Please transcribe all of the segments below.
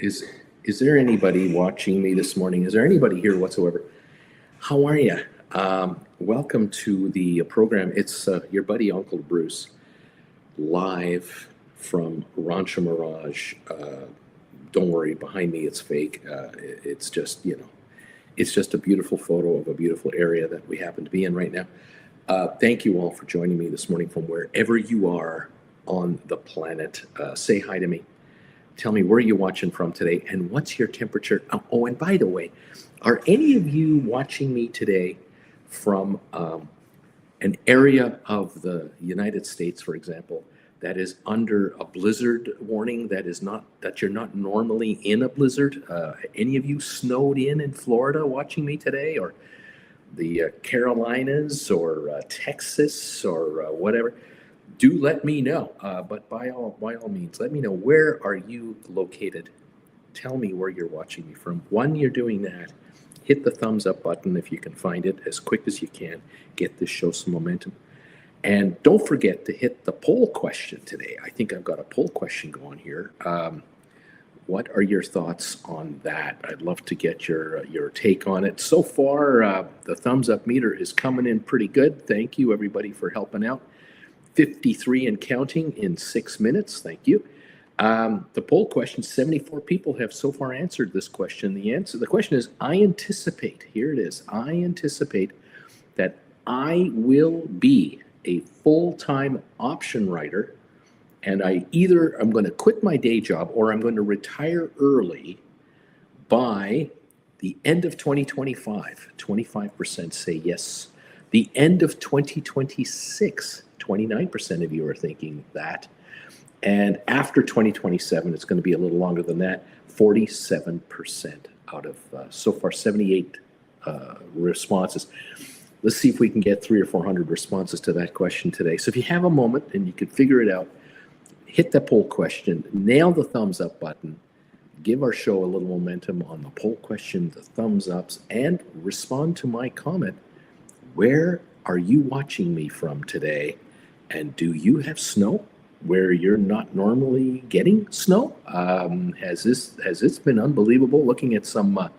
Is is there anybody watching me this morning? Is there anybody here whatsoever? How are you? Welcome to the program. It's your buddy Uncle Bruce, live from Rancho Mirage. Don't worry, behind me it's fake. It's just it's just a beautiful photo of a beautiful area that we happen to be in right now. Thank you all for joining me this morning from wherever you are on the planet. Say hi to me. Tell me where you're watching from today and what's your temperature. Oh, and by the way, are any of you watching me today from an area of the United States, for example, that is under a blizzard warning, that you're not normally in a blizzard? Any of you snowed in Florida watching me today, or the Carolinas, or Texas, or whatever? Do let me know. But by all means, let me know, where are you located? Tell me where you're watching me from. When you're doing that, hit the thumbs up button if you can find it as quick as you can. Get this show some momentum. And don't forget to hit the poll question today. I think I've got a poll question going here. What are your thoughts on that? I'd love to get your take on it. So far, the thumbs up meter is coming in pretty good. Thank you, everybody, for helping out. 53 and counting in 6 minutes. Thank you. The poll question, 74 people have so far answered this question. The question is, I anticipate that I will be a full-time option writer, and I'm going to quit my day job or I'm going to retire early by the end of 2025. 25% say yes. The end of 2026, 29% of you are thinking that. And after 2027, it's going to be a little longer than that, 47% out of so far 78 responses. Let's see if we can get 300 or 400 responses to that question today. So if you have a moment and you can figure it out, hit the poll question, nail the thumbs up button, give our show a little momentum on the poll question, the thumbs ups, and respond to my comment. Where are you watching me from today? And do you have snow where you're not normally getting snow? Has this been unbelievable? Looking at some of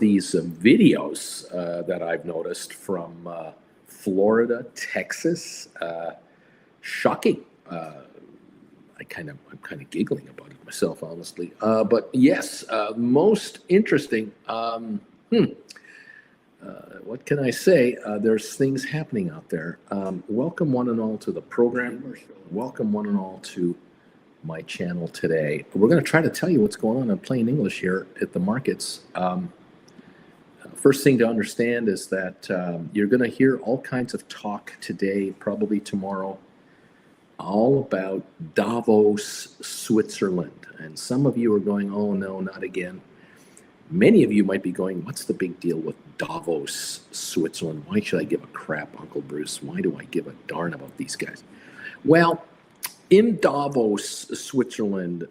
these videos that I've noticed from Florida, Texas, shocking. I'm kind of giggling about it myself, honestly. But yes, most interesting. What can I say? There's things happening out there. Welcome one and all to the program. Welcome one and all to my channel today. We're going to try to tell you what's going on in plain English here at the markets. First thing to understand is that you're going to hear all kinds of talk today, probably tomorrow, all about Davos, Switzerland. And some of you are going, oh no, not again. Many of you might be going, what's the big deal with Davos, Switzerland? Why should I give a crap, Uncle Bruce? Why do I give a darn about these guys? Well, in Davos, Switzerland,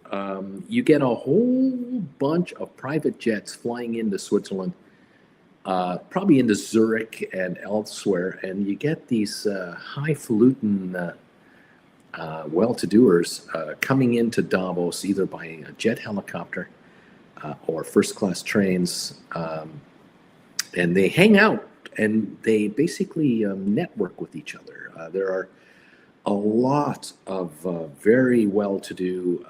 you get a whole bunch of private jets flying into Switzerland, probably into Zurich and elsewhere, and you get these highfalutin well-to-doers coming into Davos, either by a jet helicopter or first-class trains, and they hang out and they basically network with each other. There are a lot of very well-to-do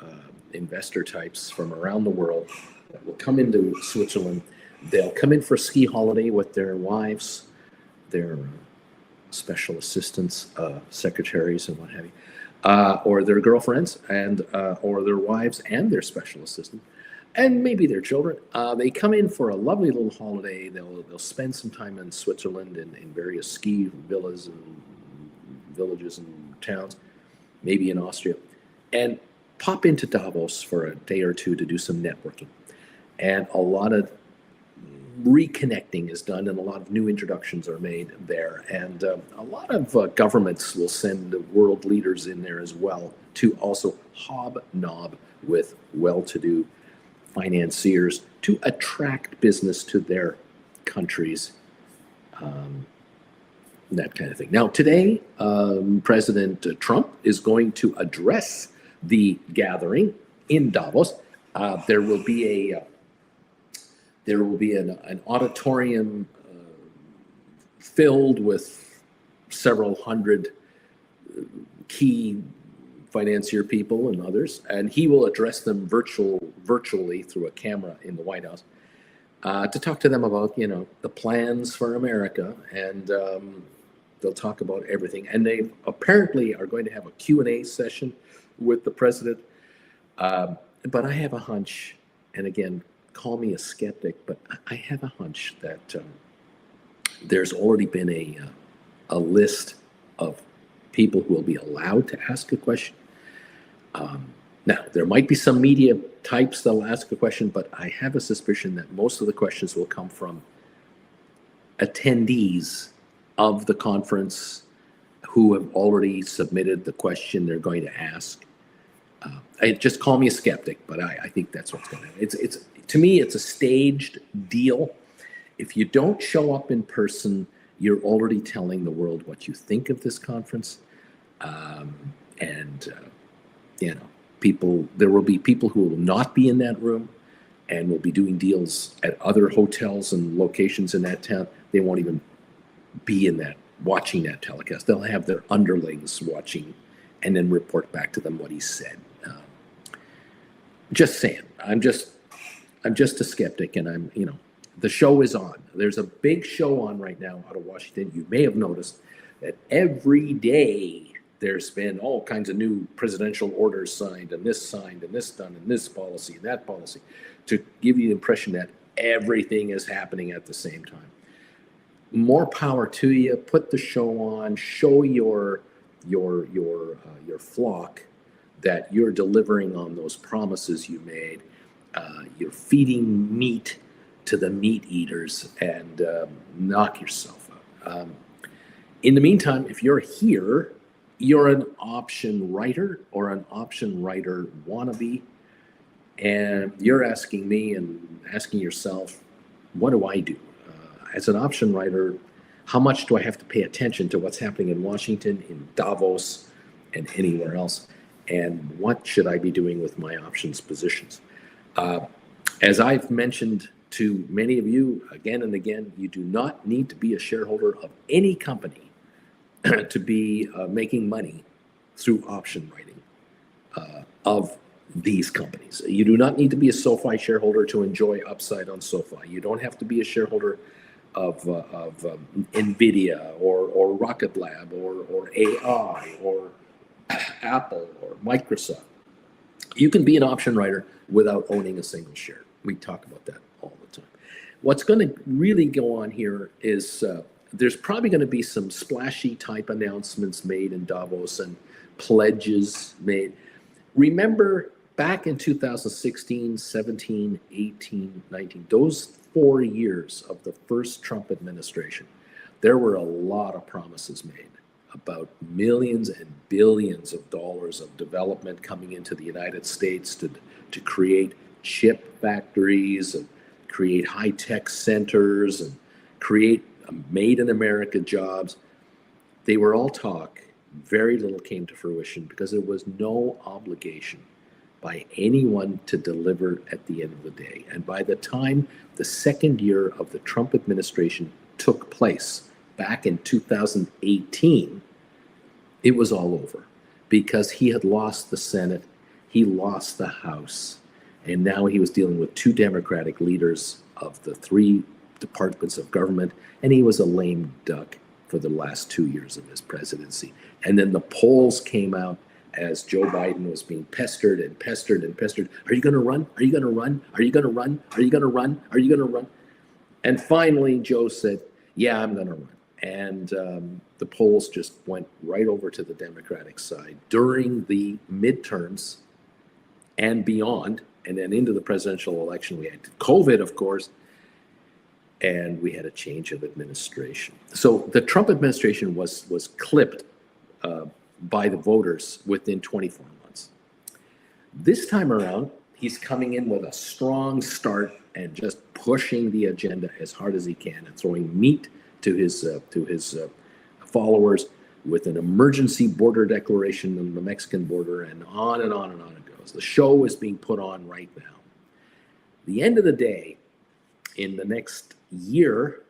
investor types from around the world that will come into Switzerland. They'll come in for a ski holiday with their wives, their special assistants, secretaries, and what have you, or their girlfriends, and or their wives and their special assistant, and maybe their children. They come in for a lovely little holiday. They'll spend some time in Switzerland in various ski villas and villages and towns, maybe in Austria, and pop into Davos for a day or two to do some networking. And a lot of reconnecting is done, and a lot of new introductions are made there. And a lot of governments will send world leaders in there as well to also hobnob with well-to-do financiers to attract business to their countries, that kind of thing. Now, today, President Trump is going to address the gathering in Davos. There will be an auditorium filled with several hundred key financier people and others, and he will address them virtually through a camera in the White House to talk to them about the plans for America, and they'll talk about everything. And they apparently are going to have a Q&A session with the president. But I have a hunch, and again, call me a skeptic, but I have a hunch that there's already been a list of people who will be allowed to ask a question. Now, there might be some media types that'll ask a question, but I have a suspicion that most of the questions will come from attendees of the conference who have already submitted the question they're going to ask. Just call me a skeptic, but I think that's what's going to happen. It's to me, it's a staged deal. If you don't show up in person, you're already telling the world what you think of this conference, there will be people who will not be in that room and will be doing deals at other hotels and locations in that town. They won't even be in that, watching that telecast. They'll have their underlings watching and then report back to them what he said. Just saying, I'm just a skeptic, and the show is on. There's a big show on right now out of Washington. You may have noticed that every day there's been all kinds of new presidential orders signed and this done and this policy and that policy, to give you the impression that everything is happening at the same time. More power to you. Put the show on. Show your flock that you're delivering on those promises you made. You're feeding meat to the meat eaters, and knock yourself out. In the meantime, if you're here, you're an option writer or an option writer wannabe, and you're asking me and asking yourself, what do I do? As an option writer, how much do I have to pay attention to what's happening in Washington, in Davos, and anywhere else? And what should I be doing with my options positions? As I've mentioned to many of you again and again, you do not need to be a shareholder of any company to be making money through option writing of these companies. You do not need to be a Sofi shareholder to enjoy upside on Sofi. You don't have to be a shareholder of NVIDIA or Rocket Lab or AI or Apple or Microsoft. You can be an option writer without owning a single share. We talk about that all the time. What's going to really go on here is there's probably going to be some splashy type announcements made in Davos and pledges made. Remember back in 2016, 17, 18, 19, those 4 years of the first Trump administration, there were a lot of promises made about millions and billions of dollars of development coming into the United States to create chip factories and create high-tech centers and create made in America jobs. They were all talk. Very little came to fruition because there was no obligation by anyone to deliver at the end of the day. And by the time the second year of the Trump administration took place back in 2018, it was all over because he had lost the Senate, he lost the House, and now he was dealing with two Democratic leaders of the three departments of government, and he was a lame duck for the last 2 years of his presidency. And then the polls came out as Joe Biden was being pestered and pestered and pestered. Are you going to run? Are you going to run? Are you going to run? Are you going to run? Are you going to run? And finally, Joe said, yeah, I'm going to run. And the polls just went right over to the Democratic side during the midterms and beyond. And then into the presidential election, we had COVID, of course, and we had a change of administration. So the Trump administration was clipped by the voters within 24 months. This time around, he's coming in with a strong start and just pushing the agenda as hard as he can and throwing meat to his followers with an emergency border declaration on the Mexican border, and on and on and on it goes. ridiculous. The show is being put on right now. The end of the day, in the next year,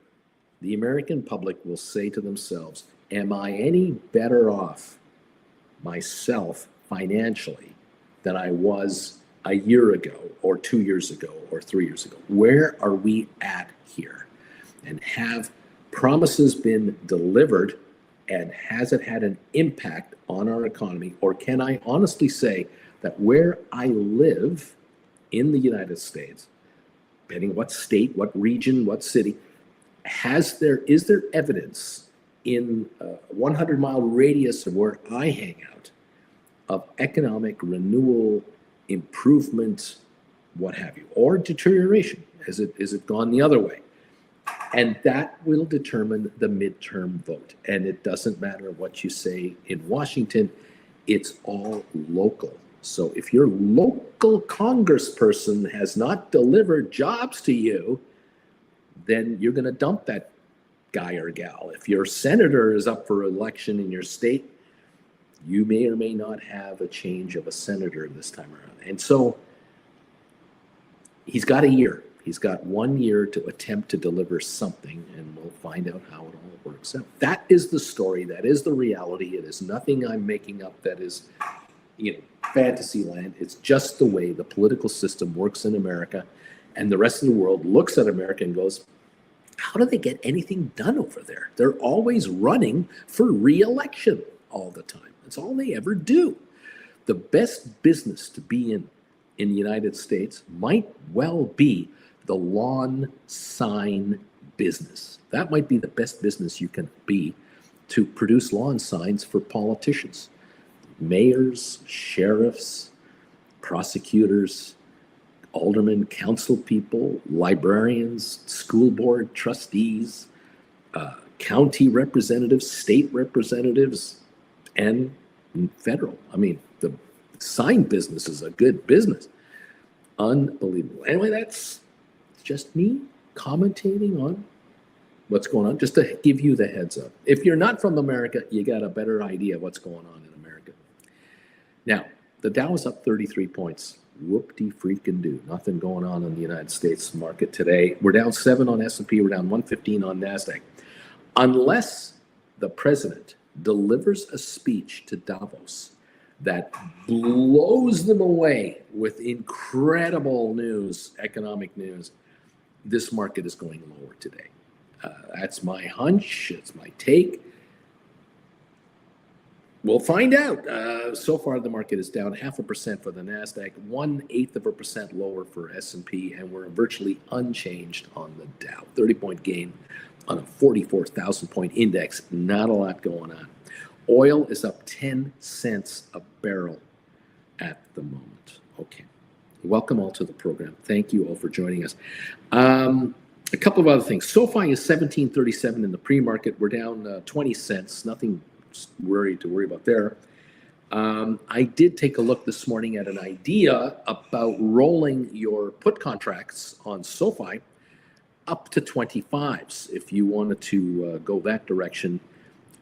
the American public will say to themselves, am I any better off myself financially than I was a year ago or 2 years ago or 3 years ago? Where are we at here? And have promises been delivered, and has it had an impact on our economy? Or can I honestly say that where I live in the United States, depending what state, what region, what city, is there evidence in a 100-mile radius of where I hang out of economic renewal, improvement, what have you, or deterioration? Is it gone the other way? And that will determine the midterm vote. And it doesn't matter what you say in Washington, it's all local. So if your local congressperson has not delivered jobs to you, then you're going to dump that guy or gal. If your senator is up for election in your state, you may or may not have a change of a senator this time around. And so he's got a year. He's got 1 year to attempt to deliver something, and we'll find out how it all works out. That is the story. That is the reality. It is nothing I'm making up that is, fantasy land. It's just the way the political system works in America, and the rest of the world looks at America and goes, how do they get anything done over there? They're always running for re-election all the time. That's all they ever do. The best business to be in the United States might well be the lawn sign business. That might be the best business you can be, to produce lawn signs for politicians, mayors, sheriffs, prosecutors, aldermen, council people, librarians, school board trustees, county representatives, state representatives, and federal. I mean, the sign business is a good business. Unbelievable. Anyway, that's just me commentating on what's going on, just to give you the heads up. If you're not from America, you got a better idea of what's going on in America. Now, the Dow is up 33 points. Whoop-de-freaking-do. Nothing going on in the United States market today. We're down 7 on S&P. We're down 115 on NASDAQ. Unless the president delivers a speech to Davos that blows them away with incredible news, economic news, this market is going lower today. That's my hunch. It's my take. We'll find out. So far, the market is down 0.5% for the NASDAQ, 0.125% lower for S&P, and we're virtually unchanged on the Dow. 30-point gain on a 44,000-point index. Not a lot going on. Oil is up 10 cents a barrel at the moment. Okay. Welcome all to the program. Thank you all for joining us. A couple of other things. Sofi is 17.37 in the pre-market. We're down 20 cents. Nothing to worry about there. I did take a look this morning at an idea about rolling your put contracts on Sofi up to 25s if you wanted to go that direction.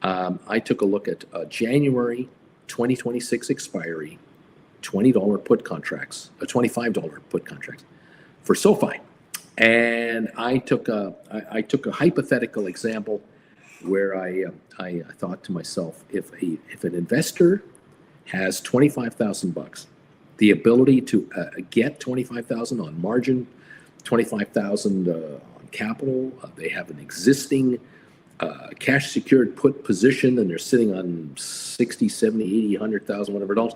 I took a look at January 2026 expiry, $20 put contracts, $25 put contracts for SoFi. And I took a hypothetical example where I thought to myself, if an investor has $25,000, the ability to get $25,000 on margin, $25,000 on capital, they have an existing cash secured put position, and they're sitting on 60, 70, 80, 100,000, whatever dollars.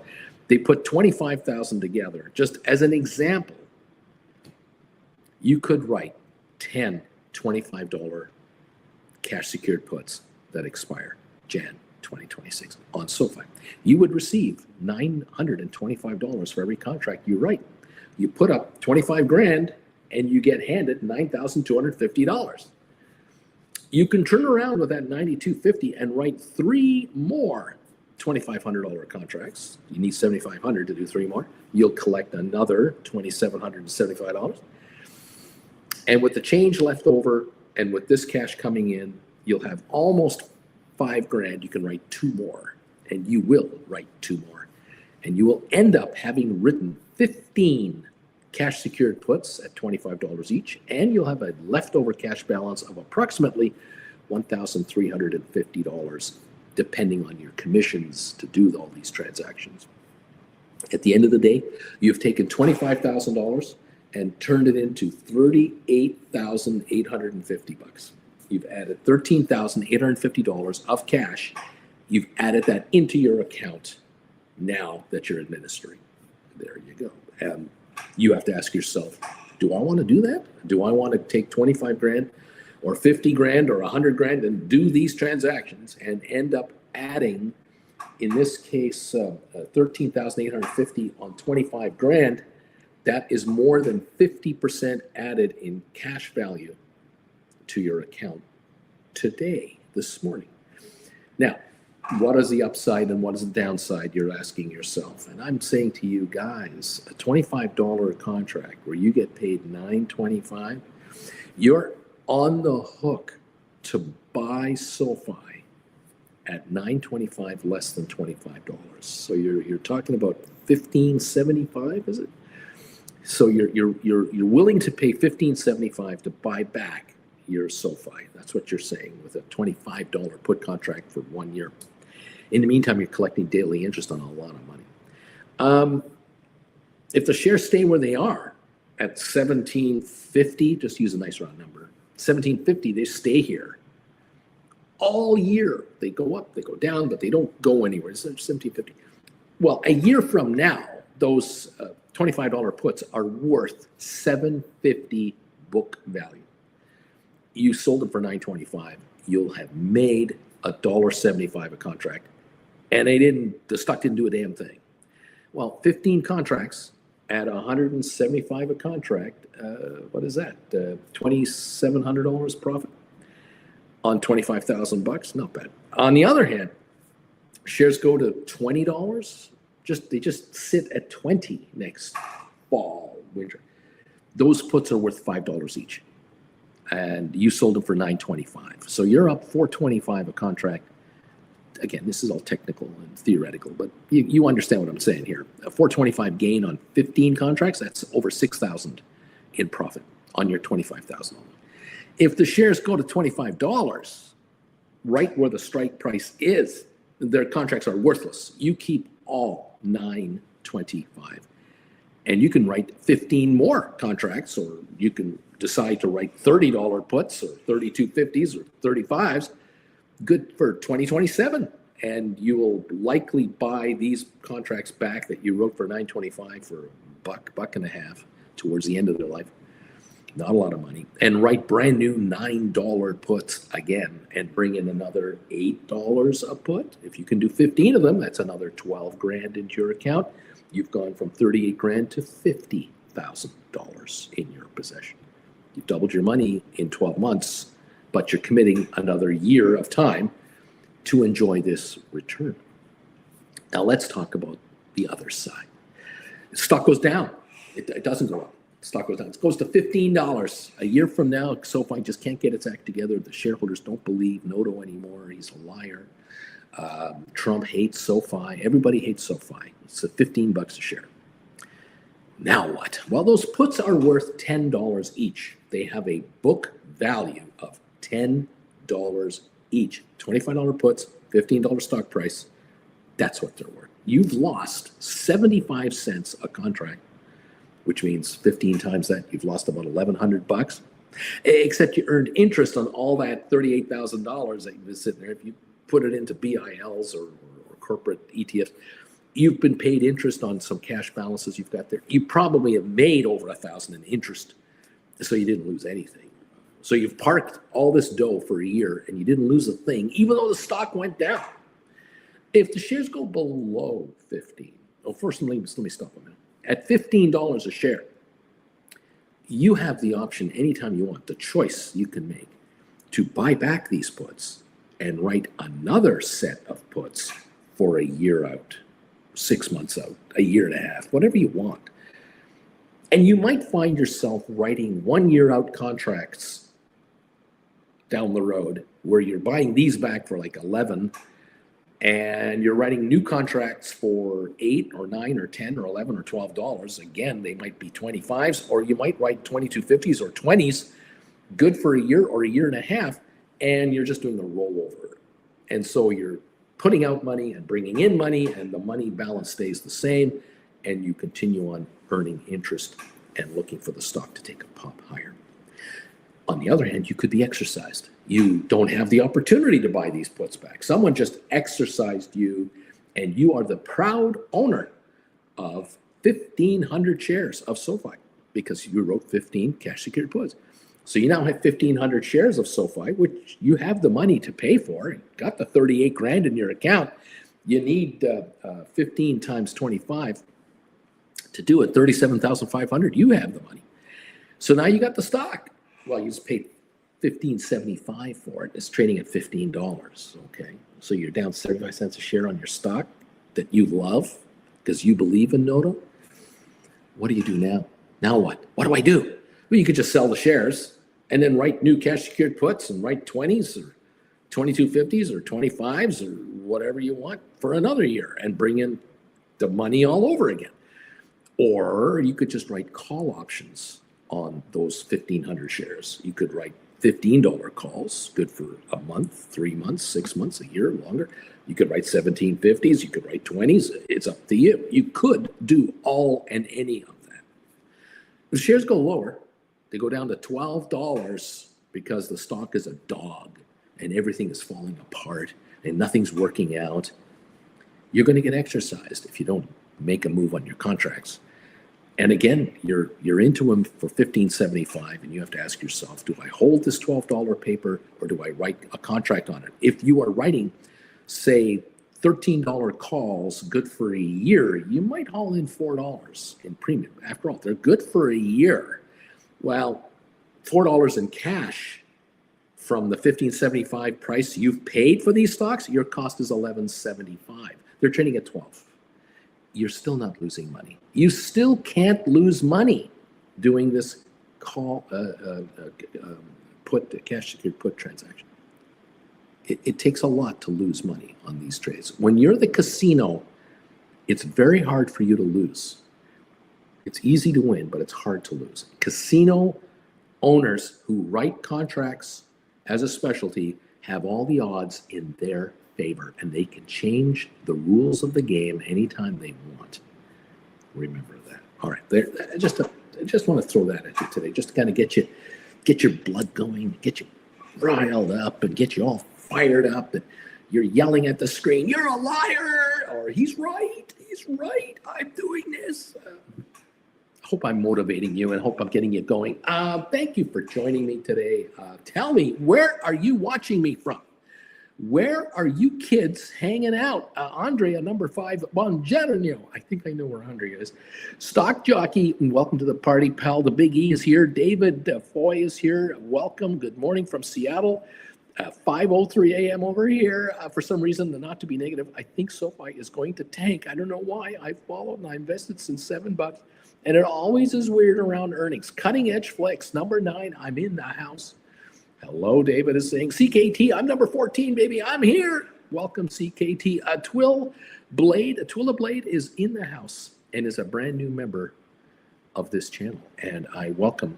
They put 25,000 together. Just as an example, you could write 10 $25 cash secured puts that expire Jan 2026 on SoFi. You would receive $925 for every contract you write. You put up 25 grand and you get handed $9,250. You can turn around with that $9,250 and write 3 more $2,500 contracts. You need $7,500 to do 3 more. You'll collect another $2,775. And with the change left over and with this cash coming in, you'll have almost 5 grand. You can write 2 more, and you will write 2 more. And you will end up having written 15 cash secured puts at $25 each, and you'll have a leftover cash balance of approximately $1,350, depending on your commissions to do all these transactions. At the end of the day, you've taken $25,000 and turned it into $38,850. You've added $13,850 of cash. You've added that into your account now that you're administering. There you go. You have to ask yourself, do I want to do that? Do I want to take 25 grand or 50 grand or 100 grand and do these transactions and end up adding, in this case, 13,850 on 25 grand? That is more than 50% added in cash value to your account today, this morning. Now, what is the upside and what is the downside, you're asking yourself. And I'm saying to you guys, a $25 contract where you get paid $9.25, you're on the hook to buy Sofi at $9.25, less than $25. So you're talking about $15.75, is it? So you're willing to pay $15.75 to buy back your Sofi. That's what you're saying, with a $25 put contract for 1 year. In the meantime, you're collecting daily interest on a lot of money. If the shares stay where they are at $17.50, just use a nice round number, $17.50, they stay here all year. They go up, they go down, but they don't go anywhere. It's $17.50. Well, a year from now, those $25 puts are worth $7.50 book value. You sold them for $9.25. You'll have made $1.75 a contract, and the stock didn't do a damn thing. Well, 15 contracts at $175 a contract. What is that? $2,700 profit on $25,000. Not bad. On the other hand, shares go to $20. They just sit at 20 next fall, winter. Those puts are worth $5 each, and you sold them for $9.25. So you're up $4.25 a contract. Again, this is all technical and theoretical, but you understand what I'm saying here. A $4.25 gain on 15 contracts, that's over $6,000 in profit on your $25,000. If the shares go to $25, right where the strike price is, their contracts are worthless. You keep all $9.25, and you can write 15 more contracts, or you can decide to write $30 puts or 32.50s or 35s, good for 2027, and you will likely buy these contracts back that you wrote for $9.25 for buck and a half towards the end of their life. Not a lot of money, and write brand new $9 puts again and bring in another $8 a put. If you can do 15 of them, that's another 12 grand into your account. You've gone from 38 grand to $50,000 in your possession. You've doubled your money in 12 months, but you're committing another year of time to enjoy this return. Now let's talk about the other side. Stock goes down. It doesn't go up. Stock goes down. It goes to $15. A year from now, Sofi just can't get its act together. The shareholders don't believe Noto anymore. He's a liar. Trump hates Sofi. Everybody hates Sofi. It's at $15 a share. Now what? Well, those puts are worth $10 each. They have a book value of $10 each. $25 puts, $15 stock price. That's what they're worth. You've lost 75 cents a contract, which means 15 times that, you've lost about $1,100, except you earned interest on all that $38,000 that you've been sitting there. If you put it into BILs or corporate ETFs, you've been paid interest on some cash balances you've got there. You probably have made over $1,000 in interest, so you didn't lose anything. So you've parked all this dough for a year and you didn't lose a thing, even though the stock went down. If the shares go below 15, first let me stop a minute. At $15 a share, you have the option anytime you want, the choice you can make to buy back these puts and write another set of puts for a year out, 6 months out, a year and a half, whatever you want. And you might find yourself writing 1 year out contracts down the road where you're buying these back for like 11, and you're writing new contracts for $8 or $9 or $10 or $11 or $12. Again, they might be 25s, or you might write 2250s or 20s, good for a year or a year and a half, and you're just doing the rollover. And so you're putting out money and bringing in money, and the money balance stays the same, and you continue on earning interest and looking for the stock to take a pop higher. On the other hand, you could be exercised. You don't have the opportunity to buy these puts back. Someone just exercised you, and you are the proud owner of 1,500 shares of Sofi because you wrote 15 cash secured puts. So you now have 1,500 shares of Sofi, which you have the money to pay for. You got the 38 grand in your account. You need 15 times 25 to do it, 37,500. You have the money. So now you got the stock. Well, you just paid $15.75 for it. It's trading at $15. Okay, so you're down 75 cents a share on your stock that you love because you believe in Noto. What do you do now? Now what? What do I do? Well, you could just sell the shares and then write new cash secured puts and write 20s or 2250s or 25s or whatever you want for another year and bring in the money all over again. Or you could just write call options on those 1,500 shares. You could write $15 calls, good for a month, 3 months, 6 months, a year, longer. You could write 1750s, you could write 20s. It's up to you. You could do all and any of that. The shares go lower. They go down to $12 because the stock is a dog and everything is falling apart and nothing's working out. You're going to get exercised if you don't make a move on your contracts. And again, you're into them for $15.75, and you have to ask yourself, do I hold this $12 paper or do I write a contract on it? If you are writing, say, $13 calls good for a year, you might haul in $4 in premium. After all, they're good for a year. Well, $4 in cash from the $15.75 price you've paid for these stocks, your cost is $11.75. They're trading at $12. You're still not losing money. You still can't lose money doing this call cash secured put transaction. It takes a lot to lose money on these trades. When you're the casino, it's very hard for you to lose. It's easy to win, but it's hard to lose. Casino owners who write contracts as a specialty have all the odds in their favor, and they can change the rules of the game anytime they want. Remember that. All right, there. I just want to throw that at you today, just to kind of get your blood going, get you riled up, and get you all fired up. And you're yelling at the screen, "You're a liar!" or "He's right. He's right. I'm doing this." Hope I'm motivating you and hope I'm getting you going. Thank you for joining me today. Tell me, where are you watching me from? Where are you kids hanging out? Andrea, number 5, Bongiorno. I think I know where Andrea is. Stock Jockey, and welcome to the party, pal. The Big E is here. David Foy is here. Welcome. Good morning from Seattle. 5:03 a.m. over here. For some reason, not to be negative, I think Sofi is going to tank. I don't know why. I followed and I invested since $7, and it always is weird around earnings. Cutting Edge Flex, number 9. I'm in the house. Hello, David is saying. CKT, I'm number 14, baby. I'm here. Welcome, CKT. Twilla Blade is in the house and is a brand new member of this channel. And I welcome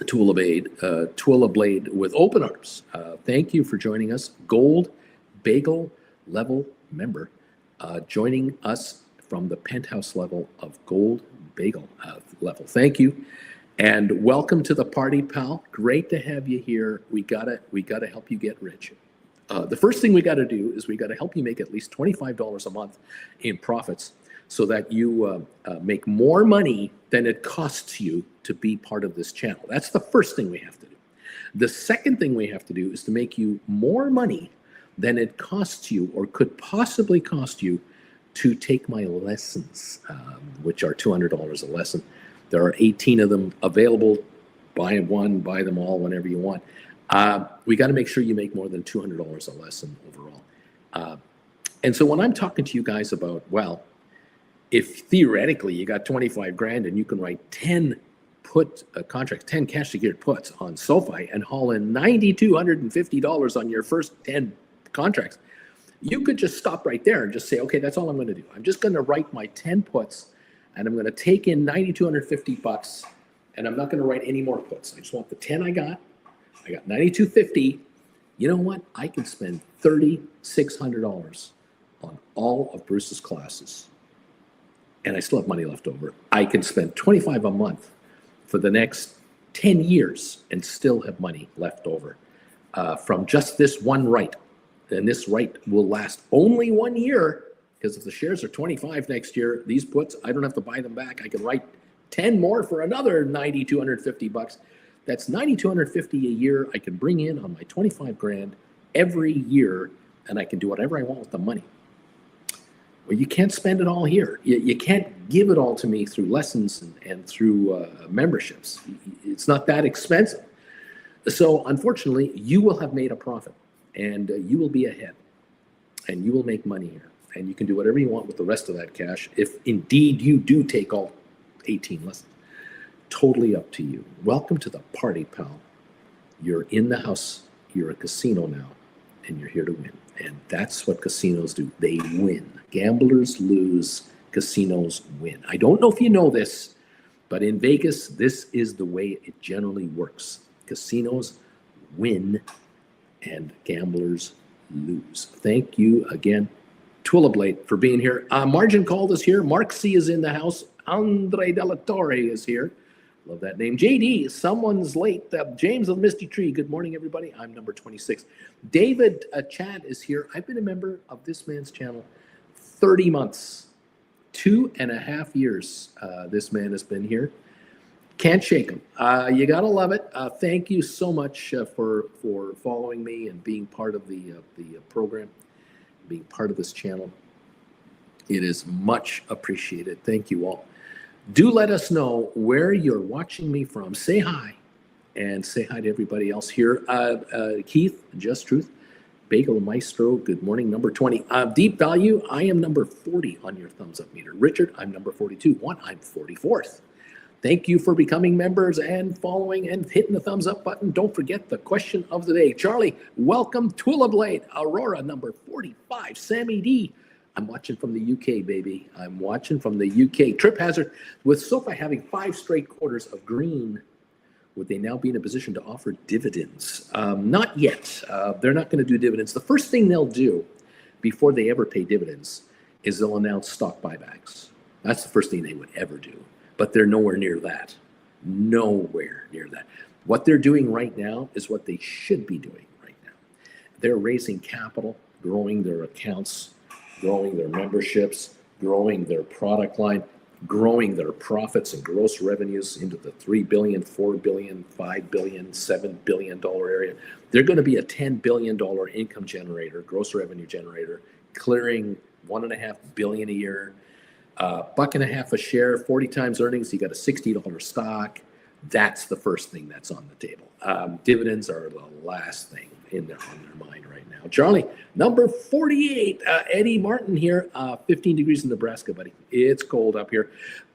Twilla Blade with open arms. Thank you for joining us. Gold Bagel level member joining us from the penthouse level of Gold Bagel level. Thank you. And welcome to the party, pal. Great to have you here. We gotta help you get rich. The first thing we gotta do is we gotta help you make at least $25 a month in profits, so that you make more money than it costs you to be part of this channel. That's the first thing we have to do. The second thing we have to do is to make you more money than it costs you or could possibly cost you to take my lessons, which are $200 a lesson. There are 18 of them available. Buy one, buy them all whenever you want. We got to make sure you make more than $200 a lesson overall. And so when I'm talking to you guys about, well, if theoretically you got 25 grand and you can write 10 put contracts, 10 cash secured puts on Sofi and haul in $9,250 on your first 10 contracts, You could just stop right there and just say, okay, that's all I'm going to do. I'm just going to write my 10 puts, and I'm going to take in $9,250, and I'm not going to write any more puts. I just want the 10 I got. I got $9,250. You know what? I can spend $3,600 on all of Bruce's classes, and I still have money left over. I can spend $25 a month for the next 10 years and still have money left over from just this one write. And this write will last only 1 year, because if the shares are 25 next year, these puts, I don't have to buy them back. I can write 10 more for another $9,250. That's $9,250 a year I can bring in on my 25 grand every year, and I can do whatever I want with the money. Well, you can't spend it all here. You can't give it all to me through lessons and through memberships. It's not that expensive. So unfortunately, you will have made a profit, and you will be ahead, and you will make money here, and you can do whatever you want with the rest of that cash if indeed you do take all 18 lessons. Totally up to you. Welcome to the party, pal. You're in the house. You're a casino now, and you're here to win. And that's what casinos do. They win. Gamblers lose. Casinos win. I don't know if you know this, but in Vegas, this is the way it generally works. Casinos win and gamblers lose. Thank you again, Twillblade, for being here. Margin Called is here. Mark C is in the house. Andre Della Torre is here. Love that name. JD, someone's late. James of the Misty Tree. Good morning, everybody. I'm number 26. David Chad is here. I've been a member of this man's channel 30 months. 2.5 years this man has been here. Can't shake him. You gotta love it. Thank you so much for following me and being part of the program, being part of this channel. It is much appreciated. Thank you all. Do let us know where you're watching me from. Say hi, and say hi to everybody else here. Keith, Just Truth, Bagel Maestro, good morning, number 20. Deep Value, I am number 40 on your thumbs up meter. Richard, I'm number 42. I'm 44th. Thank you for becoming members and following and hitting the thumbs up button. Don't forget the question of the day. Charlie, welcome. Twillblade, Aurora, number 45. Sammy D, I'm watching from the UK, baby. I'm watching from the UK. Trip Hazard, with Sofi having 5 straight quarters of green, would they now be in a position to offer dividends? Not yet. They're not going to do dividends. The first thing they'll do before they ever pay dividends is they'll announce stock buybacks. That's the first thing they would ever do. But they're nowhere near that. Nowhere near that. What they're doing right now is what they should be doing right now. They're raising capital, growing their accounts, growing their memberships, growing their product line, growing their profits and gross revenues into the $3 billion, $4 billion, $5 billion, $7 billion area. They're going to be a $10 billion income generator, gross revenue generator, clearing $1.5 billion a year. $1.50 a share, 40 times earnings. You got a $60 stock. That's the first thing that's on the table. Dividends are the last thing on their mind right now. Charlie, number 48. Eddie Martin here. 15 degrees in Nebraska, buddy. It's cold up here.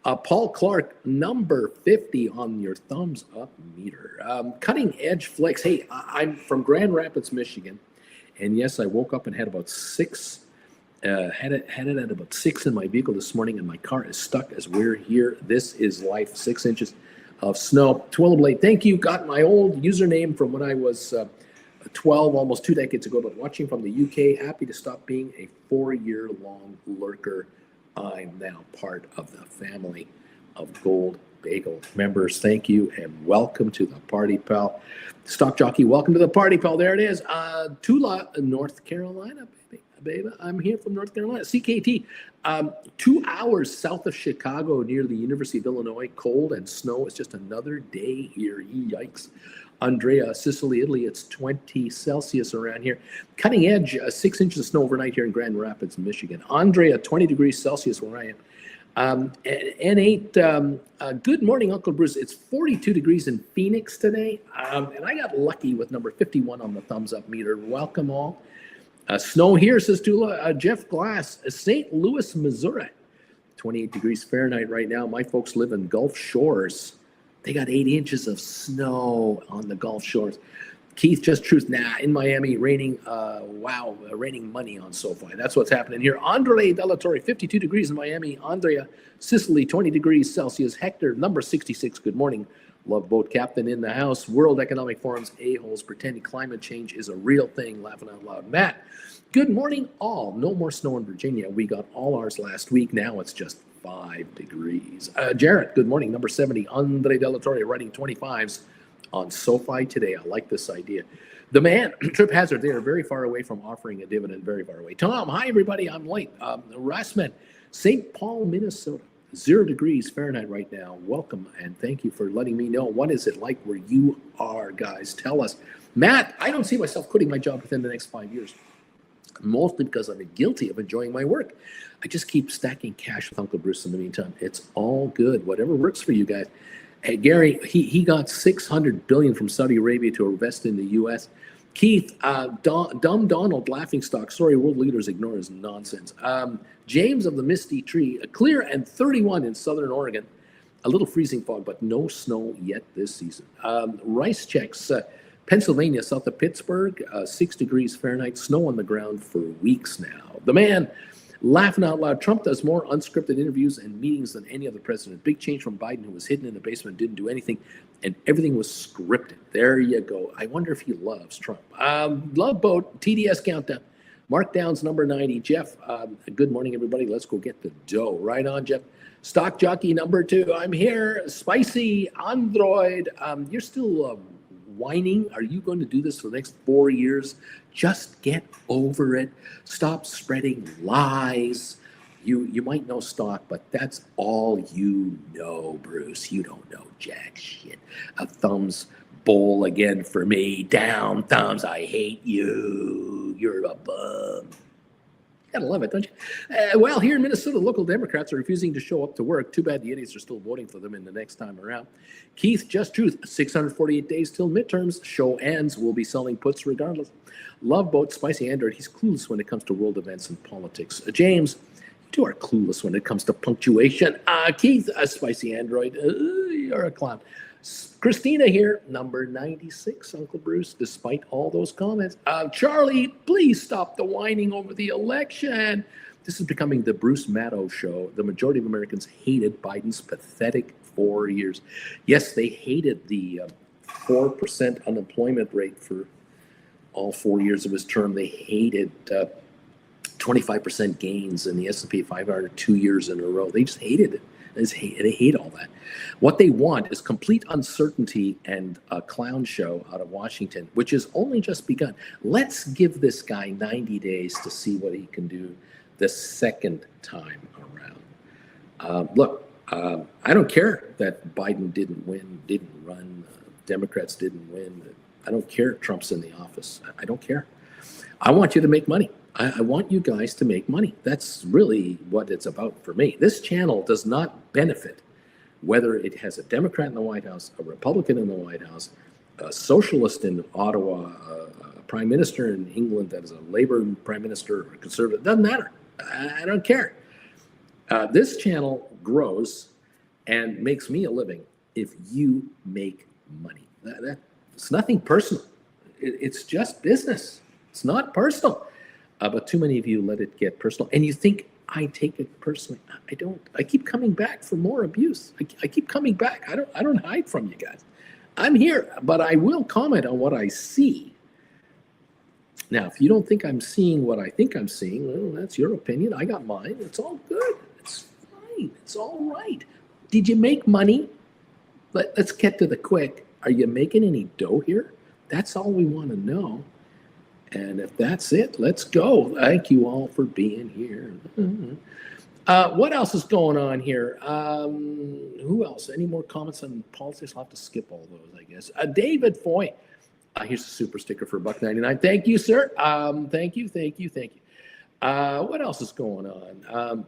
Paul Clark, number 50 on your thumbs up meter. Cutting Edge Flex. Hey, I'm from Grand Rapids, Michigan, and yes, I woke up and had about 6. Had it at about 6 in my vehicle this morning, and my car is stuck as we're here. This is life. 6 inches of snow. Twillblade, thank you. Got my old username from when I was 12, almost 2 decades ago, but watching from the UK. Happy to stop being a 4-year-long lurker. I'm now part of the family of Gold Bagel members. Thank you, and welcome to the party, pal. Stock Jockey, welcome to the party, pal. There it is. Tula, North Carolina, baby. I'm here from North Carolina. CKT, 2 hours south of Chicago near the University of Illinois. Cold and snow. It's just another day here. Yikes. Andrea, Sicily, Italy. It's 20 Celsius around here. Cutting Edge, 6 inches of snow overnight here in Grand Rapids, Michigan. Andrea, 20 degrees Celsius where I am. N8, good morning, Uncle Bruce. It's 42 degrees in Phoenix today. And I got lucky with number 51 on the thumbs up meter. Welcome all. Snow here, says Tula. Jeff Glass, St. Louis, Missouri. 28 degrees Fahrenheit right now. My folks live in Gulf Shores. They got 8 inches of snow on the Gulf Shores. Keith, just truth. Nah, in Miami, raining. Wow, raining money on Sofi. That's what's happening here. Andre Delatorre, 52 degrees in Miami. Andrea, Sicily, 20 degrees Celsius. Hector, number 66. Good morning. Love boat captain in the house. World Economic Forum's a-holes pretending climate change is a real thing. Laughing out loud. Matt, good morning, all. No more snow in Virginia. We got all ours last week. Now it's just 5 degrees. Jarrett, good morning. Number 70. Andre Delatorre, riding 25s. On SoFi today. I like this idea. The man, Trip Hazard, they are very far away from offering a dividend, very far away. Tom, hi everybody, I'm late. Rasman, St. Paul, Minnesota, 0 degrees Fahrenheit right now. Welcome and thank you for letting me know. What is it like where you are, guys? Tell us. Matt, I don't see myself quitting my job within the next 5 years, mostly because I'm guilty of enjoying my work. I just keep stacking cash with Uncle Bruce in the meantime. It's all good. Whatever works for you guys. Hey, Gary, he got $600 billion from Saudi Arabia to invest in the U.S. Keith, dumb Donald, laughingstock. Sorry, world leaders ignore his nonsense. James of the Misty Tree, a clear and 31 in southern Oregon. A little freezing fog, but no snow yet this season. Rice checks, Pennsylvania, south of Pittsburgh, 6 degrees Fahrenheit, snow on the ground for weeks now. The man, laughing out loud, Trump does more unscripted interviews and meetings than any other president. Big change from Biden, who was hidden in the basement, didn't do anything, and everything was scripted. There you go. I wonder if he loves Trump. Love Boat, TDS Countdown. Mark Downs, number 90. Jeff, good morning, everybody. Let's go get the dough. Right on, Jeff. Stock Jockey, number 2. I'm here. Spicy Android. You're still whining. Are you going to do this for the next 4 years? Just get over it. Stop spreading lies. You might know stock, but that's all you know, Bruce. You don't know jack shit. A thumbs bowl again for me. Down thumbs. I hate you. You're a bum. You gotta love it, don't you? Well, here in Minnesota, local Democrats are refusing to show up to work. Too bad the idiots are still voting for them in the next time around. Keith, just truth, 648 days till midterms. Show ends. We'll be selling puts regardless. Love Boat, Spicy Android. He's clueless when it comes to world events and politics. James, you two are clueless when it comes to punctuation. Keith, Spicy Android, you're a clown. Christina here, number 96, Uncle Bruce, despite all those comments. Charlie, please stop the whining over the election. This is becoming the Bruce Maddow show. The majority of Americans hated Biden's pathetic 4 years. Yes, they hated the 4% unemployment rate for all 4 years of his term. They hated 25% gains in the S&P 500 2 years in a row. They just hated it. They hate all that. What they want is complete uncertainty and a clown show out of Washington, which has only just begun. Let's give this guy 90 days to see what he can do the second time around. Look, I don't care that Biden didn't win, didn't run, Democrats didn't win. I don't care if Trump's in the office. I don't care. I want you to make money. I want you guys to make money. That's really what it's about for me. This channel does not benefit whether it has a Democrat in the White House, a Republican in the White House, a socialist in Ottawa, a prime minister in England that is a Labour prime minister or a conservative. It doesn't matter. I don't care. This channel grows and makes me a living if you make money. It's nothing personal. It's just business. It's not personal. But too many of you let it get personal. And you think I take it personally. I don't. I keep coming back for more abuse. I keep coming back. I don't hide from you guys. I'm here, but I will comment on what I see. Now, if you don't think I'm seeing what I think I'm seeing, well, that's your opinion. I got mine. It's all good. It's fine. It's all right. Did you make money? Let's get to the quick. Are you making any dough here? That's all we want to know. And if that's it, let's go. Thank you all for being here. What else is going on here? Who else? Any more comments on politics? I'll have to skip all those, I guess. David Foy. Here's a super sticker for $1.99. Thank you, sir. Thank you. What else is going on?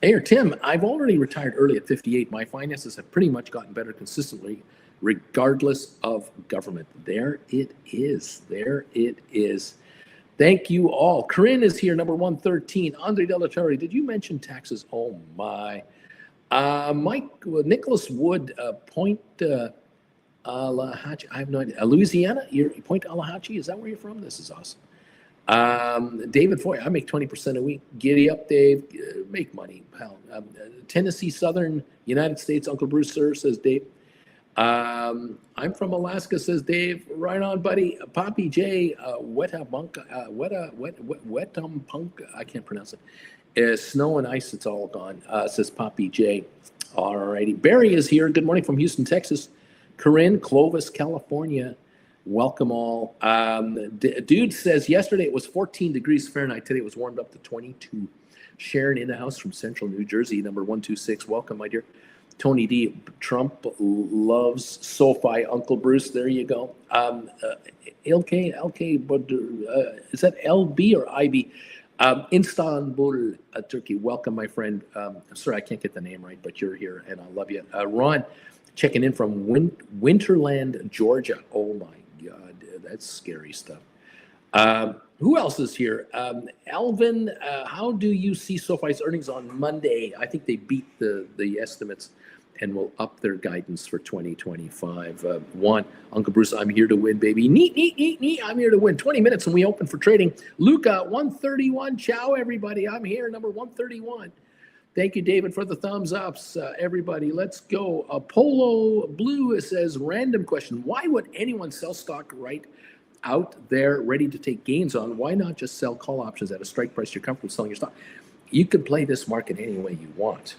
Hey, Tim, I've already retired early at 58. My finances have pretty much gotten better consistently, regardless of government. There it is. There it is. Thank you all. Corinne is here, number 113. Andre Delatorre, did you mention taxes? Oh, my. Nicholas Wood, Point Allahatchie. I have no idea. Louisiana? You're Point Allahatchie? Is that where you're from? This is awesome. David Foy, I make 20% a week. Giddy up, Dave. Make money, pal. Tennessee, Southern United States. Uncle Bruce, sir, says Dave. I'm from Alaska, says Dave. Right on, buddy. Poppy J, Wetumpunk, I can't pronounce it. Snow and ice, it's all gone, says Poppy J. All righty. Barry is here. Good morning from Houston, Texas. Corinne, Clovis, California. Welcome all. Dude says yesterday it was 14 degrees Fahrenheit. Today it was warmed up to 22. Sharon in the house from Central New Jersey, number 126. Welcome, my dear. Tony D. Trump loves Sofi. Uncle Bruce, there you go. LK, but is that LB or IB? Istanbul, Turkey. Welcome, my friend. Sorry, I can't get the name right, but you're here, and I love you. Ron, checking in from Winterland, Georgia. Oh my God, that's scary stuff. Who else is here? Alvin, how do you see SoFi's earnings on Monday? I think they beat the estimates and will up their guidance for 2025. Juan, Uncle Bruce, I'm here to win, baby. Neat. I'm here to win. 20 minutes and we open for trading. Luca, 131. Ciao, everybody. I'm here, number 131. Thank you, David, for the thumbs ups. Everybody, let's go. Polo Blue says, random question. Why would anyone sell stock right out there ready to take gains on? Why not just sell call options at a strike price you're comfortable selling your stock? You can play this market any way you want.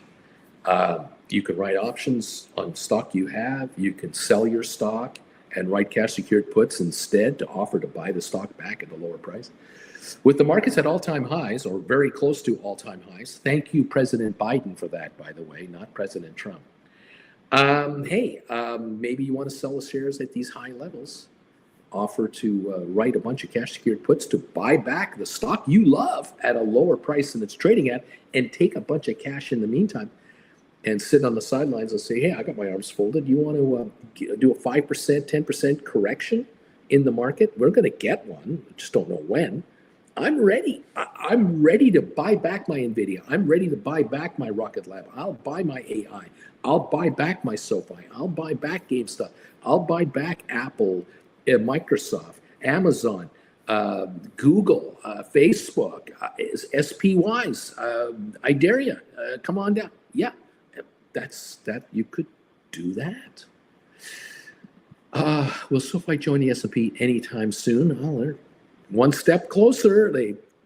You can write options on stock you have. You can sell your stock and write cash secured puts instead to offer to buy the stock back at a lower price. With the markets at all-time highs or very close to all-time highs, thank you, President Biden, for that, by the way, not President Trump. Maybe you want to sell the shares at these high levels. Offer to write a bunch of cash secured puts to buy back the stock you love at a lower price than it's trading at and take a bunch of cash in the meantime and sit on the sidelines and say, hey, I got my arms folded. You want to do a 5%, 10% correction in the market? We're going to get one. I just don't know when. I'm ready. I'm ready to buy back my NVIDIA. I'm ready to buy back my Rocket Lab. I'll buy my AI. I'll buy back my SoFi. I'll buy back GameStop. I'll buy back Apple, Microsoft, Amazon, Google, Facebook, SPYs. I dare you. Come on down. Yeah, that. You could do that. Will SoFi join the S&P anytime soon? Oh, they're one step closer.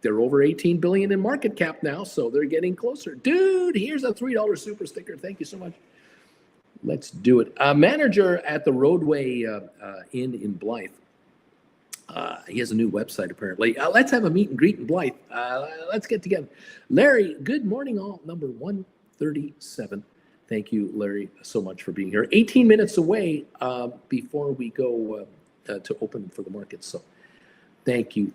They're over 18 billion in market cap now, so they're getting closer. Dude, here's a $3 super sticker. Thank you so much. Let's do it. Manager at the Roadway Inn in Blythe. He has a new website, apparently. Let's have a meet and greet in Blythe. Let's get together. Larry, good morning, all. Number 137. Thank you, Larry, so much for being here. 18 minutes away before we go to open for the market. So thank you.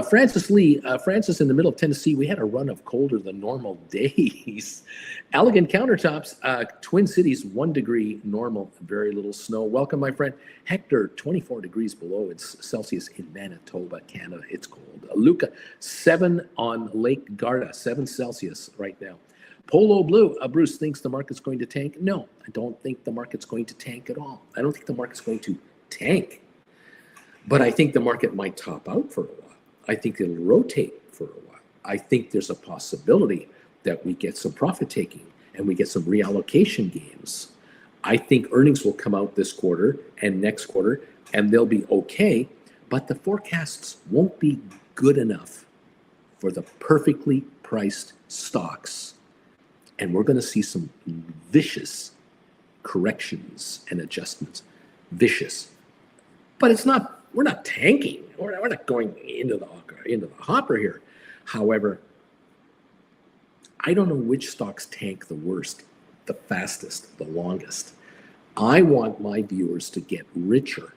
Francis Lee, Francis in the middle of Tennessee, we had a run of colder than normal days. Elegant countertops, Twin Cities, 1 degree normal, very little snow. Welcome, my friend. Hector, 24 degrees below Celsius in Manitoba, Canada. It's cold. Luca, 7 on Lake Garda, 7 Celsius right now. Polo Blue, Bruce thinks the market's going to tank. No, I don't think the market's going to tank at all. I don't think the market's going to tank. But I think the market might top out for a while. I think it'll rotate for a while. I think there's a possibility that we get some profit taking and we get some reallocation gains. I think earnings will come out this quarter and next quarter, and they'll be okay, but the forecasts won't be good enough for the perfectly priced stocks. And we're going to see some vicious corrections and adjustments. Vicious. But it's not, we're not tanking. We're not going into the hopper here. However, I don't know which stocks tank the worst, the fastest, the longest. I want my viewers to get richer.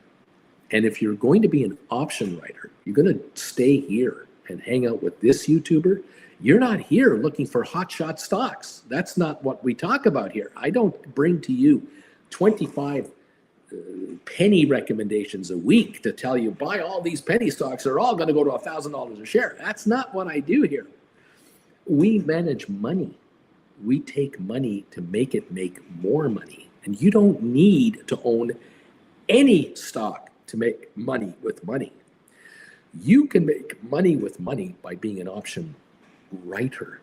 And if you're going to be an option writer, you're going to stay here and hang out with this YouTuber. You're not here looking for hotshot stocks. That's not what we talk about here. I don't bring to you 25 penny recommendations a week to tell you buy all these penny stocks. They're all going to go to $1,000 a share. That's not what I do here. We manage money. We take money to make it make more money. And you don't need to own any stock to make money with money. You can make money with money by being an option writer.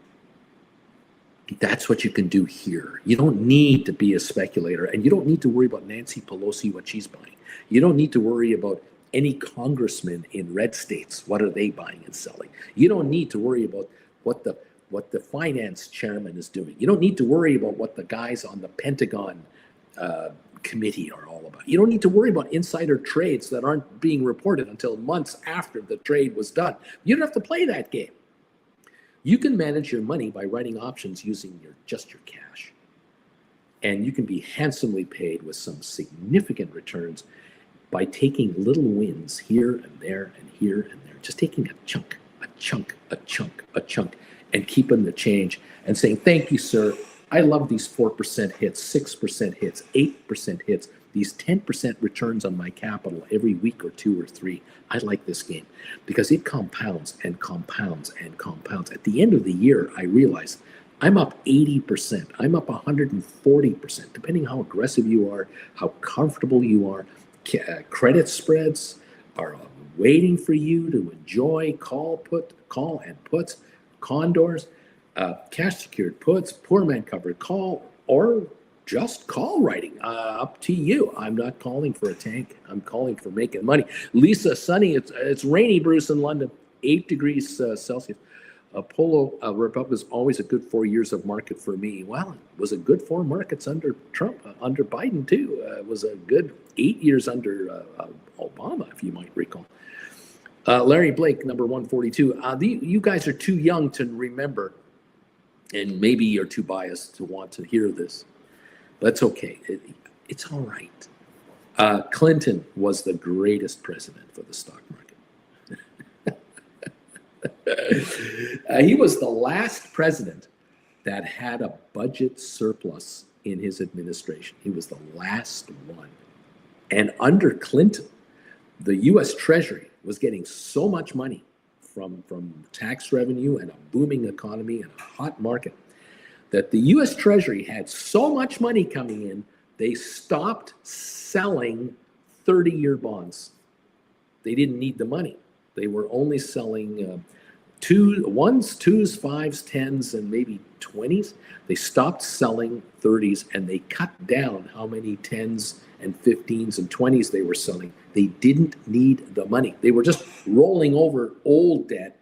That's what you can do here. You don't need to be a speculator, and you don't need to worry about Nancy Pelosi, what she's buying. You don't need to worry about any congressman in red states. What are they buying and selling? You don't need to worry about what the finance chairman is doing. You don't need to worry about what the guys on the Pentagon committee are all about. You don't need to worry about insider trades that aren't being reported until months after the trade was done. You don't have to play that game. You can manage your money by writing options using just your cash. And you can be handsomely paid with some significant returns by taking little wins here and there and here and there. Just taking a chunk, and keeping the change and saying, thank you, sir. I love these 4% hits, 6% hits, 8% hits, these 10% returns on my capital every week or 2 or 3. I like this game because it compounds and compounds and compounds. At the end of the year, I realize I'm up 80%. I'm up 140%, depending how aggressive you are, how comfortable you are. Credit spreads are waiting for you to enjoy call and puts, condors, cash secured puts, poor man covered call, or just call writing. Up to you. I'm not calling for a tank. I'm calling for making money. Lisa, sunny. It's rainy, Bruce, in London. 8 degrees Celsius. Polo Republic is always a good 4 years of market for me. Well, it was a good 4 markets under Trump, under Biden too. It was a good 8 years under Obama, if you might recall. Larry Blake, number 142. You guys are too young to remember, and maybe you're too biased to want to hear this. That's okay. It's all right. Clinton was the greatest president for the stock market. He was the last president that had a budget surplus in his administration. He was the last one. And under Clinton, the U.S. Treasury was getting so much money from tax revenue and a booming economy and a hot market that the U.S. Treasury had so much money coming in, they stopped selling 30-year bonds. They didn't need the money. They were only selling ones, twos, fives, tens, and maybe 20s. They stopped selling 30s, and they cut down how many 10s and 15s and 20s they were selling. They didn't need the money. They were just rolling over old debt,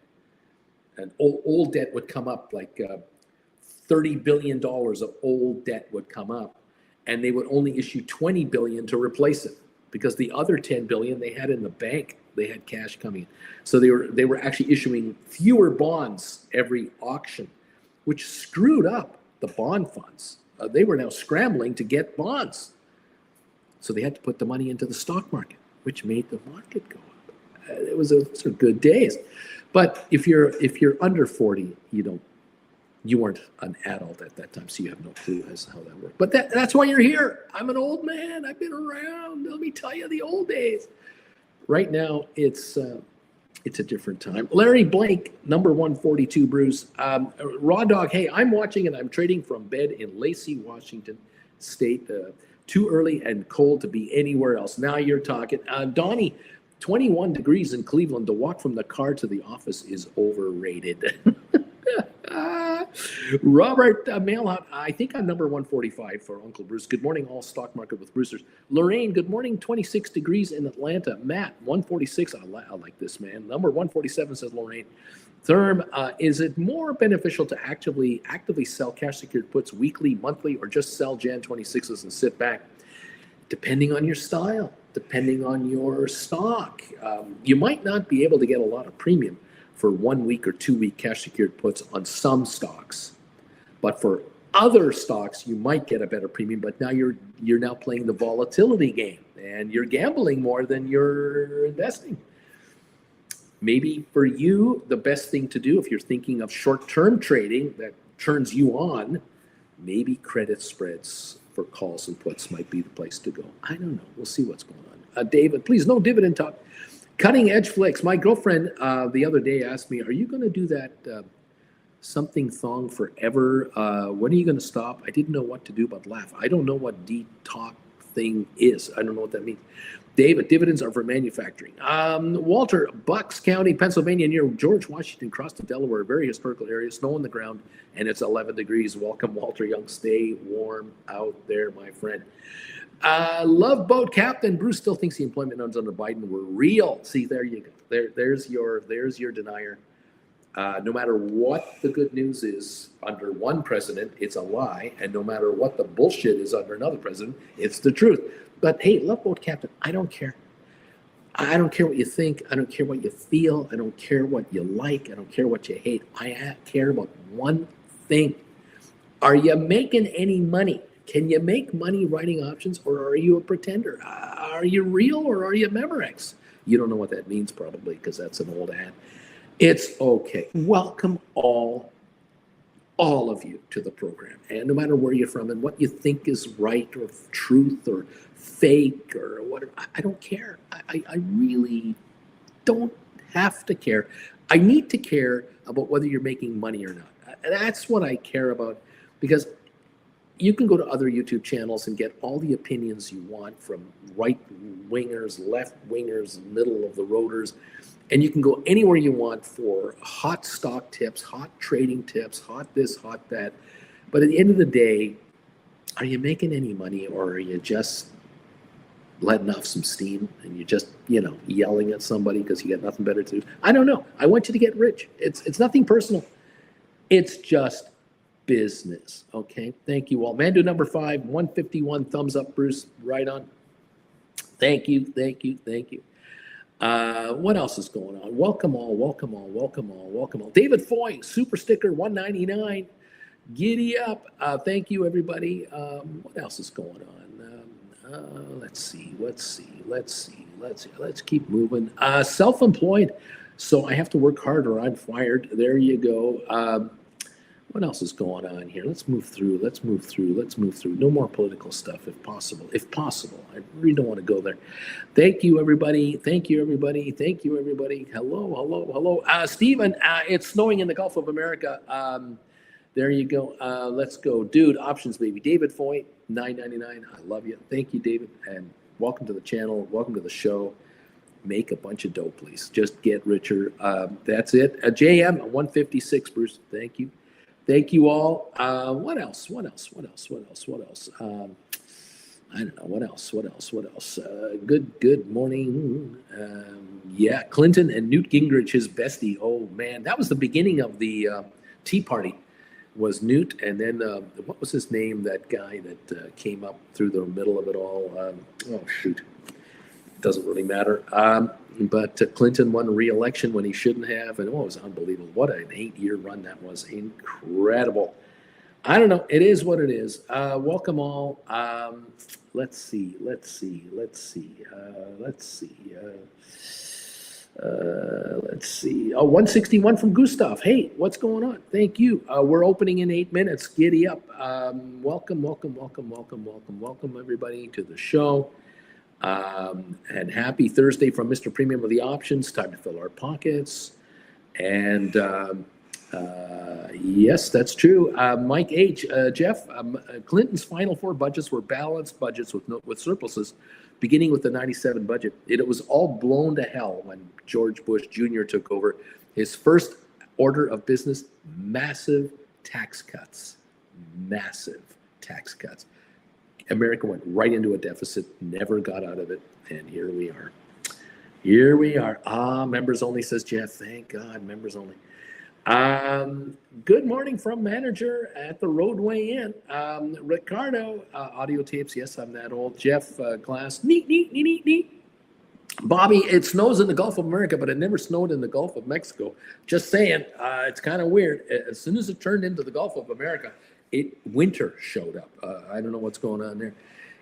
and old debt would come up like $30 billion of old debt would come up, and they would only issue $20 billion to replace it because the other $10 billion they had in the bank. They had cash coming. So they were actually issuing fewer bonds every auction, which screwed up the bond funds. They were now scrambling to get bonds. So they had to put the money into the stock market, which made the market go up. It was a good days. But if you're under 40, you weren't an adult at that time, so you have no clue as to how that worked. But that's why you're here. I'm an old man. I've been around. Let me tell you the old days. Right now, it's a different time. Larry Blake, number 142, Bruce. Raw Dog, hey, I'm watching and I'm trading from bed in Lacey, Washington State. Too early and cold to be anywhere else. Now you're talking. Donnie, 21 degrees in Cleveland. To walk from the car to the office is overrated. Robert Mailhot, I think I'm number 145 for Uncle Bruce. Good morning, all stock market with Brucers. Lorraine, good morning, 26 degrees in Atlanta. Matt, 146. I like this, man. Number 147 says Lorraine. Therm, is it more beneficial to actively sell cash secured puts weekly, monthly, or just sell Jan 26s and sit back? Depending on your style, depending on your stock. You might not be able to get a lot of premium for 1 week or 2 week cash secured puts on some stocks, but for other stocks you might get a better premium. But now you're now playing the volatility game and you're gambling more than you're investing. Maybe for you the best thing to do if you're thinking of short-term trading that turns you on, maybe credit spreads for calls and puts might be the place to go. I don't know. We'll see what's going on. David, please, no dividend talk. Cutting edge flicks. My girlfriend the other day asked me, are you going to do that Something thong forever. When are you going to stop? I didn't know what to do but laugh. I don't know what detox thing is. I don't know what that means. David, dividends are for manufacturing. Walter, Bucks County, Pennsylvania, near George Washington, cross to Delaware, very historical area, snow on the ground, and it's 11 degrees. Welcome, Walter Young. Stay warm out there, my friend. Love boat captain. Bruce still thinks the employment numbers under Biden were real. See, there you go. There's your denier. No matter what the good news is under one president, it's a lie. And no matter what the bullshit is under another president, it's the truth. But hey, love boat captain, I don't care. I don't care what you think. I don't care what you feel. I don't care what you like. I don't care what you hate. I care about one thing. Are you making any money? Can you make money writing options, or are you a pretender? Are you real, or are you Memorex? You don't know what that means probably, because that's an old ad. It's okay. Welcome all of you to the program. And no matter where you're from and what you think is right or truth or fake or whatever, I don't care. I really don't have to care. I need to care about whether you're making money or not. That's what I care about, because you can go to other YouTube channels and get all the opinions you want from right wingers, left wingers, middle of the roaders. And you can go anywhere you want for hot stock tips, hot trading tips, hot this, hot that. But at the end of the day, are you making any money, or are you just letting off some steam and you're just, yelling at somebody because you got nothing better to do? I don't know. I want you to get rich. It's nothing personal. It's just business. Okay. Thank you all. Mando number 5, 151 thumbs up, Bruce. Right on. Thank you. Thank you. Thank you. What else is going on? Welcome all, welcome all, welcome all, welcome all. David Foy, super sticker, 199. Giddy up. Thank you, everybody. What else is going on? Let's see. Let's keep moving. Self-employed. So I have to work harder. I'm fired. There you go. What else is going on here? Let's move through. No more political stuff, if possible. I really don't want to go there. Thank you, everybody. Hello. Stephen, it's snowing in the Gulf of America. There you go. Let's go. Dude, options, baby. David Foy, $9.99. I love you. Thank you, David. And welcome to the channel. Welcome to the show. Make a bunch of dough, please. Just get richer. That's it. JM, 156, Bruce. Thank you. Thank you all. What else? I don't know. What else? Good morning. Yeah, Clinton and Newt Gingrich, his bestie. Oh, man. That was the beginning of the Tea Party, was Newt. And then what was his name, that guy that came up through the middle of it all? Oh, shoot. Doesn't really matter. But Clinton won re-election when he shouldn't have, and it was unbelievable. What an 8-year run that was. Incredible. I don't know. It is what it is. Welcome all. Let's see. Oh, 161 from Gustav. Hey, what's going on? Thank you. We're opening in 8 minutes. Giddy up. Welcome, everybody, to the show. And happy Thursday from Mr. Premium of the Options. Time to fill our pockets. And yes, that's true. Mike H. Jeff, Clinton's final 4 budgets were balanced budgets with surpluses, beginning with the 97 budget. It was all blown to hell when George Bush Jr. took over. His first order of business, massive tax cuts. America went right into a deficit, never got out of it, and here we are. Members only, says Jeff. Thank God, members only. Good morning from manager at the Roadway Inn. Ricardo, audio tapes. Yes, I'm that old. Jeff Glass. Neat. Bobby, it snows in the Gulf of America, but it never snowed in the Gulf of Mexico. Just saying, it's kind of weird. As soon as it turned into the Gulf of America, winter showed up. I don't know what's going on there.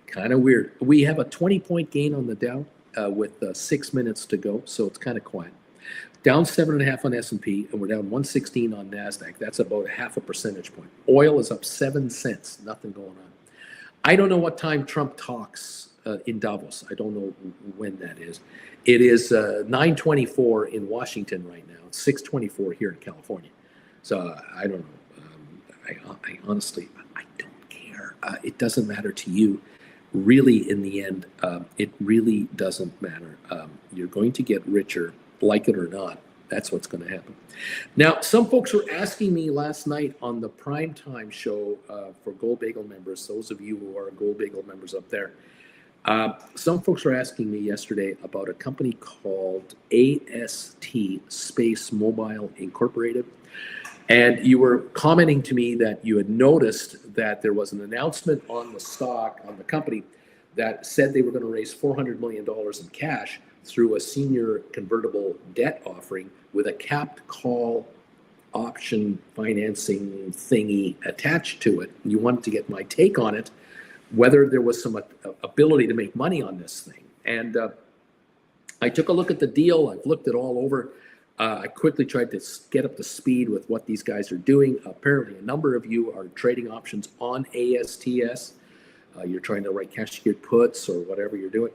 Kind of weird. We have a 20-point gain on the Dow with 6 minutes to go, so it's kind of quiet. Down 7.5 on S&P, and we're down 116 on NASDAQ. That's about 0.5 percentage point. Oil is up 7 cents. Nothing going on. I don't know what time Trump talks in Davos. I don't know when that is. It is 9:24 in Washington right now. It's 6:24 here in California. So I don't know. I honestly, I don't care. It doesn't matter to you. Really, in the end, it really doesn't matter. You're going to get richer, like it or not. That's what's going to happen. Now, some folks were asking me last night on the primetime show for Gold Bagel members, those of you who are Gold Bagel members up there, some folks were asking me yesterday about a company called AST Space Mobile Incorporated. And you were commenting to me that you had noticed that there was an announcement on the stock, on the company, that said they were going to raise $400 million in cash through a senior convertible debt offering with a capped call option financing thingy attached to it. You wanted to get my take on it, whether there was some ability to make money on this thing. And I took a look at the deal. I've looked it all over. I quickly tried to get up to speed with what these guys are doing. Apparently, a number of you are trading options on ASTS. You're trying to write cash secured puts or whatever you're doing.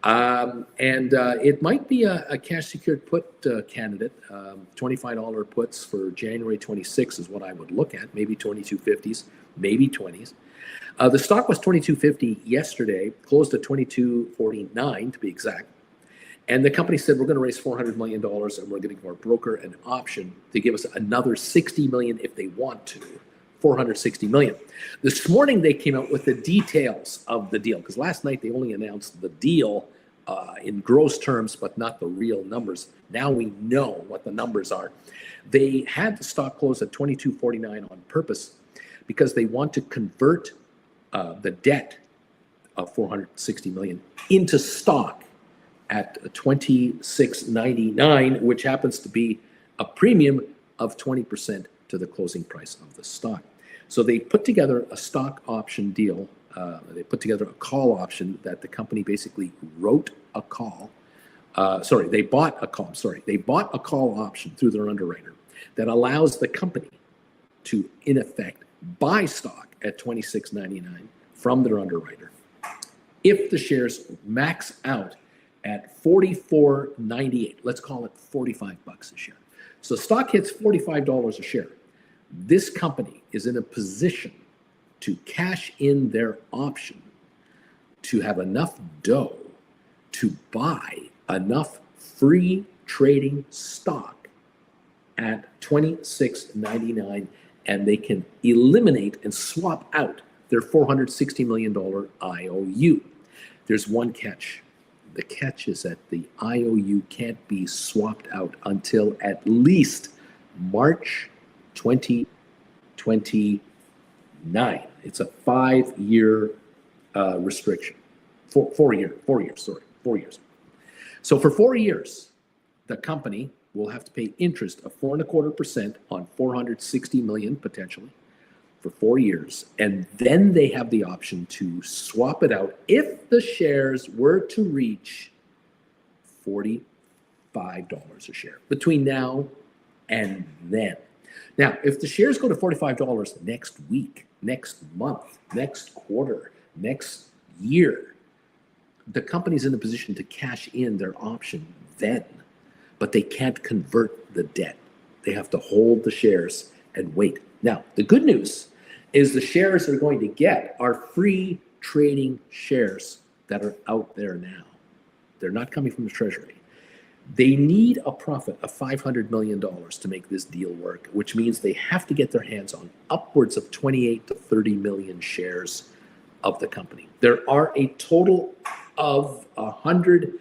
It might be a cash secured put candidate. $25 puts for January 26 is what I would look at. Maybe 22.50s, maybe 20s. The stock was 22.50 yesterday, closed at 22.49 to be exact. And the company said, we're going to raise $400 million and we're going to give our broker an option to give us another $60 million if they want to, $460 million. This morning, they came out with the details of the deal, because last night they only announced the deal in gross terms, but not the real numbers. Now we know what the numbers are. They had the stock close at 22.49 on purpose because they want to convert the debt of $460 million into stock at $26.99, which happens to be a premium of 20% to the closing price of the stock. So they put together a stock option deal. They put together a call option that the company basically wrote a call. They bought a call. They bought a call option through their underwriter that allows the company to, in effect, buy stock at $26.99 from their underwriter if the shares max out at $44.98. Let's call it $45 a share. So stock hits $45 a share. This company is in a position to cash in their option to have enough dough to buy enough free trading stock at $26.99, and they can eliminate and swap out their $460 million IOU. There's one catch. The catch is that the IOU can't be swapped out until at least March 2029. It's a 5-year restriction. 4 years. So for 4 years, the company will have to pay interest of 4.25% on $460 million potentially for 4 years, and then they have the option to swap it out if the shares were to reach $45 a share between now and then. Now, if the shares go to $45 next week, next month, next quarter, next year, the company's in a position to cash in their option then, but they can't convert the debt. They have to hold the shares and wait. Now, the good news is the shares they're going to get are free trading shares that are out there now. They're not coming from the treasury. They need a profit of $500 million to make this deal work, which means they have to get their hands on upwards of 28 to 30 million shares of the company. There are a total of 200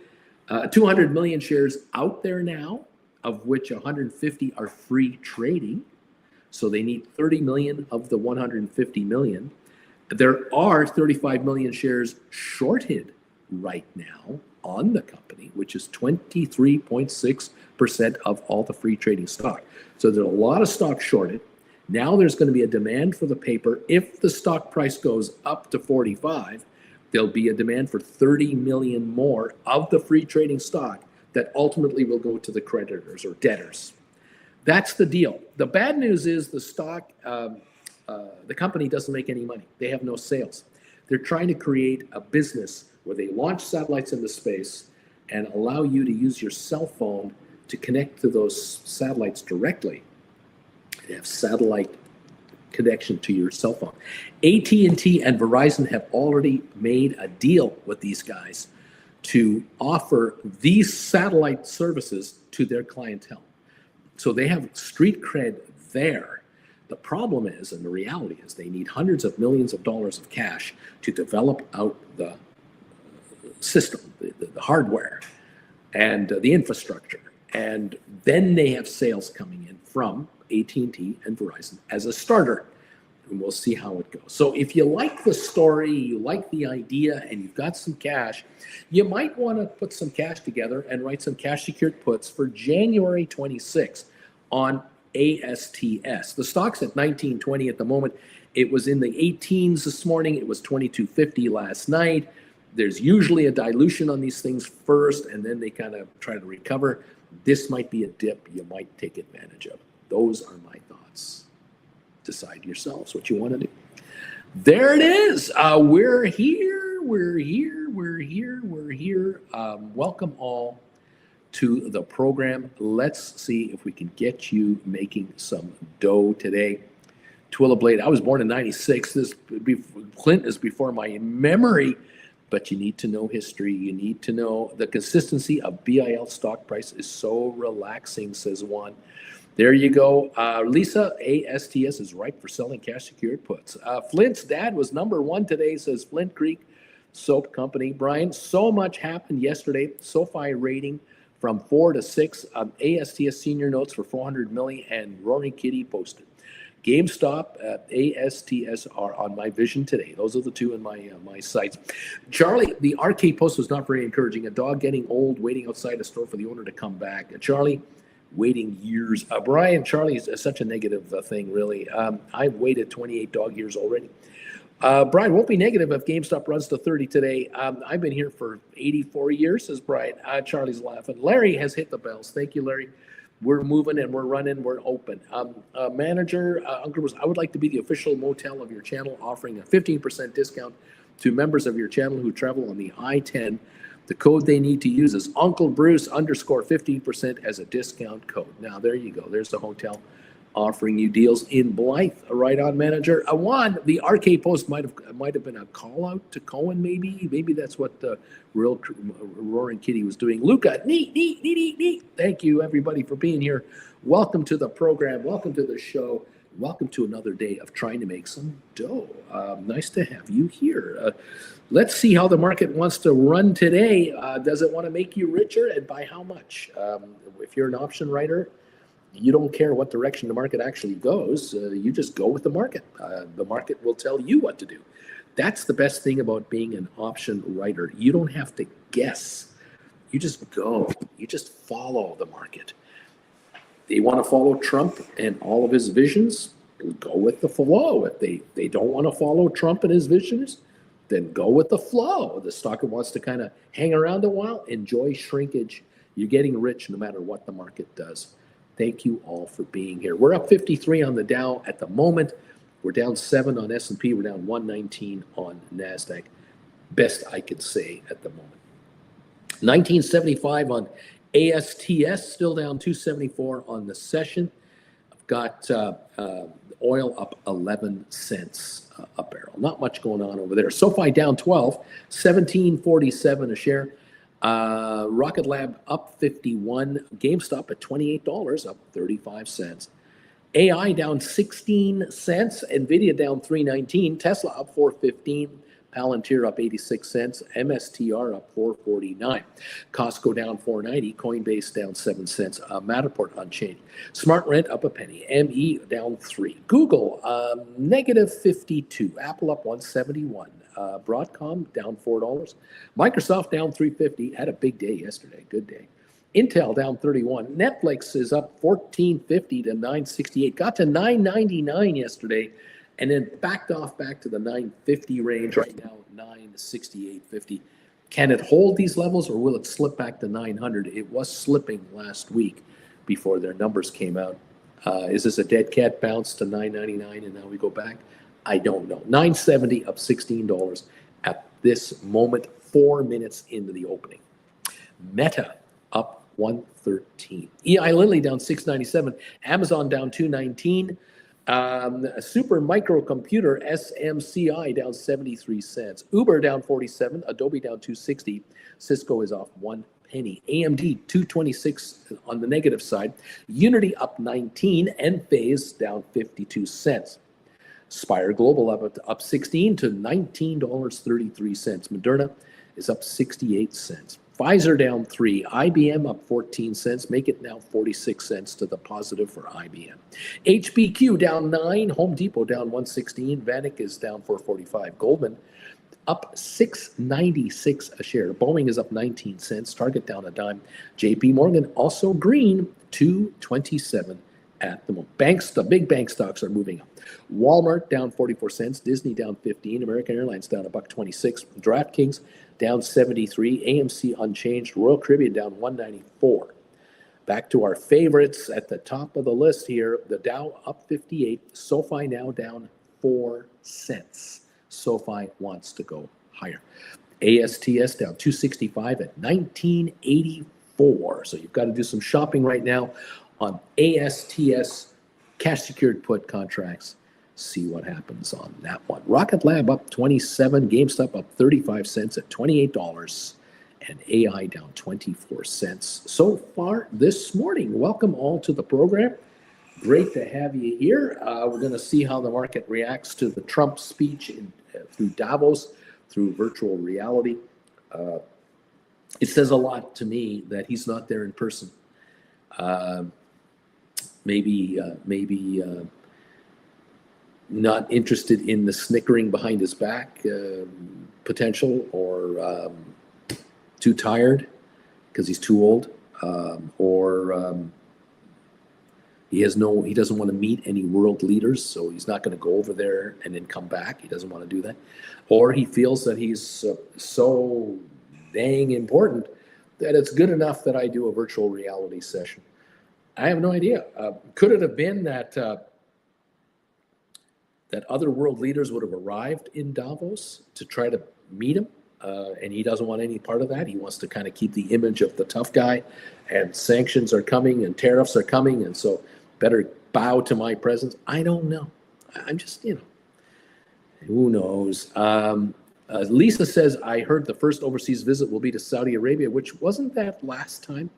million shares out there now, of which 150 are free trading. So they need 30 million of the 150 million. There are 35 million shares shorted right now on the company, which is 23.6% of all the free trading stock. So there's a lot of stock shorted. Now there's going to be a demand for the paper. If the stock price goes up to 45, there'll be a demand for 30 million more of the free trading stock that ultimately will go to the creditors or debtors. That's the deal. The bad news is the stock, the company doesn't make any money. They have no sales. They're trying to create a business where they launch satellites into space and allow you to use your cell phone to connect to those satellites directly. They have satellite connection to your cell phone. AT&T and Verizon have already made a deal with these guys to offer these satellite services to their clientele. So they have street cred there. The problem is, and the reality is, they need hundreds of millions of dollars of cash to develop out the system, the hardware, and the infrastructure. And then they have sales coming in from AT&T and Verizon as a starter. And we'll see how it goes. So if you like the story, you like the idea, and you've got some cash, you might want to put some cash together and write some cash secured puts for January 26th on ASTS. The stock's at 19.20 at the moment. It was in the 18s this morning. It was 22.50 last night. There's usually a dilution on these things first, and then they kind of try to recover. This might be a dip you might take advantage of. Those are my thoughts. Decide yourselves what you want to do. There it is. We're here. Welcome all to the program. Let's see if we can get you making some dough today. Twilla Blade. I was born in 96. Clint is before my memory, but you need to know history. You need to know the consistency of BIL stock price is so relaxing, says one. There you go. Lisa, ASTS is ripe for selling cash secured puts. Flint's dad was number one today, says Flint Creek Soap Company. Brian, so much happened yesterday. Sofi rating from 4 to 6. ASTS senior notes for 400 million, and Roaring Kitty posted. GameStop, ASTS are on my vision today. Those are the two in my sites. Charlie, the RK post was not very encouraging. A dog getting old, waiting outside a store for the owner to come back. Charlie, waiting years. Brian, Charlie is such a negative thing, really. I've waited 28 dog years already. Brian, won't be negative if GameStop runs to 30 today. I've been here for 84 years, says Brian. Charlie's laughing. Larry has hit the bells. Thank you, Larry. We're moving and we're running. We're open. Manager, Uncle Bruce, I would like to be the official motel of your channel, offering a 15% discount to members of your channel who travel on the I-10. The code they need to use is Uncle Bruce _15% as a discount code. Now, there you go. There's the hotel offering you deals in Blythe. Right on, Manager. Juan, the RK post might have been a call out to Cohen, maybe. Maybe that's what the real Roaring Kitty was doing. Luca, neat. Thank you, everybody, for being here. Welcome to the program. Welcome to the show. Welcome to another day of trying to make some dough. Nice to have you here. Let's see how the market wants to run today. Does it want to make you richer, and by how much? If you're an option writer, you don't care what direction the market actually goes. You just go with the market. The market will tell you what to do. That's the best thing about being an option writer. You don't have to guess. You just go. You just follow the market. They want to follow Trump and all of his visions, go with the flow. If they don't want to follow Trump and his visions, then go with the flow. The stock wants to kind of hang around a while, enjoy shrinkage. You're getting rich no matter what the market does. Thank you all for being here. We're up 53 on the Dow at the moment. We're down 7 on S&P. We're down 119 on NASDAQ. Best I could say at the moment. 1975 on ASTS, still down 274 on the session. I've got oil up 11 cents a barrel. Not much going on over there. SoFi down 12, 17.47 a share. Rocket Lab up 51. GameStop at $28, up 35 cents. AI down 16 cents. NVIDIA down 3.19. Tesla up 4.15. Palantir up 86 cents. MSTR up 4.49. Costco down 4.90. Coinbase down 7 cents. Matterport unchanged. SmartRent up a penny. ME down 3. Google negative 52. Apple up 171. Broadcom down $4. Microsoft down 350. Had a big day yesterday. Good day. Intel down 31. Netflix is up 14.50 to 9.68. Got to 9.99 yesterday, and then backed off back to the 9.50 range. Right now, 9.68.50. Can it hold these levels, or will it slip back to 900? It was slipping last week before their numbers came out. Is this a dead cat bounce to 9.99 and now we go back? I don't know. 9.70 up $16 at this moment, 4 minutes into the opening. Meta up 113. EI Lilly down 697. Amazon down 219. Super Microcomputer SMCI down 73 cents. Uber down 47. Adobe down 260. Cisco is off 1 penny. AMD 226 on the negative side. Unity up 19. Enphase down 52 cents. Spire Global up 16 to $19.33. Moderna is up 68 cents. Pfizer down 3. IBM up 14 cents. Make it now 46 cents to the positive for IBM. HBQ down 9. Home Depot down 116. Vanik is down 445. Goldman up 6.96 a share. Boeing is up 19 cents. Target down a dime. JP Morgan also green, 227 at the moment. Banks, the big bank stocks are moving up. Walmart down 44 cents. Disney down 15. American Airlines down $1.26. DraftKings down 73. AMC unchanged. Royal Caribbean down 194. Back to our favorites at the top of the list here. The Dow up 58. SoFi now down 4 cents. SoFi wants to go higher. ASTS down 265 at 1984. So you've got to do some shopping right now on ASTS cash secured put contracts. See what happens on that one. Rocket Lab up 27. GameStop up 35 cents at $28. And AI down 24 cents so far this morning. Welcome all to the program. Great to have you here. We're going to see how the market reacts to the Trump speech through Davos, through virtual reality. It says a lot to me that he's not there in person. Maybe not interested in the snickering behind his back potential, or too tired because he's too old, or he doesn't want to meet any world leaders, so he's not going to go over there and then come back. He doesn't want to do that. Or he feels that he's so dang important that it's good enough that I do a virtual reality session. I have no idea. Could it have been that other world leaders would have arrived in Davos to try to meet him, and he doesn't want any part of that? He wants to kind of keep the image of the tough guy, and sanctions are coming and tariffs are coming, and so better bow to my presence. I don't know. I'm just, who knows? Lisa says, I heard the first overseas visit will be to Saudi Arabia, which wasn't that last time.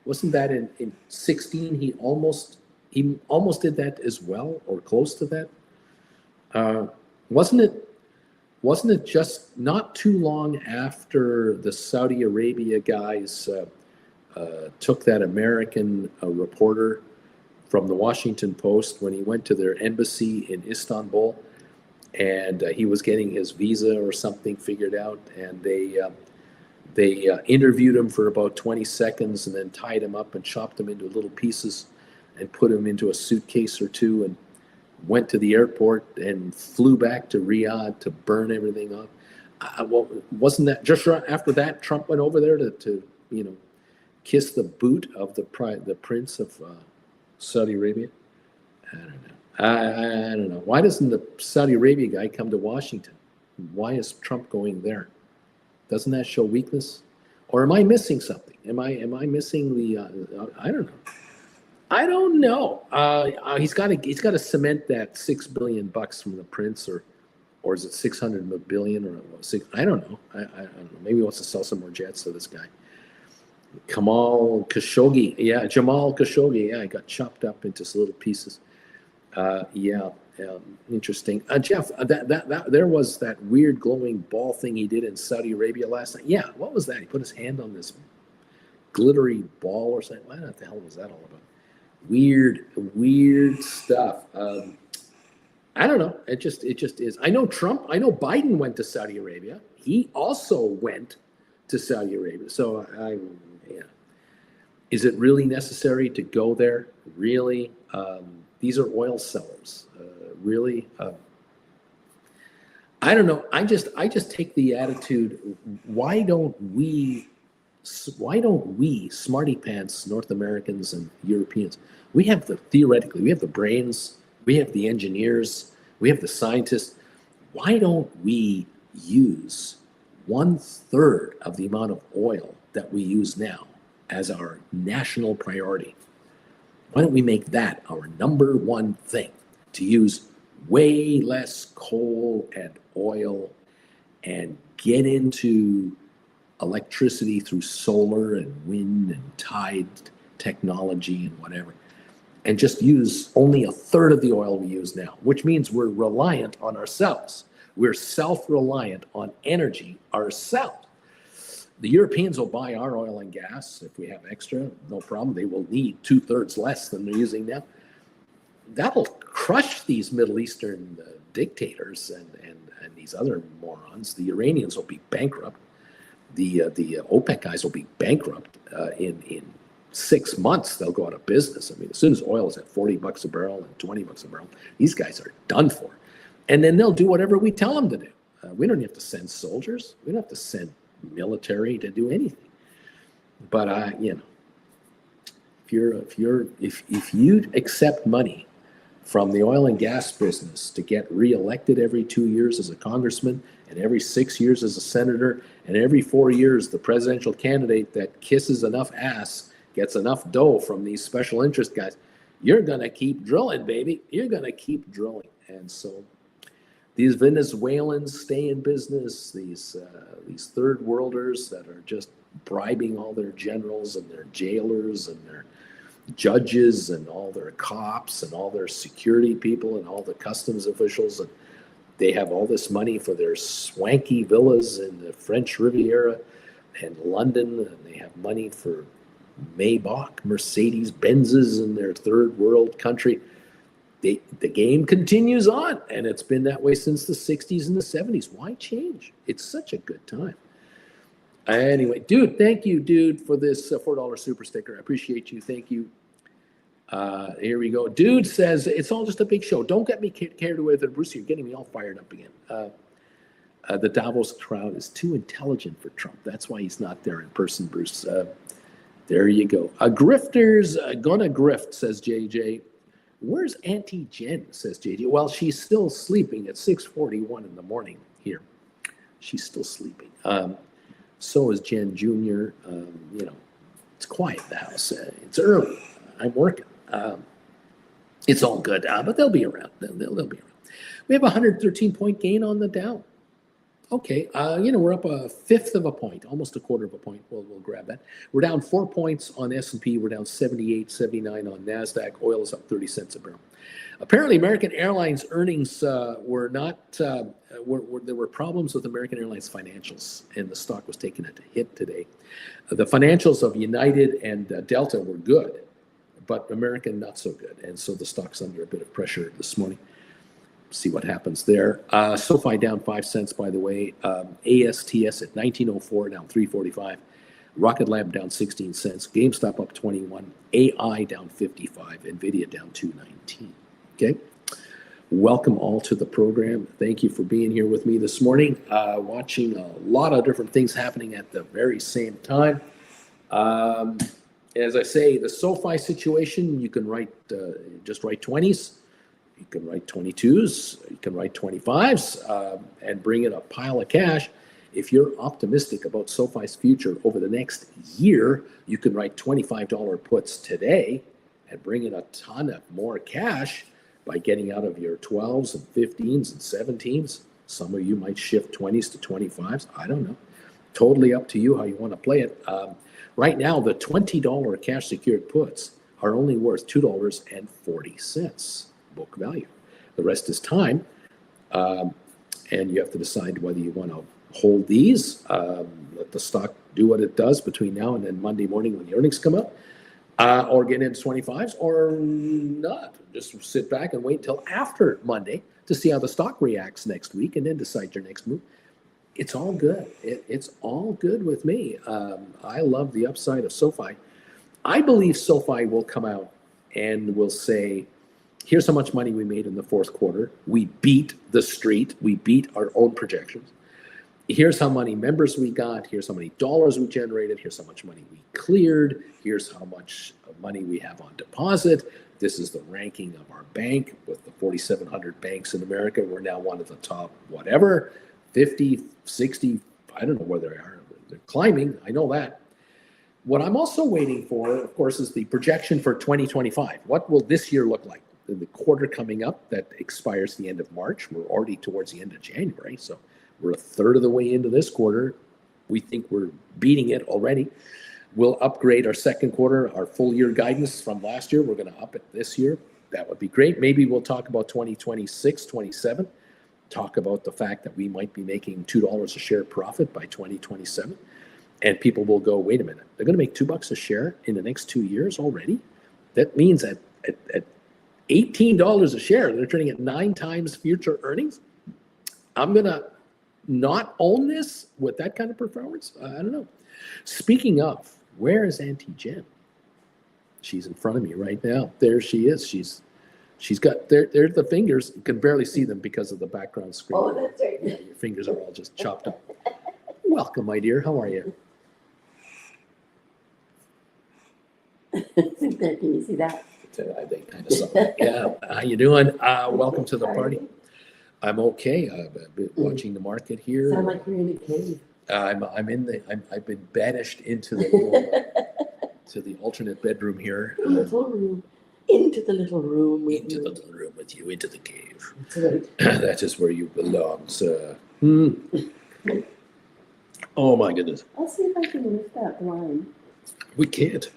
Wasn't that in 16? He almost did that as well, or close to that. Wasn't it just not too long after the Saudi Arabia guys took that American reporter from the Washington Post when he went to their embassy in Istanbul, and he was getting his visa or something figured out, and they interviewed him for about 20 seconds and then tied him up and chopped him into little pieces and put him into a suitcase or two and went to the airport and flew back to Riyadh to burn everything up. Well, wasn't that just right after that Trump went over there to kiss the boot of the prince of Saudi Arabia? I don't know. I don't know. Why doesn't the Saudi Arabia guy come to Washington? Why is Trump going there? Doesn't that show weakness? Or am I missing something? Am I missing the? I don't know. I don't know. He's got to cement that $6 billion from the prince, or is it 600 billion or six? I don't know. I don't know. Maybe he wants to sell some more jets to this guy. Jamal Khashoggi, yeah, he got chopped up into little pieces. Interesting. Jeff, there was that weird glowing ball thing he did in Saudi Arabia last night. Yeah, what was that? He put his hand on this glittery ball or something. What the hell was that all about? Weird stuff. I don't know. It just is. I know Biden went to Saudi Arabia. He also went to Saudi Arabia. So is it really necessary to go there? Really? These are oil sellers. Really? I don't know. I just take the attitude, why don't we smarty pants North Americans and Europeans, we have the brains, we have the engineers, we have the scientists. Why don't we use 1/3 of the amount of oil that we use now as our national priority. Why don't we make that our number one thing? To use way less coal and oil and get into electricity through solar and wind and tide technology and whatever, and just use only a third of the oil we use now, which means we're reliant on ourselves. We're self-reliant on energy ourselves. The Europeans will buy our oil and gas if we have extra, no problem. They will need 2/3 less than they're using now. That'll crush these Middle Eastern dictators and these other morons. The Iranians will be bankrupt. The OPEC guys will be bankrupt in 6 months. They'll go out of business. I mean, as soon as oil is at $40 a barrel and $20 a barrel, these guys are done for. And then they'll do whatever we tell them to do. We don't have to send soldiers. We don't have to send military to do anything. But if you accept money from the oil and gas business to get reelected every 2 years as a congressman, and every 6 years as a senator, and every 4 years the presidential candidate that kisses enough ass gets enough dough from these special interest guys, you're gonna keep drilling, baby. You're gonna keep drilling. And so these Venezuelans stay in business, these third worlders that are just bribing all their generals and their jailers and their judges and all their cops and all their security people and all the customs officials, and they have all this money for their swanky villas in the French Riviera and London, and they have money for Maybach, Mercedes Benzes in their third world country. The game continues on, and it's been that way since the 60s and the 70s. Why change? It's such a good time. Anyway, dude, thank you, dude, for this $4 super sticker. I appreciate you. Thank you. Here we go. Dude says, it's all just a big show. Don't get me carried away with it, Bruce. You're getting me all fired up again. The Davos crowd is too intelligent for Trump. That's why he's not there in person, Bruce. There you go. A grifter's gonna grift, says JJ. Where's Auntie Jen, says JJ. Well, she's still sleeping at 6:41 in the morning here. She's still sleeping. So is Jen Jr. It's quiet in the house. It's early. I'm working. It's all good, but they'll be around. They'll be around. We have a 113-point gain on the Dow. Okay, we're up a fifth of a point, almost a quarter of a point. We'll grab that. We're down 4 points on S&P. We're down 78, 79 on NASDAQ. Oil is up 30 cents a barrel. Apparently, American Airlines earnings were not, there were problems with American Airlines financials, and the stock was taking a hit today. The financials of United and Delta were good, but American not so good. And so the stock's under a bit of pressure this morning. See what happens there. Sofi down 5 cents, by the way. ASTS at 1904, down 345. Rocket Lab down 16 cents. GameStop up 21. AI down 55. NVIDIA down 219. Okay. Welcome all to the program. Thank you for being here with me this morning. Watching a lot of different things happening at the very same time. As I say, the SoFi situation, you can just write 20s. You can write 22s, you can write 25s, and bring in a pile of cash. If you're optimistic about SoFi's future over the next year, you can write $25 puts today and bring in a ton of more cash by getting out of your 12s and 15s and 17s. Some of you might shift 20s to 25s. I don't know. Totally up to you how you want to play it. Right now, the $20 cash secured puts are only worth $2.40. Book value. The rest is time, and you have to decide whether you want to hold these, let the stock do what it does between now and then Monday morning when the earnings come up, or get into 25s, or not. Just sit back and wait until after Monday to see how the stock reacts next week, and then decide your next move. It's all good. It's all good with me. I love the upside of SoFi. I believe SoFi will come out and will say, here's how much money we made in the fourth quarter. We beat the street. We beat our own projections. Here's how many members we got. Here's how many dollars we generated. Here's how much money we cleared. Here's how much money we have on deposit. This is the ranking of our bank with the 4,700 banks in America. We're now one of the top, 50, 60, I don't know where they are. They're climbing. I know that. What I'm also waiting for, of course, is the projection for 2025. What will this year look like? The quarter coming up that expires the end of March. We're already towards the end of January, so we're a third of the way into this quarter. We think we're beating it already. We'll upgrade our second quarter, our full year guidance from last year. We're going to up it this year. That would be great. Maybe we'll talk about 2026, 27. Talk about the fact that we might be making $2 a share profit by 2027. And people will go, wait a minute, they're going to make $2 a share in the next 2 years already? That means at $18 a share, they're trading at 9 times future earnings. I'm going to not own this with that kind of performance? I don't know. Speaking of, where is Auntie Jen? She's in front of me right now. There she is. She's got, there's the fingers. You can barely see them because of the background screen. Oh, that's right. Yeah, your fingers are all just chopped up. Welcome, my dear. How are you? Can you see that? I think kind of saw that. Yeah. How you doing? Welcome to the party. I'm okay. I've been watching the market here. Sound like you're in a cave. I've been banished into the little, to the alternate bedroom here. The little room. Into the little room with Into you. the little room with you, into the cave. That's right. That is where you belong, sir. Oh my goodness. I'll see if I can lift that blind. We can't.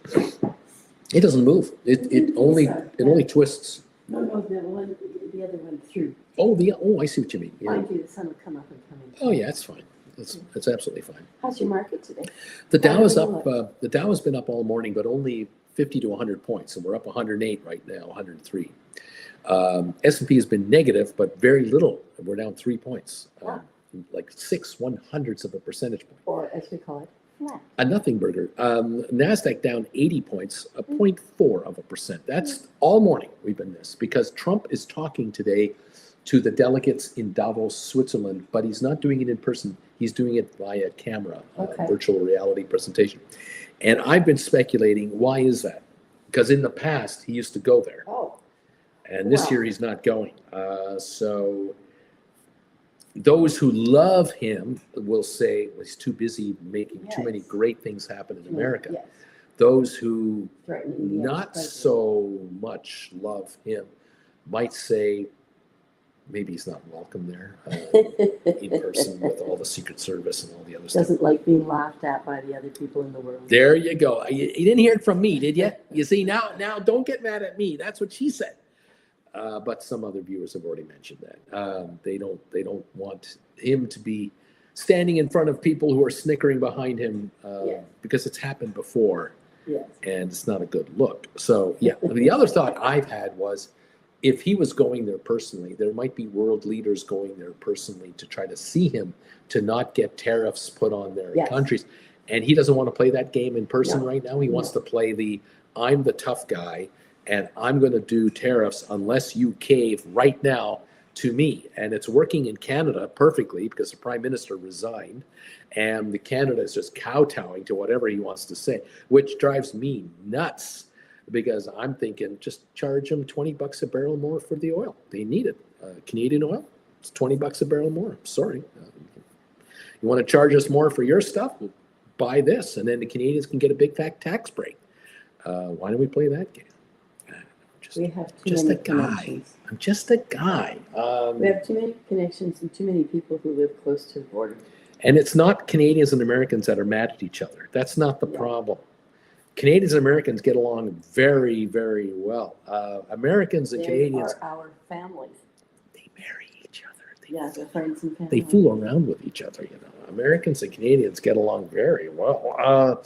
It doesn't move. It only twists. No, the other one through. Oh, I see what you mean. Yeah. Mind you, the sun will come up and come in. Oh yeah, it's fine. It's absolutely fine. How's your market today? The Dow is up. The Dow has been up all morning, but only 50 to 100 points, and we're up 108 right now, 103. S&P has been negative, but very little. We're down 3 points, like 0.06 of a percentage point. Or as we call it, flat. A nothing burger. NASDAQ down 80 points, a 0.4%. That's all morning we've been this, because Trump is talking today to the delegates in Davos, Switzerland, but he's not doing it in person. He's doing it via camera, virtual reality presentation. And I've been speculating, why is that? Because in the past, he used to go there. Oh. And this year, he's not going. So those who love him will say, well, he's too busy making too many great things happen in America. Yes. Those who not so much love him might say, maybe he's not welcome there in person with all the Secret Service and all the other stuff. Doesn't like being laughed at by the other people in the world. There you go. You didn't hear it from me, did you? You see, now don't get mad at me. That's what she said. But some other viewers have already mentioned that. They don't want him to be standing in front of people who are snickering behind him because it's happened before. Yes. And it's not a good look. So yeah, the other thought I've had was, if he was going there personally, there might be world leaders going there personally to try to see him, to not get tariffs put on their countries. And he doesn't want to play that game in person right now. He wants to play I'm the tough guy, and I'm going to do tariffs unless you cave right now to me. And it's working in Canada perfectly because the prime minister resigned, and the Canada is just kowtowing to whatever he wants to say, which drives me nuts. Because I'm thinking, just charge them $20 a barrel more for the oil. They need it. Canadian oil, it's $20 a barrel more. Sorry. You want to charge us more for your stuff? Well, buy this, and then the Canadians can get a big fat tax break. Why don't we play that game? We have too many connections. I'm just a guy. We have too many connections and too many people who live close to the border. And it's not Canadians and Americans that are mad at each other. That's not the problem. Canadians and Americans get along very, very well. Americans and Canadians are our families. They marry each other. They're friends and family. They fool around with each other, you know. Americans and Canadians get along very well.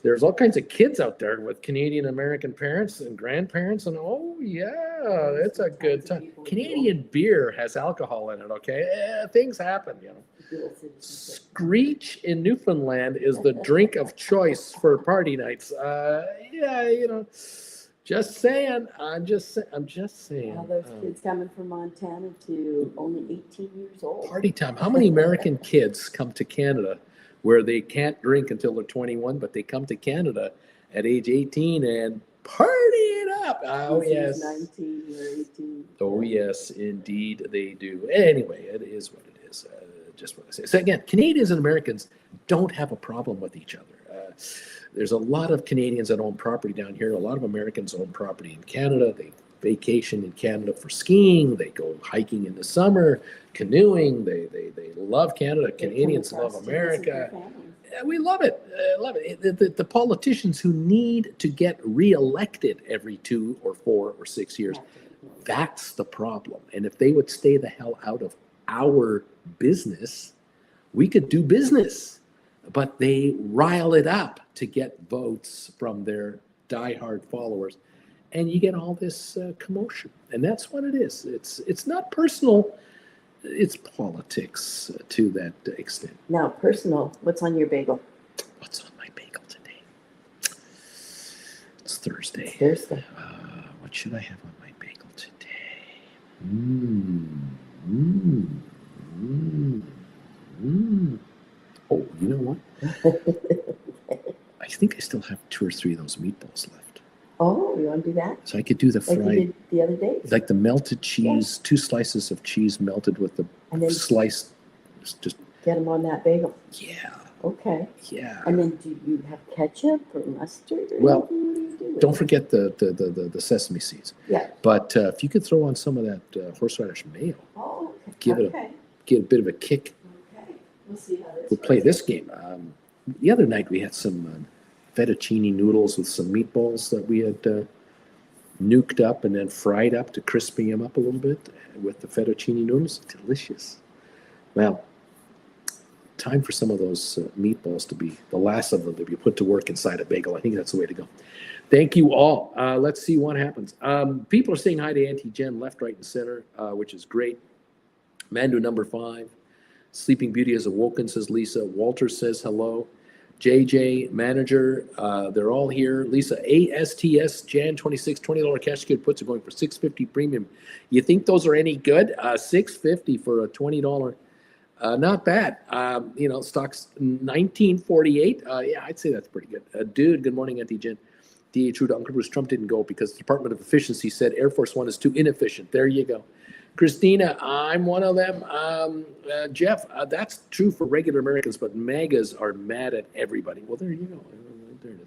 There's all kinds of kids out there with Canadian American parents and grandparents, and it's a good time. Canadian beer has alcohol in it, okay? Things happen, you know. Screech in Newfoundland is the drink of choice for party nights. You know, just saying. I'm just saying. All those kids coming from Montana to only 18 years old. Party time. How many American kids come to Canada where they can't drink until they're 21, but they come to Canada at age 18 and party it up? Oh, yes. 19 or 18. Oh, yes, indeed they do. Anyway, it is what it is. Just what I say. So again, Canadians and Americans don't have a problem with each other. There's a lot of Canadians that own property down here. A lot of Americans own property in Canada. They vacation in Canada for skiing. They go hiking in the summer, canoeing. They love Canada. Canadians love America. Yeah, we love it. Love it. The politicians who need to get reelected every 2 or 4 or 6 years, that's the problem. And if they would stay the hell out of our business, we could do business. But they rile it up to get votes from their diehard followers. And you get all this commotion. And that's what it is. It's not personal. It's politics to that extent. Now, personal, what's on your bagel? What's on my bagel today? It's Thursday. Thursday. What should I have on my bagel today? Oh, you know what? I think I still have 2 or 3 of those meatballs left. Oh, you want to do that? So I could do the Like fried, you did the other day? like the melted cheese, 2 slices of cheese melted with the And then sliced, just get them on that bagel. yeah. Okay. Yeah. And then do you have ketchup or mustard? Or Well, anything? What do you do with Don't it? forget the sesame seeds. Yeah. But if you could throw on some of that horseradish mayo, Oh, okay. Give it okay. get a bit of a kick. Okay. We'll see how this We'll play works. this game. The other night we had some fettuccine noodles with some meatballs that we had nuked up and then fried up to crisping them up a little bit with the fettuccine noodles. Delicious. Well, time for some of those meatballs to be, the last of them to be put to work inside a bagel. I think that's the way to go. Thank you all. Let's see what happens. People are saying hi to Auntie Jen left, right, and center, which is great. Mandu number 5. Sleeping Beauty has awoken, says Lisa. Walter says hello. JJ, manager, they're all here. Lisa, ASTS, Jan 26, $20 cash secured puts are going for $6.50 premium. You think those are any good? $6.50 for a $20. Not bad. Stocks 1948. Yeah, I'd say that's pretty good. Dude, good morning, Auntie Jen. DA True to Uncle Bruce. Trump didn't go because the Department of Efficiency said Air Force One is too inefficient. There you go. Christina, I'm one of them. Jeff, that's true for regular Americans, but MAGAs are mad at everybody. Well, there you go. There it is.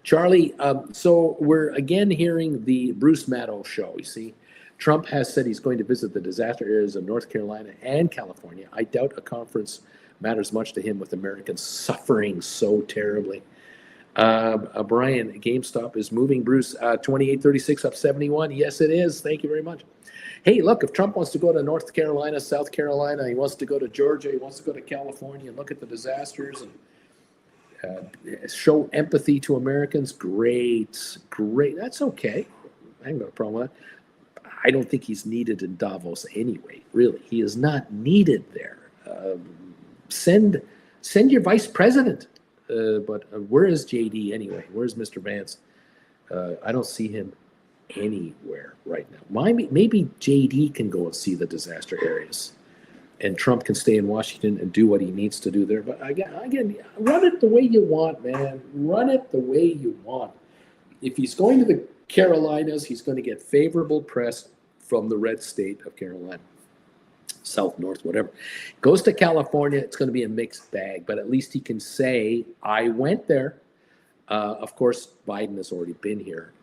Charlie, so we're again hearing the Bruce Maddow show, you see. Trump has said he's going to visit the disaster areas of North Carolina and California. I doubt a conference matters much to him with Americans suffering so terribly. Brian, GameStop is moving, Bruce, 28.36 up 71. Yes, it is. Thank you very much. Hey, look, if Trump wants to go to North Carolina, South Carolina, he wants to go to Georgia, he wants to go to California and look at the disasters and show empathy to Americans, great. That's okay. I ain't got a problem with that. I don't think he's needed in Davos anyway, really. He is not needed there. Send your vice president. But where is JD anyway? Where's Mr. Vance? I don't see him anywhere right now. Maybe JD can go and see the disaster areas, and Trump can stay in Washington and do what he needs to do there. But again, run it the way you want, man. Run it the way you want. If he's going to the Carolinas, he's going to get favorable press from the red state of Carolina. South, north, whatever. Goes to California, it's going to be a mixed bag, but at least he can say, I went there. Of course, Biden has already been here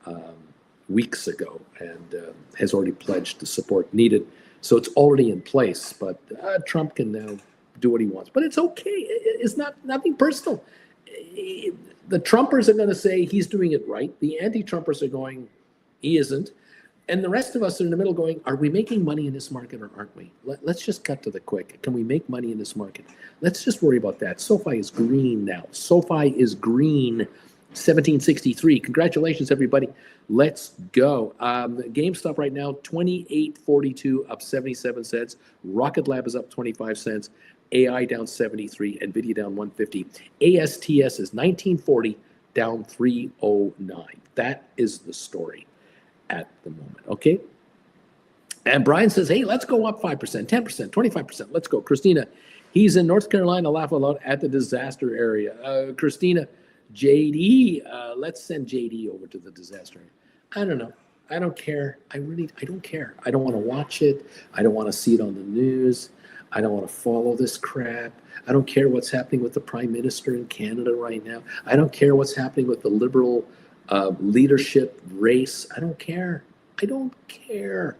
weeks ago and has already pledged the support needed. So it's already in place, but Trump can now do what he wants. But it's okay. It's nothing personal. The Trumpers are going to say he's doing it right. The anti-Trumpers are going, he isn't. And the rest of us are in the middle going, are we making money in this market or aren't we? Let's just cut to the quick. Can we make money in this market? Let's just worry about that. Sofi is green now. Sofi is green, 1763. Congratulations, everybody. Let's go. GameStop right now, 28.42, up 77 cents. Rocket Lab is up 25 cents. AI down 73. NVIDIA down 150. ASTS is 1940, down 309. That is the story at the moment, okay? And Brian says, hey, let's go up 5%, 10%, 25%. Let's go. Christina, he's in North Carolina, laugh out loud at the disaster area. Christina, JD, let's send JD over to the disaster area. I don't know. I don't care. I don't care. I don't want to watch it. I don't want to see it on the news. I don't want to follow this crap. I don't care what's happening with the Prime Minister in Canada right now. I don't care what's happening with the Liberal leadership race. I don't care. I don't care.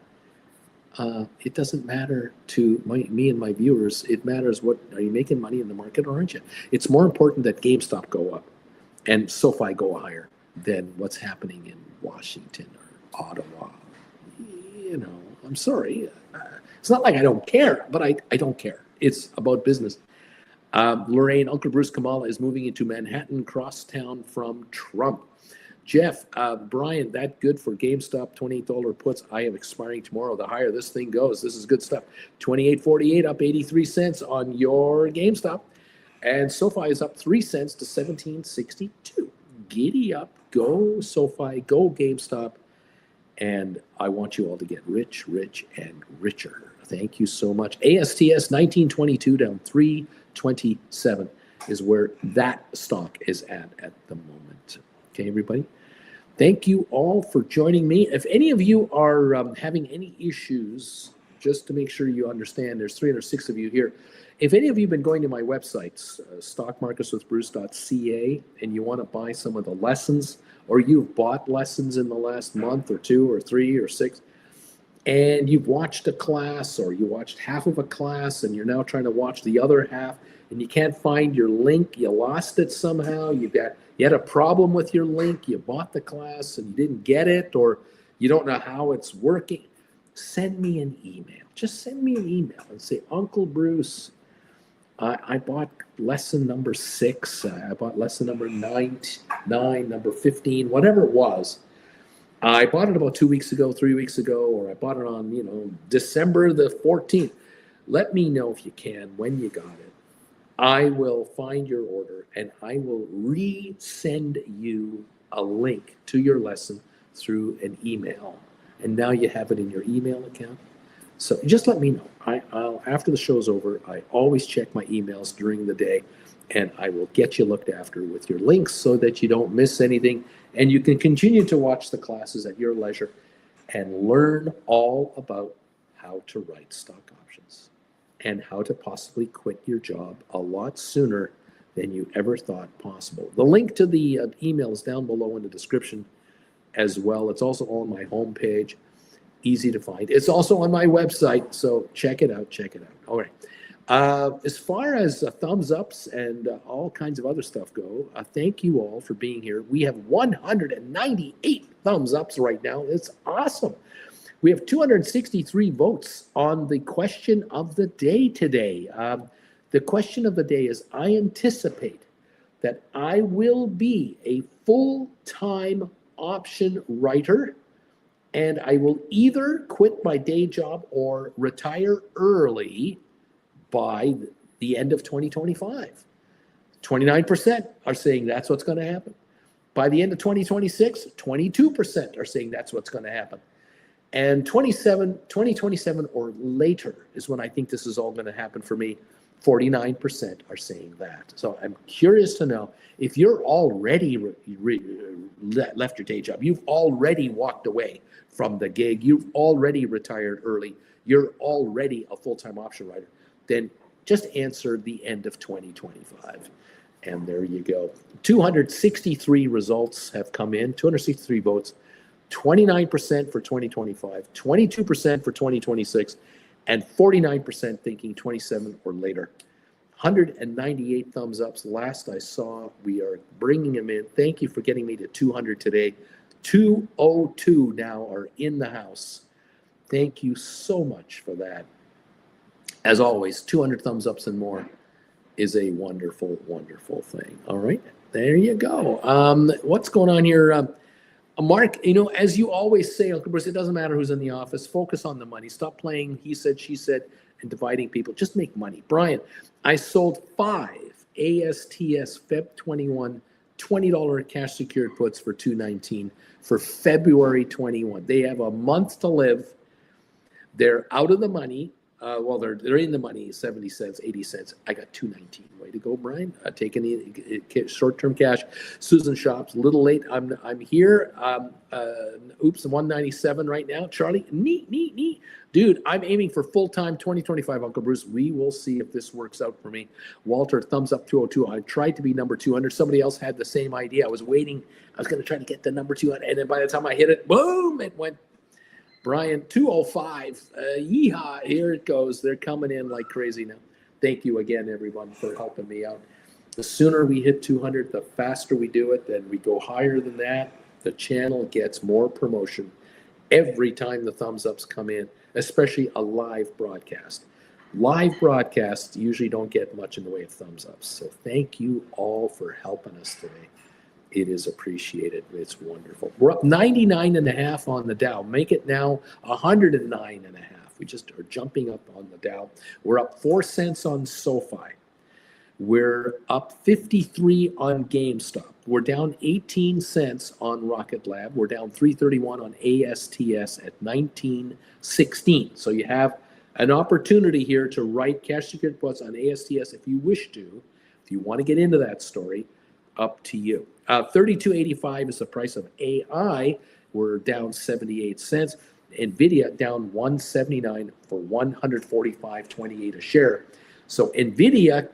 It doesn't matter to me and my viewers. It matters what, are you making money in the market or aren't you? It's more important that GameStop go up and SoFi go higher than what's happening in Washington or Ottawa. You know, I'm sorry. It's not like I don't care, but I don't care. It's about business. Lorraine, Uncle Bruce Kamala is moving into Manhattan crosstown from Trump. Jeff, Brian, that good for GameStop, $28 puts. I have expiring tomorrow. The higher this thing goes, this is good stuff. 28.48 up 83 cents on your GameStop. And SoFi is up 3 cents to 17.62. Giddy up. Go SoFi, go GameStop. And I want you all to get rich, rich, and richer. Thank you so much. ASTS 1922 down 327 is where that stock is at the moment. Okay, everybody? Thank you all for joining me. If any of you are having any issues, just to make sure you understand, there's 306 of you here. If any of you have been going to my websites, stockmarketswithbruce.ca, and you want to buy some of the lessons, or you've bought lessons in the last month or 2 or 3 or 6, and you've watched a class or you watched half of a class and you're now trying to watch the other half and you can't find your link, you lost it somehow, you had a problem with your link, you bought the class and you didn't get it, or you don't know how it's working, send me an email. Just send me an email and say, Uncle Bruce, I bought lesson number 6, I bought lesson number 9, number 15, whatever it was. I bought it about 2 weeks ago, 3 weeks ago, or I bought it on, December the 14th. Let me know if you can, when you got it. I will find your order and I will resend you a link to your lesson through an email. And now you have it in your email account. So just let me know. I'll after the show's over, I always check my emails during the day and I will get you looked after with your links so that you don't miss anything. And you can continue to watch the classes at your leisure and learn all about how to write stock options and how to possibly quit your job a lot sooner than you ever thought possible. The link to the email is down below in the description as well. It's also on my homepage, easy to find. It's also on my website, so check it out, All right. As far as thumbs ups and all kinds of other stuff go, thank you all for being here. We have 198 thumbs ups right now. It's awesome. We have 263 votes on the question of the day today. The question of the day is, I anticipate that I will be a full-time option writer, and I will either quit my day job or retire early by the end of 2025. 29% are saying that's what's going to happen. By the end of 2026, 22% are saying that's what's going to happen. And 2027 or later is when I think this is all going to happen for me. 49% are saying that. So I'm curious to know if you're already left your day job, you've already walked away from the gig, you've already retired early, you're already a full-time option writer, then just answer the end of 2025. And there you go. 263 results have come in, 263 votes, 29% for 2025, 22% for 2026, and 49% thinking 27 or later. 198 thumbs ups. Last I saw, we are bringing them in. Thank you for getting me to 200 today. 202 now are in the house. Thank you so much for that. As always, 200 thumbs ups and more is a wonderful, wonderful thing. All right, there you go. What's going on here? Mark, as you always say, Uncle Bruce, it doesn't matter who's in the office. Focus on the money. Stop playing he said, she said, and dividing people. Just make money. Brian, I sold 5 ASTS Feb 21 $20 cash secured puts for $219 for February 21. They have a month to live. They're out of the money. Well, they're in the money, 70 cents, 80 cents. I got 219. Way to go, Brian. Taking the short-term cash. Susan Shops, a little late. I'm here. Oops, 197 right now. Charlie, neat. Dude, I'm aiming for full-time 2025, Uncle Bruce. We will see if this works out for me. Walter, thumbs up 202. I tried to be number 200. Somebody else had the same idea. I was waiting. I was going to try to get the number 200. And then by the time I hit it, boom, it went. Brian, 205. Yeehaw. Here it goes. They're coming in like crazy now. Thank you again, everyone, for helping me out. The sooner we hit 200, the faster we do it. Then we go higher than that. The channel gets more promotion every time the thumbs ups come in, especially a live broadcast. Live broadcasts usually don't get much in the way of thumbs ups. So thank you all for helping us today. It is appreciated. It's wonderful. We're up 99.5 on the Dow. Make it now 109.5. We just are jumping up on the Dow. We're up 4 cents on Sofi. We're up 53 on GameStop. We're down 18 cents on Rocket Lab. We're down 331 on ASTS at 1916. So you have an opportunity here to write cash secured puts on ASTS if you wish to. If you want to get into that story, up to you. 32.85 is the price of AI. We're down 78 cents. NVIDIA down 179 for 145.28 a share. So NVIDIA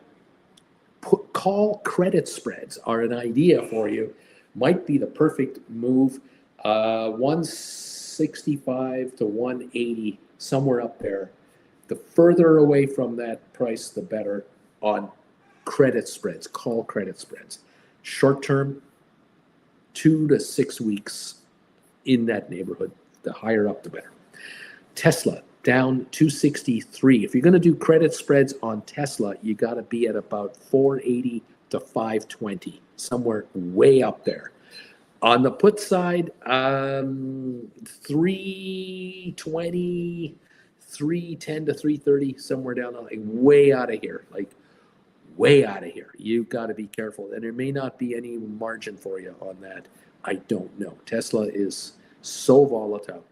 call credit spreads are an idea for you. Might be the perfect move. 165 to 180, somewhere up there. The further away from that price, the better on credit spreads, call credit spreads. Short term, 2 to 6 weeks in that neighborhood. The higher up, the better. Tesla down 263. If you're going to do credit spreads on Tesla, you got to be at about 480 to 520, somewhere way up there. On the put side, 320, 310 to 330, somewhere down, like way out of here. Like way out of here. You've got to be careful. And there may not be any margin for you on that. I don't know. Tesla is so volatile.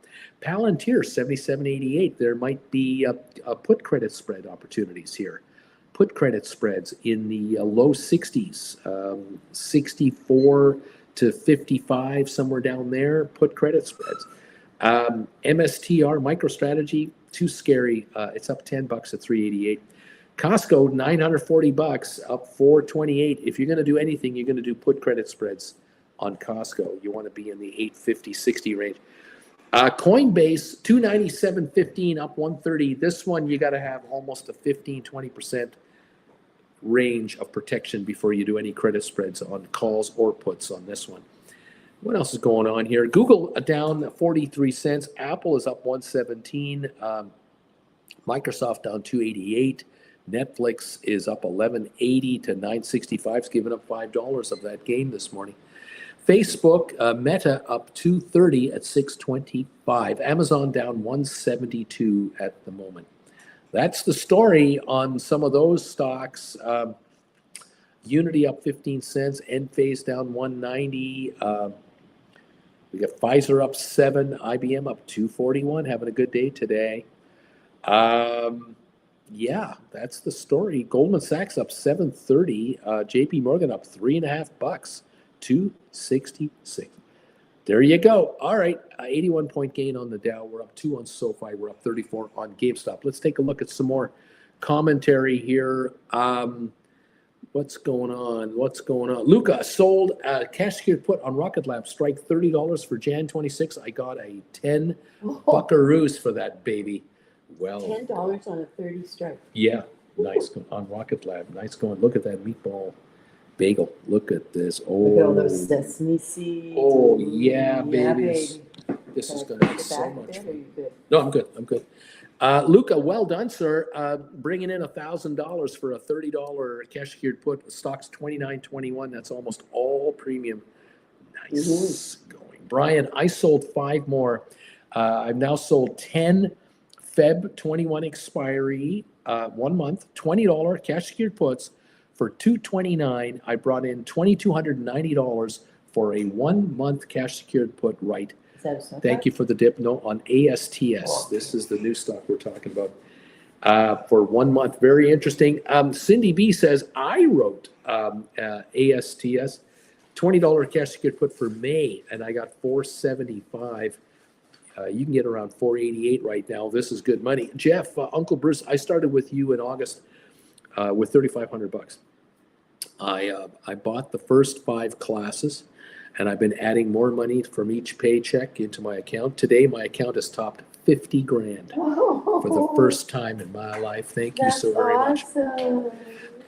Palantir, 77.88. There might be a put credit spread opportunities here. Put credit spreads in the low 60s, 64 to 55, somewhere down there. Put credit spreads. MSTR, MicroStrategy, too scary. It's up $10 at 388. Costco, $940, up 428. If you're going to do anything, you're going to do put credit spreads on Costco. You want to be in the 850, 60 range. Coinbase, 297.15, up 130. This one, you got to have almost a 15, 20% range of protection before you do any credit spreads on calls or puts on this one. What else is going on here? Google down 43 cents. Apple is up 117. Microsoft down 288. Netflix is up 11.80 to 965. It's giving up $5 of that gain this morning. Facebook, Meta up 230 at 625. Amazon down 172 at the moment. That's the story on some of those stocks. Unity up 15 cents. Enphase down 190. We got Pfizer up 7. IBM up 241. Having a good day today. Yeah, that's the story. Goldman Sachs up 730. JP Morgan up $3.50. 266. There you go. All right, 81-point gain on the Dow. We're up 2 on Sofi. We're up 34 on GameStop. Let's take a look at some more commentary here. What's going on? Luca sold cash secured put on Rocket Lab. Strike $30 for Jan 26. I got a 10 buckaroos for that baby. Well, $10 on a 30 strike. Yeah, nice on Rocket Lab. Nice going. Look at that meatball bagel. Look at this. Oh, look at all those sesame seeds. Oh, yeah, babies. Baby. This is going to be so much There, fun. good? No, I'm good. Luca, well done, sir. Bringing in $1,000 for a $30 cash secured put. Stock's $29.21. That's almost all premium. Nice going. Brian, I sold 5 more. I've now sold 10 Feb 21 expiry, 1 month, $20 cash secured puts for $229. I brought in $2,290 for a 1 month cash secured put right. Thank you for the dip. No, on ASTS. This is the new stock we're talking about. for 1 month. Very interesting. Cindy B says, I wrote ASTS, $20 cash you could put for May, and I got $475. You can get around $488 right now. This is good money. Jeff, Uncle Bruce, I started with you in August with $3,500. I bought the first 5 classes, and I've been adding more money from each paycheck into my account. Today, my account has topped 50 grand for the first time in my life. Thank you so very much.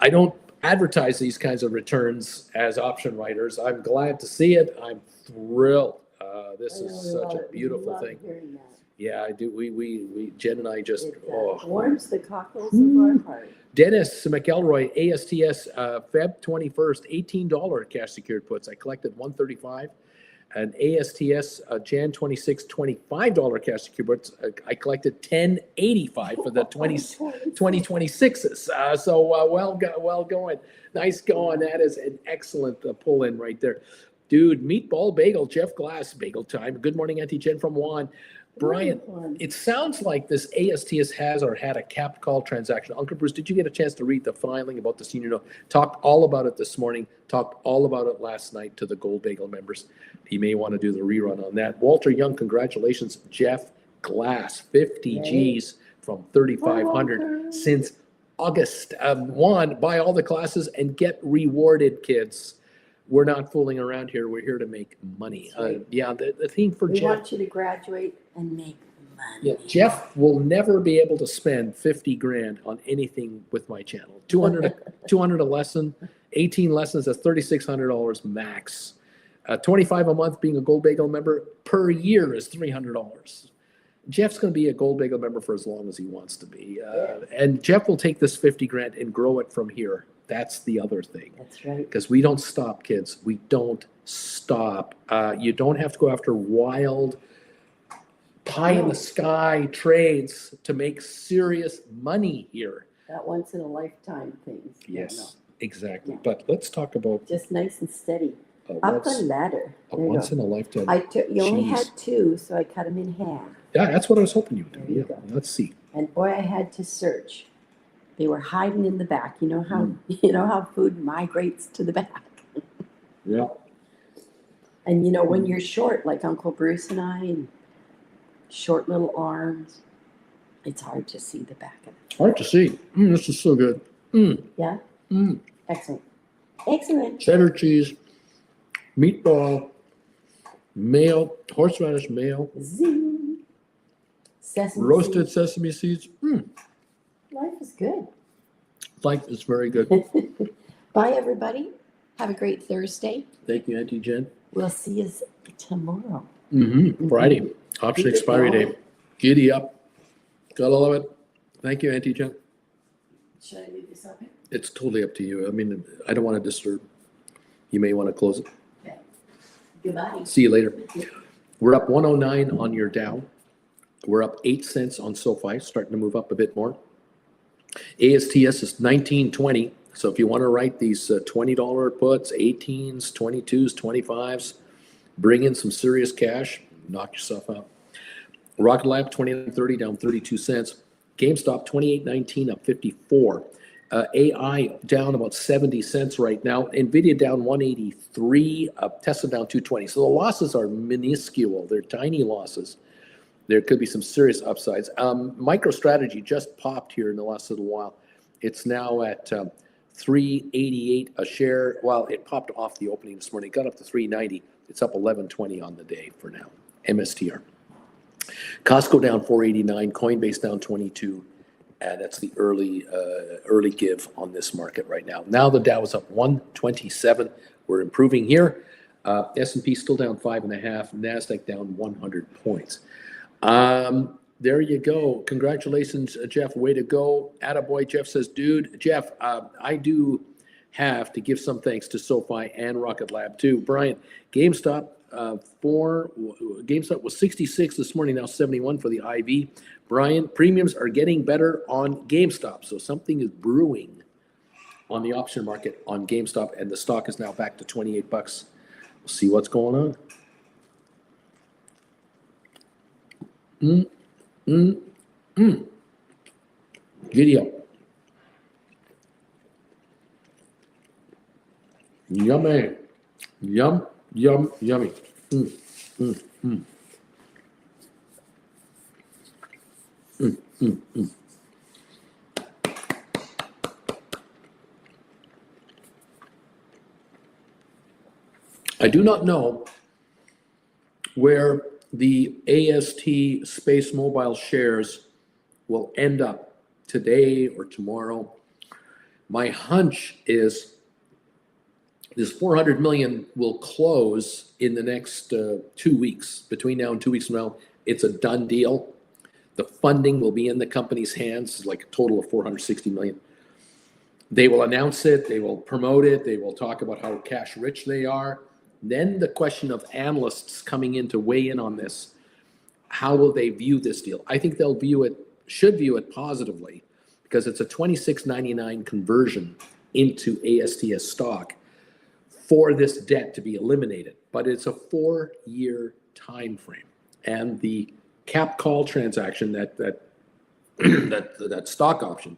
I don't advertise these kinds of returns as option writers. I'm glad to see it. I'm thrilled. This is such a beautiful thing. Yeah, I do. We Jen and I just warms the cockles of our heart. Dennis McElroy, ASTS, Feb 21st, $18 cash secured puts. I collected $135. And ASTS, Jan 26, $25 cash secured puts. I collected $10.85 for the 2026s. So well going. Nice going. That is an excellent pull in right there. Dude, meatball bagel, Jeff Glass, bagel time. Good morning, Auntie Jen from Juan. Brian, it sounds like this ASTS has or had a capped call transaction. Uncle Bruce, did you get a chance to read the filing about the senior note? Talked all about it this morning, talked all about it last night to the Gold Bagel members. You may want to do the rerun on that. Walter Young, congratulations. Jeff Glass, 50 G's from 3,500 since August. Juan, buy all the classes and get rewarded, kids. We're not fooling around here. We're here to make money. Yeah, the theme for Jeff. We want you to graduate and make money. Yeah, Jeff will never be able to spend 50 grand on anything with my channel. 200 a lesson, 18 lessons, that's $3,600 max. 25 a month being a Gold Bagel member per year is $300. Jeff's going to be a Gold Bagel member for as long as he wants to be. And Jeff will take this 50 grand and grow it from here. That's the other thing. That's right. Because we don't stop, kids. We don't stop. You don't have to go after wild, pie-in-the-sky trades to make serious money here. That once-in-a-lifetime things. Yes, exactly. Yeah. But let's talk about... Just nice and steady. Up the ladder. A once-in-a-lifetime. You only had 2, so I cut them in half. Yeah, that's what I was hoping you would do. Yeah. Let's see. And boy, I had to search. They were hiding in the back. You know how food migrates to the back. Yeah. And when you're short, like Uncle Bruce and I, and short little arms, it's hard to see the back of it. Hard to see. This is so good. Yeah. Excellent. Cheddar cheese, meatball, mayo, horseradish mayo, zing, roasted sesame seeds. Life is good. Life is very good. Bye, everybody. Have a great Thursday. Thank you, Auntie Jen. We'll see you tomorrow. Friday, option expiry day. Giddy up. Gotta love it. Thank you, Auntie Jen. Should I leave this open? It's totally up to you. I mean, I don't want to disturb. You may want to close it. Okay. Goodbye. See you later. We're up 109 on your Dow. We're up 8 cents on Sofi, starting to move up a bit more. ASTS is 19.20. So if you want to write these $20 puts, 18s, 22s, 25s, bring in some serious cash, knock yourself out. Rocket Lab 29.30 down 32 cents. GameStop 28.19 up 54. AI down about 70 cents right now. NVIDIA down 183. Tesla down 220. So the losses are minuscule. They're tiny losses. There could be some serious upsides. MicroStrategy just popped here in the last little while. It's now at 388 a share. Well, it popped off the opening this morning. It got up to 390. It's up 11.20 on the day for now. MSTR. Costco down 489. Coinbase down 22. And that's the early give on this market right now. Now the Dow is up 127. We're improving here. S&P still down 5.5. NASDAQ down 100 points. There you go. Congratulations, Jeff. Way to go. Attaboy. Jeff says, dude, Jeff, I do have to give some thanks to Sofi and Rocket Lab too. Brian, GameStop GameStop was 66 this morning, now 71 for the IV. Brian, premiums are getting better on GameStop. So something is brewing on the option market on GameStop, and the stock is now back to 28 bucks. We'll see what's going on. Giddy up. Yummy. Yum, yum, yummy. Mm, mm, mm. Mm, mm, mm. I do not know where the AST Space Mobile shares will end up today or tomorrow. My hunch is this 400 million will close in the next 2 weeks. Between now and 2 weeks from now, it's a done deal. The funding will be in the company's hands, like a total of 460 million. They will announce it, they will promote it, they will talk about how cash rich they are. Then the question of analysts coming in to weigh in on this, how will they view this deal? I think they'll should view it positively, because it's a $26.99 conversion into ASTS stock for this debt to be eliminated. But it's a 4-year time frame. And the cap call transaction, that stock option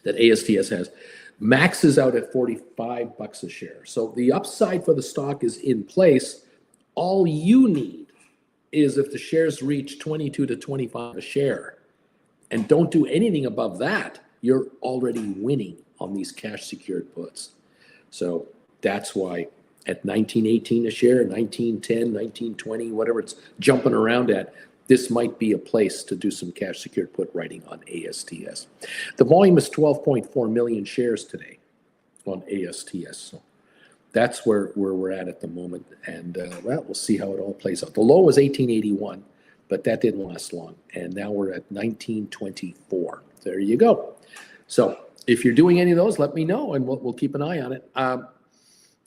that ASTS has, maxes out at $45 a share. So the upside for the stock is in place. All you need is if the shares reach 22 to 25 a share and don't do anything above that, you're already winning on these cash secured puts. So that's why at 19.18 a share, 19.10, 19.20, whatever it's jumping around at, this might be a place to do some cash secured put writing on ASTS. The volume is 12.4 million shares today on ASTS. So that's where we're at the moment. And well, we'll see how it all plays out. The low was 1881, but that didn't last long. And now we're at 1924. There you go. So if you're doing any of those, let me know and we'll keep an eye on it.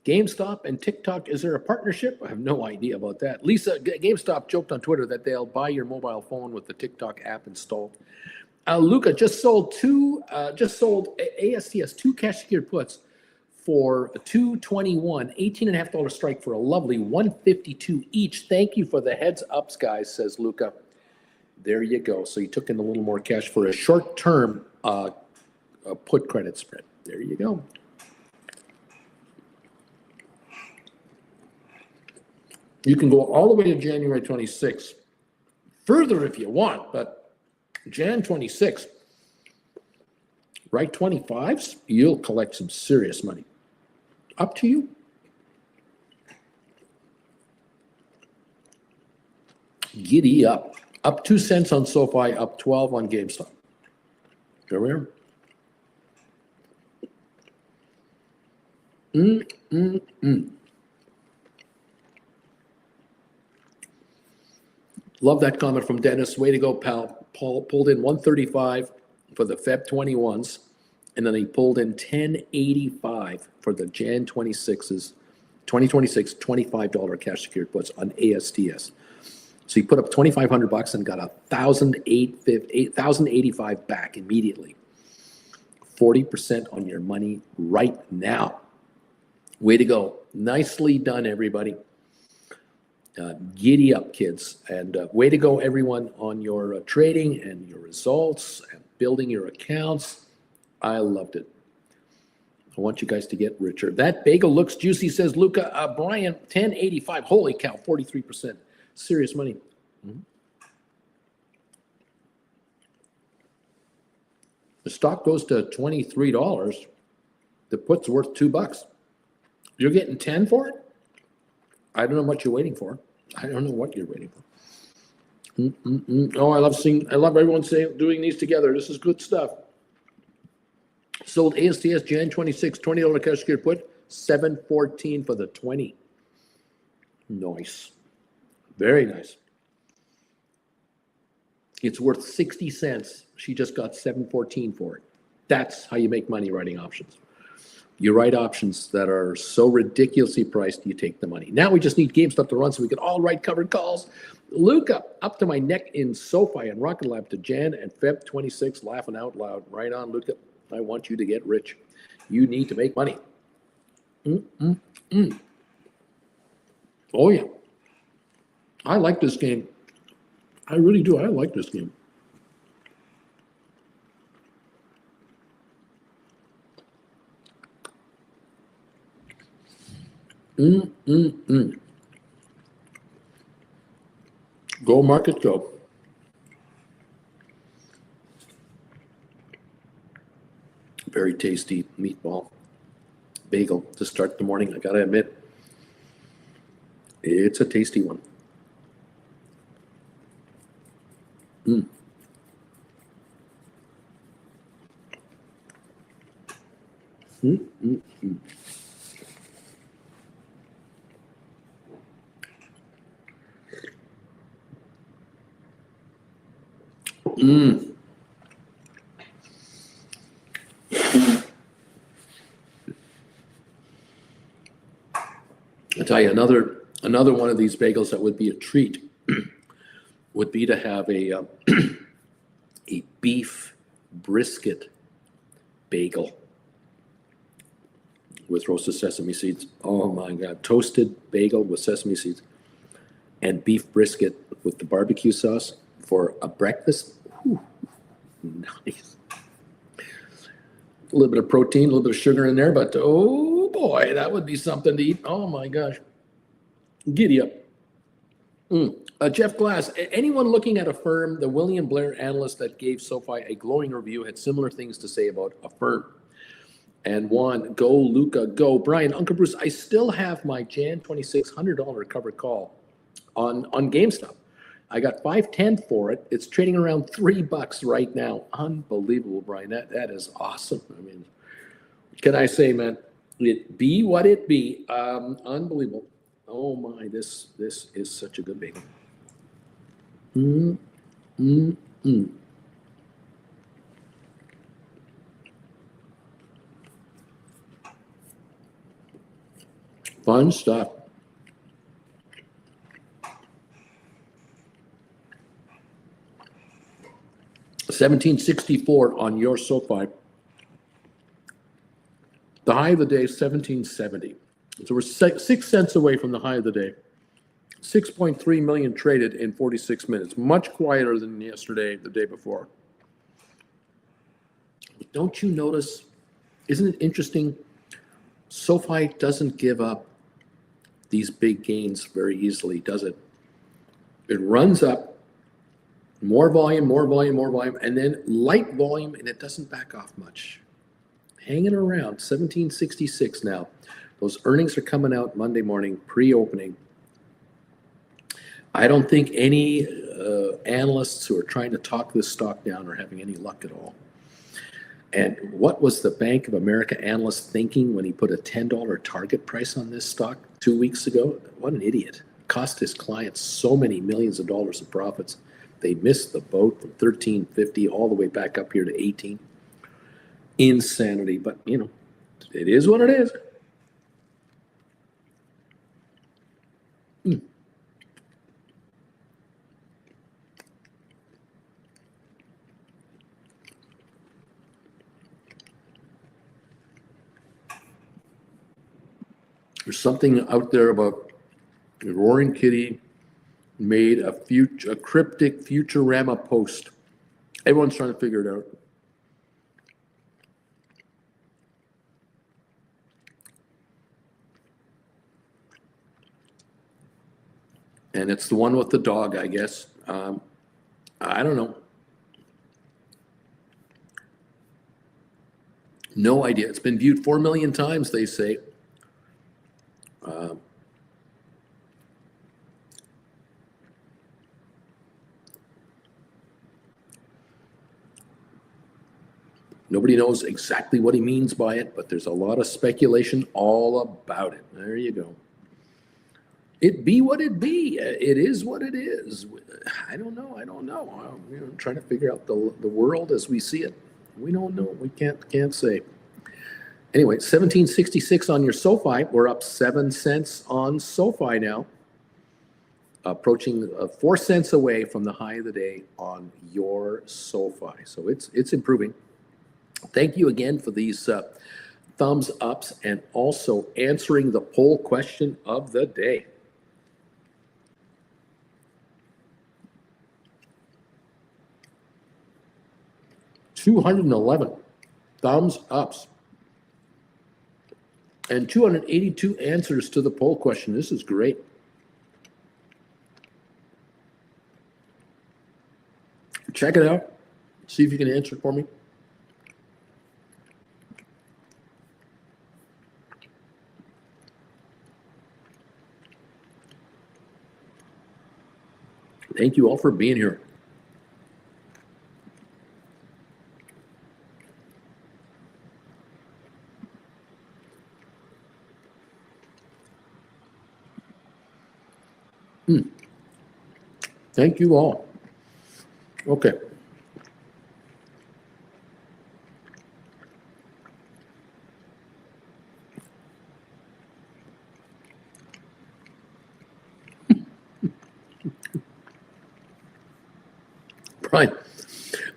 GameStop and TikTok, is there a partnership? I have no idea about that. Lisa, GameStop joked on Twitter that they'll buy your mobile phone with the TikTok app installed. Luca just sold ASTS 2 cash secured puts for a 221, $18.50 strike for a lovely 152 each. Thank you for the heads ups, guys, says Luca. There you go. So you took in a little more cash for a short-term put credit spread. There you go. You can go all the way to January 26th, further if you want, but Jan 26th, right 25s, you'll collect some serious money. Up to you. Giddy up. Up 2 cents on Sofi, up 12 on GameStop. There we are. Love that comment from Dennis. Way to go, pal. Paul pulled in 135 for the Feb 21s, and then he pulled in 1085 for the Jan 26s, 2026 $25 cash secured puts on ASTS. So he put up $2,500 and got $1,085 back immediately. 40% on your money right now. Way to go. Nicely done, everybody. Giddy up, kids. And way to go, everyone, on your trading and your results and building your accounts. I loved it. I want you guys to get richer. That bagel looks juicy, says Luca. Brian, 1085. Holy cow, 43%. Serious money. Mm-hmm. The stock goes to $23. The put's worth $2. You're getting 10 for it? I don't know what you're waiting for. I don't know what you're waiting for. Oh, I love everyone doing these together. This is good stuff. Sold ASTS Jan 26, $20 cash secured put, $714 for the 20. Nice. Very nice. It's worth 60 cents. She just got $714 for it. That's how you make money writing options. You write options that are so ridiculously priced, you take the money. Now we just need GameStop to run so we can all write covered calls. Luca, up to my neck in Sofi and Rocket Lab to Jan and Feb 26, laughing out loud. Right on, Luca. I want you to get rich. You need to make money. Oh, yeah. I like this game. I really do. I like this game. Mm, mm, mm. Go market, go. Very tasty meatball bagel to start the morning. I gotta admit, it's a tasty one. Mm. Mm, mm, mm. Mm. I tell you, another one of these bagels that would be a treat would be to have a beef brisket bagel with roasted sesame seeds. Oh my God, toasted bagel with sesame seeds and beef brisket with the barbecue sauce for a breakfast. Whew, nice. A little bit of protein, a little bit of sugar in there, but oh boy, that would be something to eat. Oh my gosh. Giddy up. Jeff Glass, anyone looking at a firm, the William Blair analyst that gave SoFi a glowing review had similar things to say about a firm. And one, go Luca, go. Brian, Uncle Bruce, I still have my Jan 26 $100 covered call on GameStop. I got 510 for it. It's trading around $3 right now. Unbelievable, Brian. That is awesome. I mean, what can I say, man? It be what it be. Unbelievable. Oh my, this is such a good bagel. Mm, mm, mm. Fun stuff. 1764 on your SoFi. The high of the day, 1770. So we're 6 cents away from the high of the day. 6.3 million traded in 46 minutes. Much quieter than yesterday, the day before. Don't you notice, isn't it interesting? SoFi doesn't give up these big gains very easily, does it? It runs up, more volume, more volume, more volume, and then light volume, and it doesn't back off much. Hanging around 1766 now. Those earnings are coming out Monday morning, pre-opening. I don't think any analysts who are trying to talk this stock down are having any luck at all. And what was the Bank of America analyst thinking when he put a $10 target price on this stock 2 weeks ago? What an idiot. Cost his clients so many millions of dollars of profits. They missed the boat from 13.50 all the way back up here to 18. Insanity, but you know, it is what it is. There's something out there about the Roaring Kitty made a cryptic Futurama post. Everyone's trying to figure it out. And it's the one with the dog, I guess. I don't know. No idea. It's been viewed 4 million times, they say. Nobody knows exactly what he means by it, but there's a lot of speculation all about it. There you go. It be what it be. It is what it is. I don't know. I'm trying to figure out the world as we see it. We don't know. We can't say. Anyway, 1766 on your SoFi. We're up 7 cents on SoFi now. Approaching 4 cents away from the high of the day on your SoFi. So it's improving. Thank you again for these thumbs ups and also answering the poll question of the day. $211 thumbs ups. and 282 answers to the poll question. This is great. Check it out. See if you can answer it for me. Thank you all for being here. Thank you all. Okay. Brian,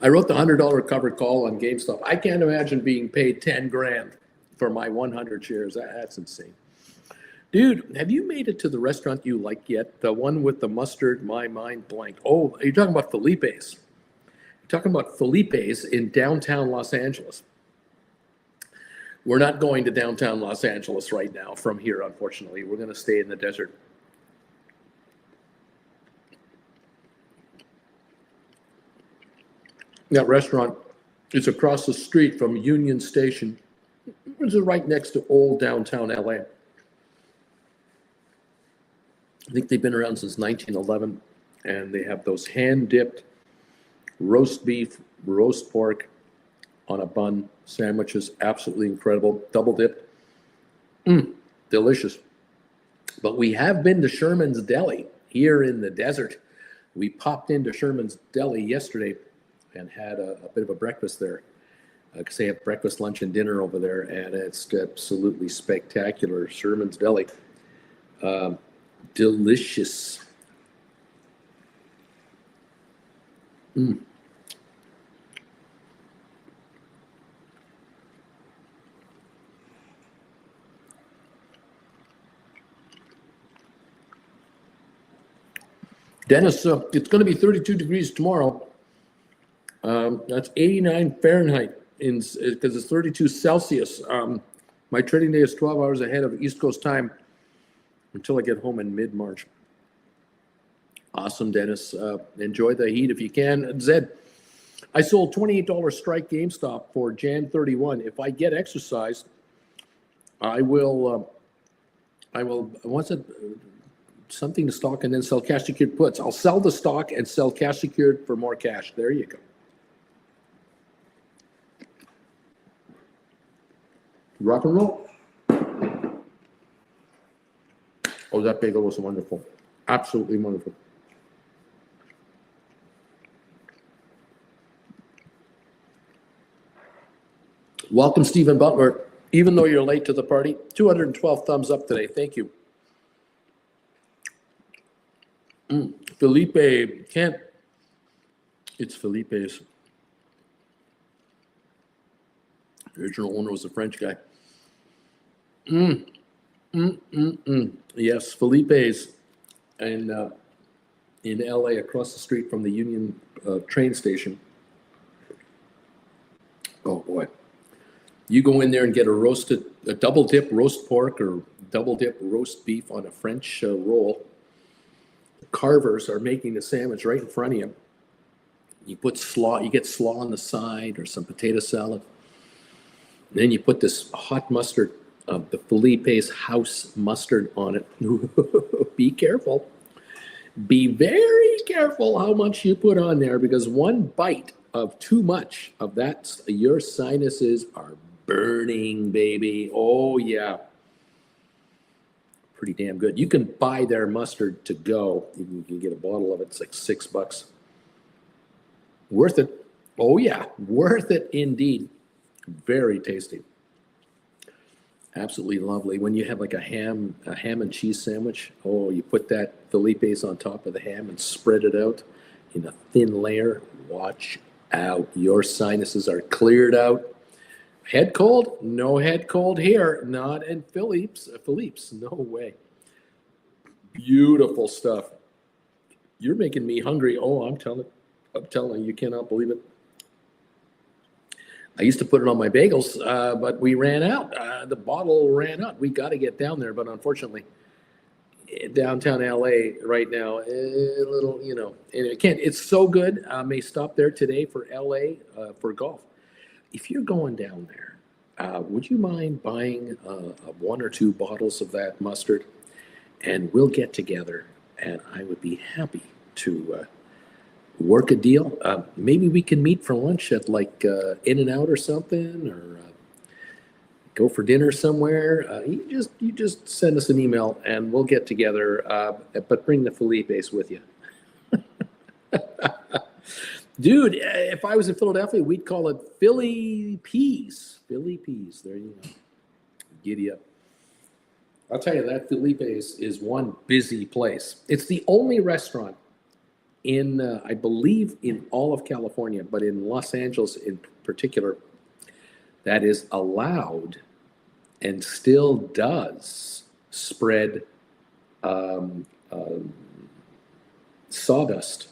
I wrote the $100 covered call on GameStop. I can't imagine being paid 10 grand for my 100 shares. That's insane. Dude, have you made it to the restaurant you like yet? The one with the mustard, my mind blank. Oh, you're talking about Felipe's. You're talking about Felipe's in downtown Los Angeles. We're not going to downtown Los Angeles right now from here, unfortunately. We're going to stay in the desert. That restaurant is across the street from Union Station. It's right next to old downtown LA. I think they've been around since 1911, and they have those hand-dipped roast beef, roast pork on a bun sandwiches. Absolutely incredible. Double dipped. Delicious. But we have been to Sherman's Deli here in the desert. We popped into Sherman's Deli yesterday and had a bit of a breakfast there. Because they have breakfast, lunch, and dinner over there, and it's absolutely spectacular. Sherman's Deli. Delicious. Dennis, it's going to be 32 degrees tomorrow. That's 89 Fahrenheit because it's 32 Celsius. My trading day is 12 hours ahead of East Coast time until I get home in mid-March. Awesome, Dennis. Enjoy the heat if you can. Zed, I sold $28 strike GameStop for Jan 31. If I get exercised, I will once it something to stock and then sell cash secured puts. I'll sell the stock and sell cash secured for more cash. There you go. Rock and roll. Oh, that bagel was wonderful. Absolutely wonderful. Welcome, Stephen Butler. Even though you're late to the party, 212 thumbs up today. Thank you. Felipe, can't. It's Felipe's. The original owner was a French guy. Yes, Felipe's in LA across the street from the Union train station. Oh boy. You go in there and get a double dip roast pork or double dip roast beef on a French roll. The carvers are making the sandwich right in front of you. You put slaw, you get slaw on the side or some potato salad. And then you put this hot mustard, the Felipe's house mustard on it. Be careful. Be very careful how much you put on there because one bite of too much of that, your sinuses are burning, baby. Oh, yeah. Pretty damn good. You can buy their mustard to go. You can get a bottle of it. It's like $6. Worth it. Oh, yeah. Worth it indeed. Very tasty. Absolutely lovely. When you have like a ham and cheese sandwich, oh, you put that Felipe's on top of the ham and spread it out in a thin layer. Watch out. Your sinuses are cleared out. Head cold? No head cold here. Not in Philippe's. No way. Beautiful stuff. You're making me hungry. Oh, I'm telling you, you cannot believe it. I used to put it on my bagels, but we ran out. The bottle ran out. We got to get down there, but unfortunately, downtown LA right now, a little, and it can't. It's so good. I may stop there today for LA for golf. If you're going down there, would you mind buying one or two bottles of that mustard? And we'll get together, and I would be happy to work a deal. Maybe we can meet for lunch at like In-N-Out or something, or go for dinner somewhere. You just send us an email, and we'll get together. But bring the Felipes with you. Dude, if I was in Philadelphia, we'd call it Philly Peas. Philly Peas. There you go. Giddy up. I'll tell you, that Felipe's is one busy place. It's the only restaurant in, I believe, in all of California, but in Los Angeles in particular, that is allowed and still does spread sawdust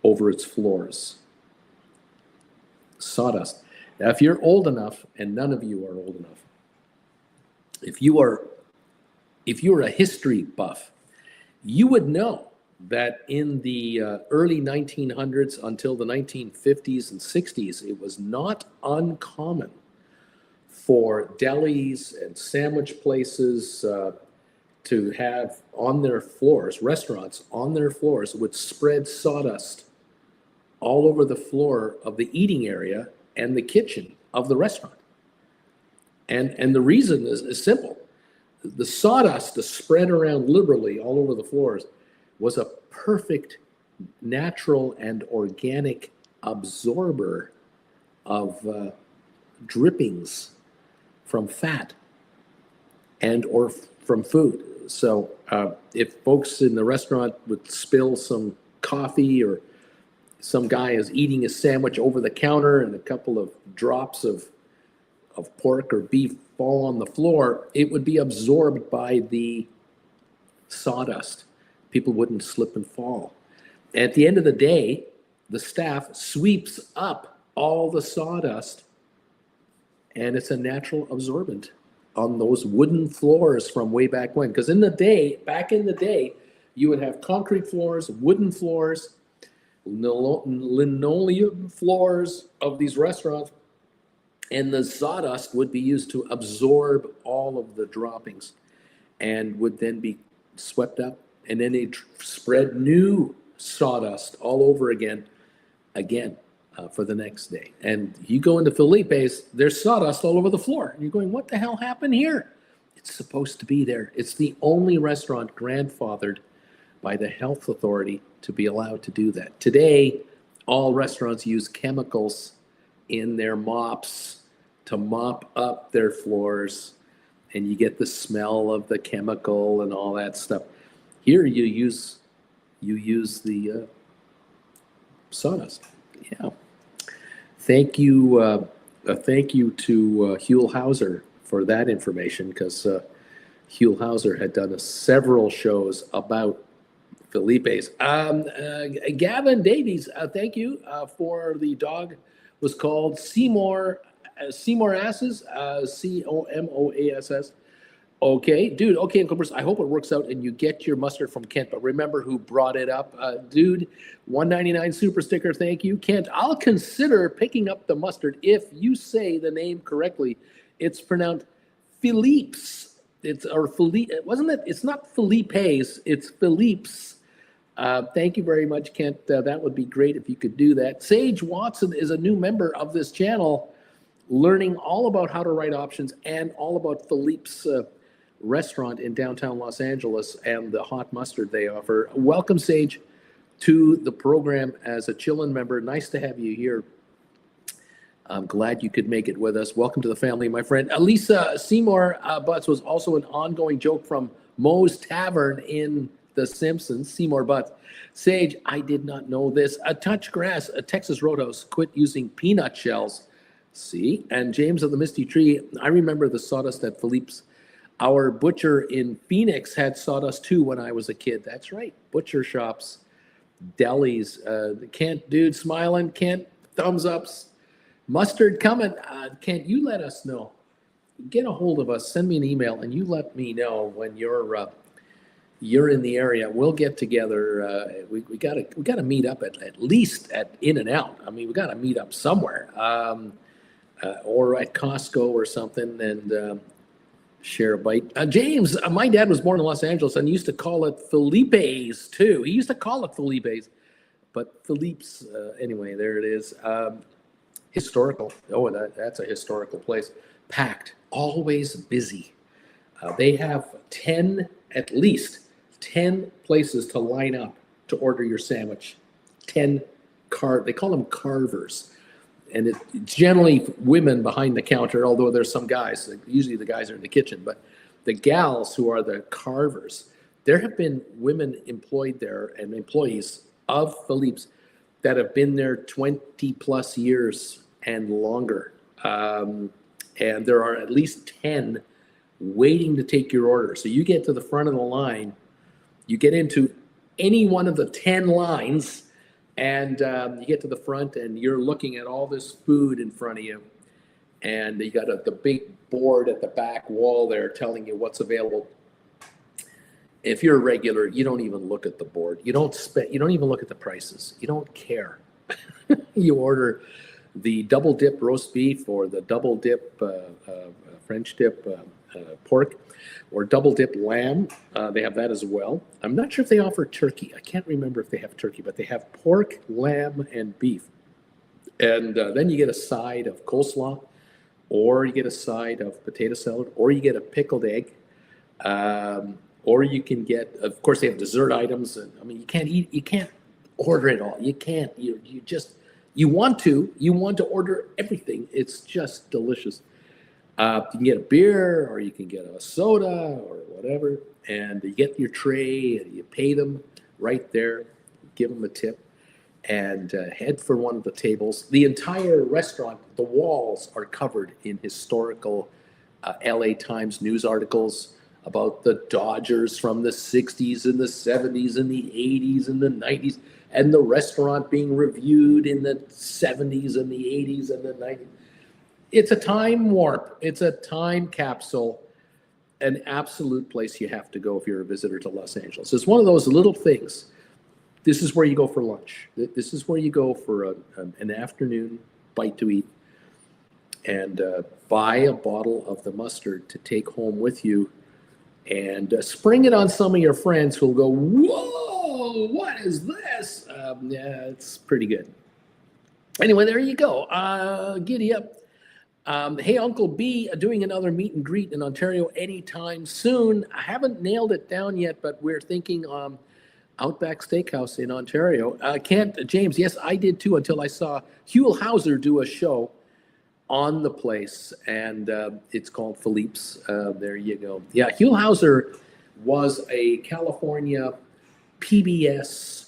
over its floors. Sawdust. Now, if you're old enough, and none of you are old enough, if you are a history buff, you would know that in the early 1900s until the 1950s and 60s, it was not uncommon for delis and sandwich places to have on their floors, restaurants on their floors would spread sawdust all over the floor of the eating area and the kitchen of the restaurant. And the reason is simple. The sawdust to spread around liberally all over the floors was a perfect natural and organic absorber of drippings from fat and or from food. So if folks in the restaurant would spill some coffee, or some guy is eating a sandwich over the counter and a couple of drops of pork or beef fall on the floor, it would be absorbed by the sawdust. People wouldn't slip and fall. At the end of the day, the staff sweeps up all the sawdust, and it's a natural absorbent on those wooden floors from way back when. Because back in the day, you would have concrete floors, wooden floors, linoleum floors of these restaurants, and the sawdust would be used to absorb all of the droppings and would then be swept up, and then they spread new sawdust all over again for the next day. And you go into Felipe's, there's sawdust all over the floor. And you're going, what the hell happened here? It's supposed to be there. It's the only restaurant grandfathered by the health authority to be allowed to do that. Today, all restaurants use chemicals in their mops to mop up their floors, and you get the smell of the chemical and all that stuff. Here you use the sawdust. Yeah. Thank you to Huell Hauser for that information, because Huell Hauser had done several shows about Felipe's. Gavin Davies, thank you for the dog. Was called Seymour Asses, Comoass. Okay, dude. Okay, Uncle Bruce, I hope it works out and you get your mustard from Kent. But remember who brought it up, dude. $1.99 super sticker. Thank you, Kent. I'll consider picking up the mustard if you say the name correctly. It's pronounced Philippe's. Wasn't it? It's not Felipe's. It's Philippe's. Thank you very much, Kent. That would be great if you could do that. Sage Watson is a new member of this channel, learning all about how to write options and all about Philippe's restaurant in downtown Los Angeles and the hot mustard they offer. Welcome, Sage, to the program as a Chillin' member. Nice to have you here. I'm glad you could make it with us. Welcome to the family, my friend. Lisa Seymour Butts was also an ongoing joke from Moe's Tavern in The Simpsons. Seymour Butts. Sage, I did not know this. A Touch Grass, a Texas Roadhouse, quit using peanut shells. See? And James of the Misty Tree, I remember the sawdust at Philippe's. Our butcher in Phoenix had sawdust too when I was a kid. That's right. Butcher shops, delis. Kent, dude, smiling. Kent, thumbs ups. Mustard coming. Can't you let us know? Get a hold of us. Send me an email, and you let me know when you're in the area. We'll get together. We gotta meet up at least at In-N-Out. I mean, we gotta meet up somewhere, or at Costco or something, and share a bite. James, my dad was born in Los Angeles and used to call it Felipe's too. He used to call it Felipe's, but Philippe's. Anyway, there it is. Historical. Oh, that's a historical place. Packed, always busy. They have at least 10 places to line up to order your sandwich. 10 they call them carvers. And it's generally women behind the counter, although there's some guys. Usually the guys are in the kitchen, but the gals who are the carvers, there have been women employed there and employees of Philippe's that have been there 20 plus years and longer. And there are at least 10 waiting to take your order. So you get to the front of the line, you get into any one of the 10 lines, and you get to the front and you're looking at all this food in front of you. And you got the big board at the back wall there telling you what's available. If you're a regular, you don't even look at the board. You don't even look at the prices. You don't care. You order the double dip roast beef or the double dip French dip pork or double dip lamb. They have that as well. I'm not sure if they offer turkey. I can't remember if they have turkey, but they have pork, lamb, and beef. And then you get a side of coleslaw, or you get a side of potato salad, or you get a pickled egg. Or you can get, of course, they have dessert items. And I mean, you can't order it all. You can't. You want to order everything. It's just delicious. You can get a beer, or you can get a soda, or whatever, and you get your tray, and you pay them right there, give them a tip, and head for one of the tables. The entire restaurant, the walls are covered in historical LA Times news articles about the Dodgers from the 60s and the 70s and the 80s and the 90s, and the restaurant being reviewed in the 70s and the 80s and the 90s. It's a time warp. It's a time capsule, an absolute place you have to go if you're a visitor to Los Angeles. It's one of those little things. This is where you go for lunch. This is where you go for an afternoon bite to eat, and buy a bottle of the mustard to take home with you, and spring it on some of your friends who'll go, "Whoa, what is this?" Yeah, it's pretty good. Anyway, there you go. Giddy up. Hey, Uncle B, doing another meet and greet in Ontario anytime soon. I haven't nailed it down yet, but we're thinking Outback Steakhouse in Ontario. James, yes, I did too, until I saw Huell Hauser do a show on the place, and it's called Philippe's. There you go. Yeah, Huell Hauser was a California PBS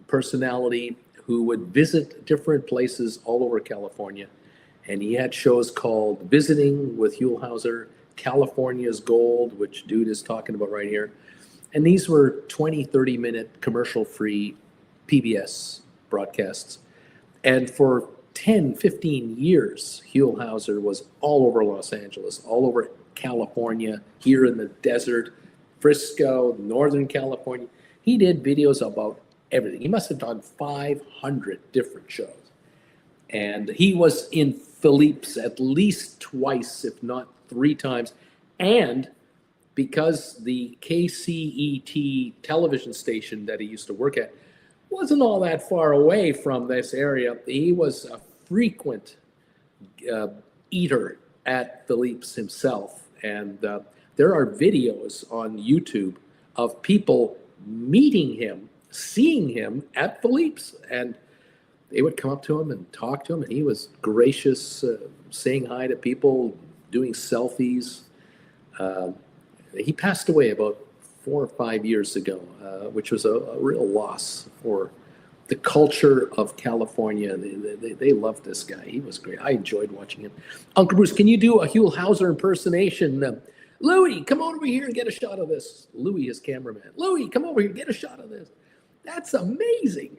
personality who would visit different places all over California. And he had shows called Visiting with Huell Hauser, California's Gold, which dude is talking about right here. And these were 20, 30-minute commercial-free PBS broadcasts. And for 10, 15 years, Huell Hauser was all over Los Angeles, all over California, here in the desert, Frisco, Northern California. He did videos about everything. He must have done 500 different shows. And he was in Philippe's at least twice, if not 3 times. And because the KCET television station that he used to work at wasn't all that far away from this area, he was a frequent eater at Philippe's himself. And there are videos on YouTube of people meeting him, seeing him at Philippe's, and they would come up to him and talk to him, and he was gracious, saying hi to people, doing selfies. He passed away about 4 or 5 years ago, which was a real loss for the culture of California. They loved this guy. He was great. I enjoyed watching him. Uncle Bruce, can you do a Huell Hauser impersonation? Louie, come over here and get a shot of this. Louie, his cameraman. Louie, come over here, get a shot of this. That's amazing.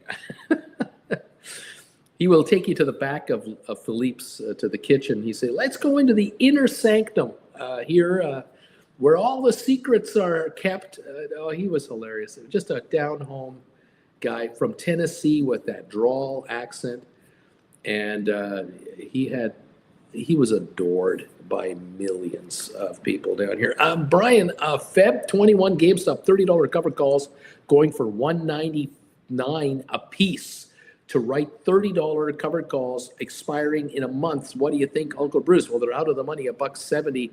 He will take you to the back of Philippe's to the kitchen. He say, "Let's go into the inner sanctum here, where all the secrets are kept." He was hilarious. Just a down-home guy from Tennessee with that drawl accent, and he was adored by millions of people down here. Brian, Feb 21 GameStop $30 covered calls going for $199 a piece to write $30 covered calls expiring in a month. What do you think, Uncle Bruce? Well, they're out of the money at $1.70,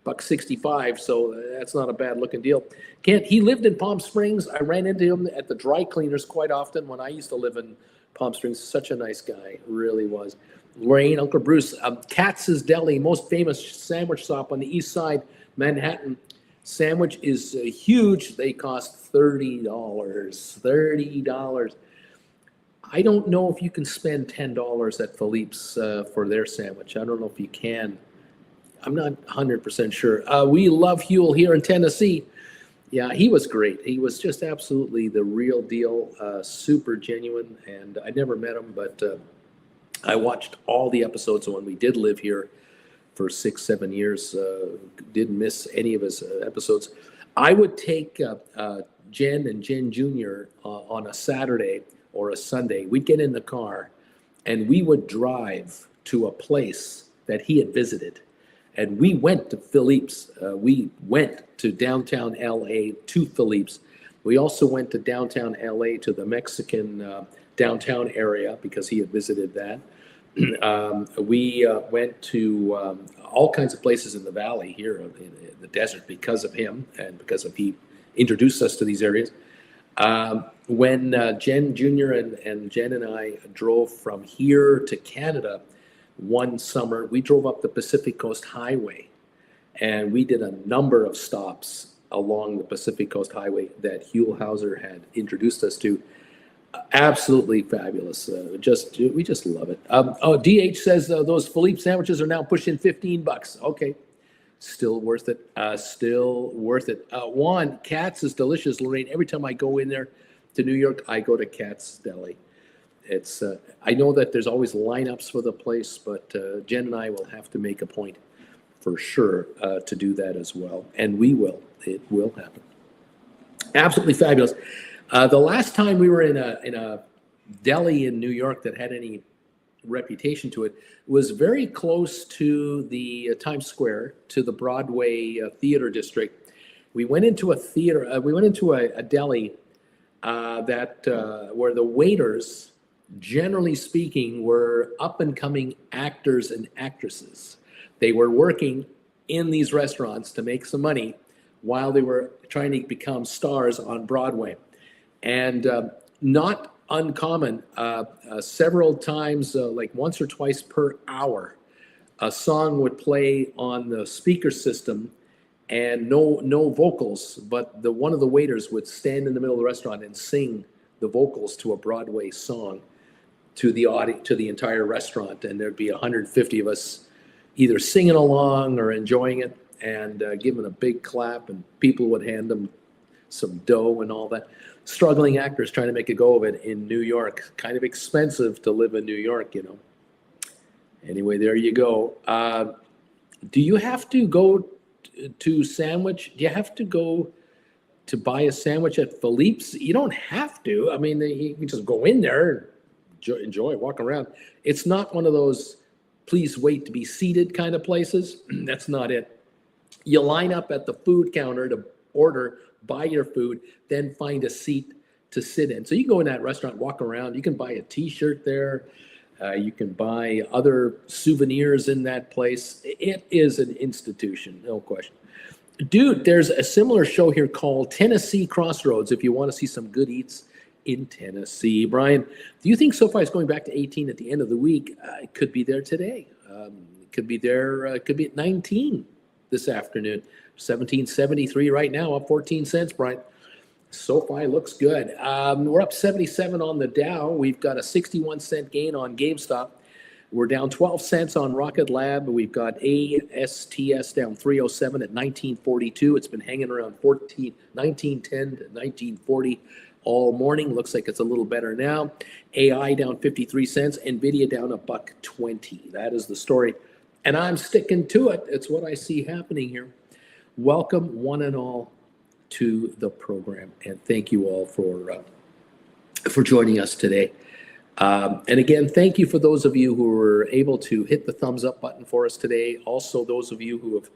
$1.65, so that's not a bad looking deal. Kent, he lived in Palm Springs. I ran into him at the dry cleaners quite often when I used to live in Palm Springs. Such a nice guy, really was. Lorraine, Uncle Bruce, Katz's Deli, most famous sandwich shop on the east side, Manhattan. Sandwich is huge. They cost $30. $30. I don't know if you can spend $10 at Philippe's for their sandwich. I don't know if you can. I'm not 100% sure. We love Huel here in Tennessee. Yeah, he was great. He was just absolutely the real deal, super genuine. And I never met him, but I watched all the episodes when we did live here for 6-7 years. Didn't miss any of his episodes. I would take Jen and Jen Jr. On a Saturday or a Sunday. We'd get in the car and we would drive to a place that he had visited. And we went to Philippe's. We went to downtown LA to Philippe's. We also went to downtown LA to the Mexican downtown area because he had visited that. We went to all kinds of places in the valley here in the desert because of him and because of he introduced us to these areas. When Jen Jr. and Jen and I drove from here to Canada one summer, we drove up the Pacific Coast Highway and we did a number of stops along the Pacific Coast Highway that Huel Hauser had introduced us to. Absolutely fabulous. We just love it. DH says those Philippe sandwiches are now pushing $15. Okay. Still worth it. Still worth it. Juan, Katz is delicious, Lorraine. Every time I go in there to New York, I go to Katz Deli. It's I know that there's always lineups for the place, but Jen and I will have to make a point for sure to do that as well. And we will. It will happen. Absolutely fabulous. The last time we were in a deli in New York that had any reputation to it was very close to the Times Square, to the Broadway theater district. We went into a theater. We went into a deli that where the waiters, generally speaking, were up and coming actors and actresses. They were working in these restaurants to make some money while they were trying to become stars on Broadway. And not uncommon, several times, like once or twice per hour, a song would play on the speaker system and no vocals, but one of the waiters would stand in the middle of the restaurant and sing the vocals to a Broadway song to the audience, to the entire restaurant. And there'd be 150 of us either singing along or enjoying it and giving a big clap, and people would hand them some dough and all that. Struggling actors trying to make a go of it in New York. Kind of expensive to live in New York, you know. Anyway, there you go. Do you have to go to sandwich? Do you have to go to buy a sandwich at Philippe's? You don't have to. I mean, you can just go in there, enjoy, walk around. It's not one of those please wait to be seated kind of places. That's not it. You line up at the food counter to order, buy your food, then find a seat to sit in. So you can go in that restaurant, walk around. You can buy a T-shirt there. You can buy other souvenirs in that place. It is an institution, no question. Dude, there's a similar show here called Tennessee Crossroads if you want to see some good eats in Tennessee. Brian, do you think Sofi is going back to 18 at the end of the week? It could be there today. It could be there. It could be at 19 this afternoon. 17.73 right now, up 14 cents, Brian. SoFi looks good. We're up 77 on the Dow. We've got a 61-cent gain on GameStop. We're down 12 cents on Rocket Lab. We've got ASTS down 307 at 1942. It's been hanging around 1910 to 1940 all morning. Looks like it's a little better now. AI down 53 cents, Nvidia down $1.20. That is the story. And I'm sticking to it. It's what I see happening here. Welcome one and all to the program, and thank you all for joining us today. And again, thank you for those of you who were able to hit the thumbs up button for us today. Also, those of you who have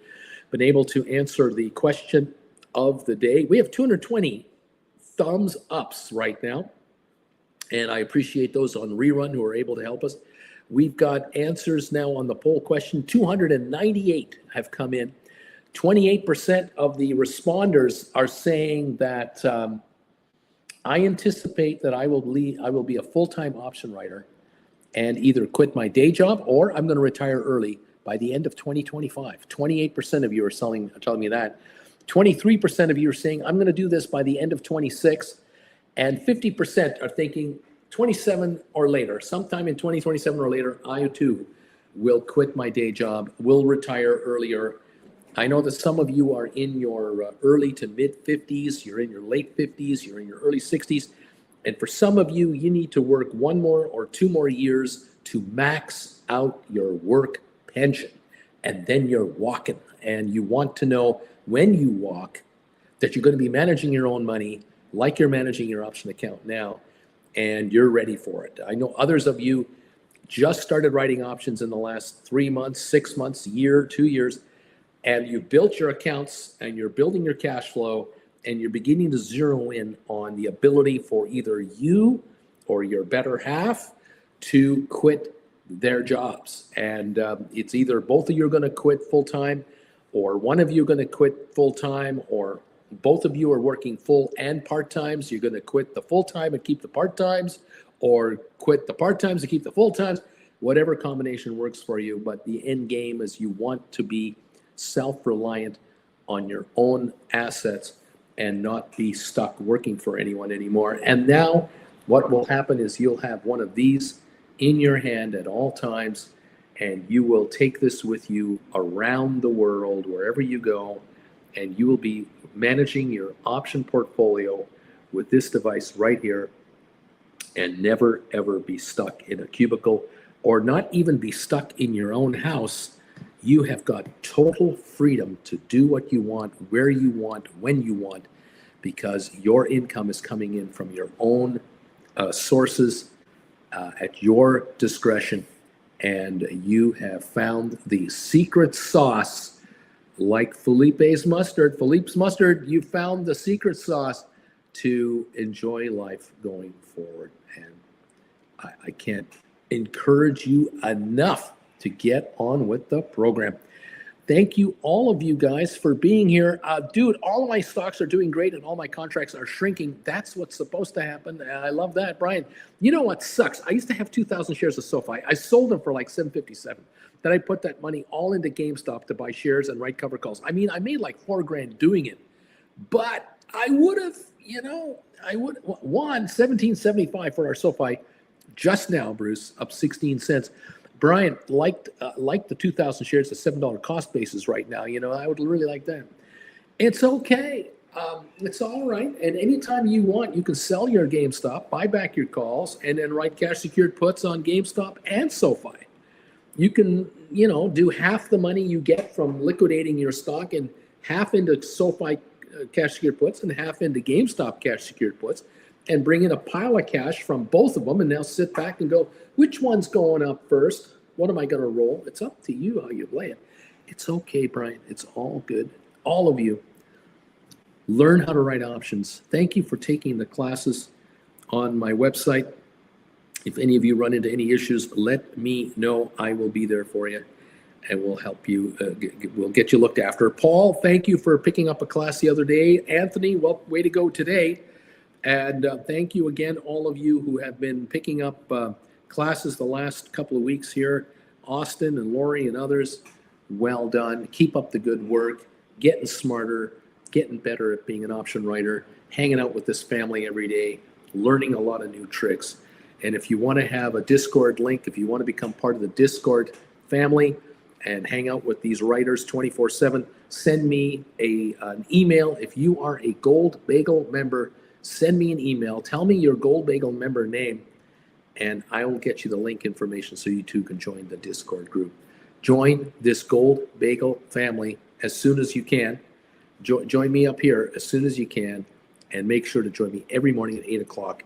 been able to answer the question of the day. We have 220 thumbs ups right now, and I appreciate those on rerun who are able to help us. We've got answers now on the poll question. 298 have come in. 28% of the responders are saying that I anticipate that I will be a full-time option writer and either quit my day job or I'm going to retire early by the end of 2025. 28% of you are telling me that. 23% of you are saying I'm going to do this by the end of 26, and 50% are thinking 27 or later. Sometime in 2027 or later, I too will quit my day job, will retire earlier. I know that some of you are in your early to mid 50s, you're in your late 50s, you're in your early 60s. And for some of you, you need to work 1 more or 2 more years to max out your work pension. And then you're walking. And you want to know when you walk that you're going to be managing your own money like you're managing your option account now. And you're ready for it. I know others of you just started writing options in the last 3 months, 6 months, year, 2 years. And you've built your accounts and you're building your cash flow and you're beginning to zero in on the ability for either you or your better half to quit their jobs. And it's either both of you are going to quit full-time, or one of you are going to quit full-time, or both of you are working full and part-times. You're going to quit the full-time and keep the part-times, or quit the part-times and keep the full-times. Whatever combination works for you. But the end game is you want to be self-reliant on your own assets and not be stuck working for anyone anymore. And now what will happen is you'll have one of these in your hand at all times, and you will take this with you around the world, wherever you go, and you will be managing your option portfolio with this device right here and never, ever be stuck in a cubicle, or not even be stuck in your own house. You have got total freedom to do what you want, where you want, when you want, because your income is coming in from your own sources at your discretion. And you have found the secret sauce, like Felipe's mustard. Philippe's mustard, you found the secret sauce to enjoy life going forward. And I can't encourage you enough to get on with the program. Thank you, all of you guys, for being here. Dude, all of my stocks are doing great and all my contracts are shrinking. That's what's supposed to happen. And I love that. Brian, you know what sucks? I used to have 2,000 shares of Sofi. I sold them for like $757. Then I put that money all into GameStop to buy shares and write cover calls. I mean, I made like $4,000 doing it. But I would have, won $17.75 for our Sofi just now, Bruce, up 16 cents. Brian liked the 2,000 shares at $7 cost basis right now. I would really like that. It's okay. It's all right. And anytime you want, you can sell your GameStop, buy back your calls, and then write cash secured puts on GameStop and Sofi. You can, do half the money you get from liquidating your stock and half into Sofi cash secured puts and half into GameStop cash secured puts, and bring in a pile of cash from both of them, and now sit back and go, which one's going up first? What am I going to roll? It's up to you how you play it. It's okay, Brian. It's all good. All of you, learn how to write options. Thank you for taking the classes on my website. If any of you run into any issues, let me know. I will be there for you, and we'll help you. We'll get you looked after. Paul, thank you for picking up a class the other day. Anthony, well, way to go today. And thank you again, all of you who have been picking up classes the last couple of weeks here. Austin and Lori and others, well done. Keep up the good work, getting smarter, getting better at being an option writer, hanging out with this family every day, learning a lot of new tricks. And if you want to have a Discord link, if you want to become part of the Discord family and hang out with these writers 24/7, send me an email. If you are a Gold Bagel member, send me an email. Tell me your Gold Bagel member name, and I will get you the link information so you too can join the Discord group. Join this Gold Bagel family as soon as you can. Join me up here as soon as you can, and make sure to join me every morning at 8 o'clock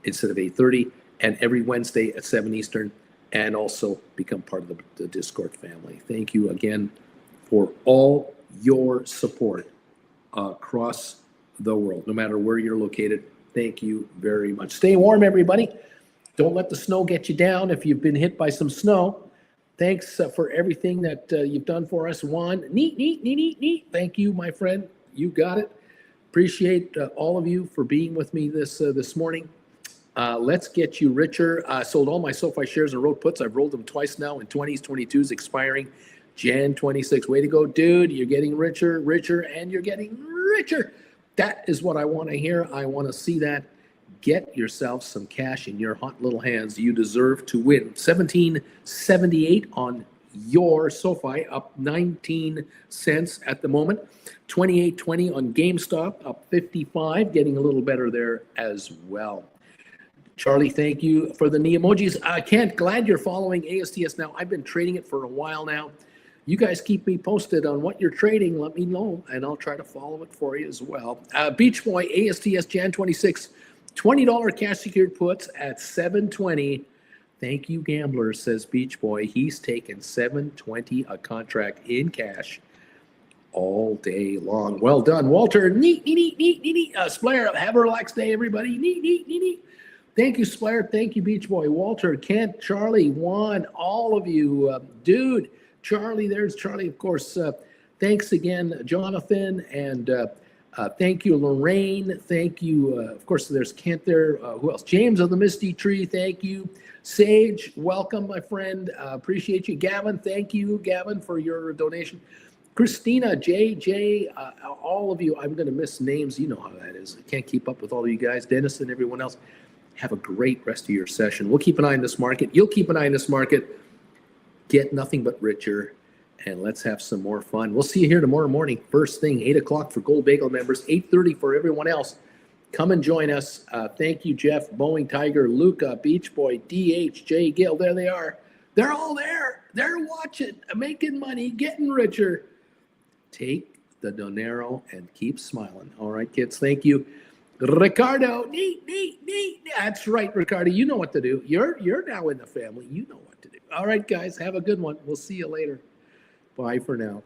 instead of 8:30, and every Wednesday at 7 Eastern, and also become part of the Discord family. Thank you again for all your support across the world, no matter where you're located. Thank you very much. Stay warm, everybody. Don't let the snow get you down if you've been hit by some snow. Thanks for everything that you've done for us. Juan, neat. Thank you, my friend. You got it. Appreciate all of you for being with me this morning. Let's get you richer. I sold all my Sofi shares and wrote puts. I've rolled them twice now in 20s, 22s, expiring Jan 26. Way to go, dude. You're getting richer, and you're getting richer. That is what I want to hear. I want to see that. Get yourself some cash in your hot little hands. You deserve to win. 1778 on your Sofi, up 19 cents at the moment. 28.20 on GameStop, up 55, getting a little better there as well. Charlie, thank you for the knee emojis. Kent, glad you're following ASTS now. I've been trading it for a while now. You guys keep me posted on what you're trading. Let me know, and I'll try to follow it for you as well. Beach Boy, ASTS, Jan 26, $20 cash secured puts at 720. Thank you, gambler, says Beach Boy. He's taken 720 a contract in cash all day long. Well done, Walter. Neat. Splair, have a relaxed day, everybody. Neat. Thank you, Splair. Thank you, Beach Boy. Walter, Kent, Charlie, Juan, all of you. Dude, Charlie, there's Charlie, of course. Thanks again, Jonathan, and thank you, Lorraine. Thank you. Of course, there's Kent there. Who else? James of the Misty Tree. Thank you. Sage, welcome, my friend. Appreciate you. Gavin, thank you, Gavin, for your donation. Christina, JJ, all of you. I'm going to miss names. You know how that is. I can't keep up with all of you guys. Dennis and everyone else. Have a great rest of your session. We'll keep an eye on this market. You'll keep an eye on this market. Get nothing but richer, and let's have some more fun. We'll see you here tomorrow morning. First thing, 8 o'clock for Gold Bagel members, 8:30 for everyone else. Come and join us. Thank you, Jeff, Boeing Tiger, Luca, Beach Boy, DH, Jay Gill. There they are. They're all there. They're watching, making money, getting richer. Take the dinero and keep smiling. All right, kids. Thank you. Ricardo, neat. That's right, Ricardo. You know what to do. You're now in the family. You know what to do. All right, guys. Have a good one. We'll see you later. Bye for now.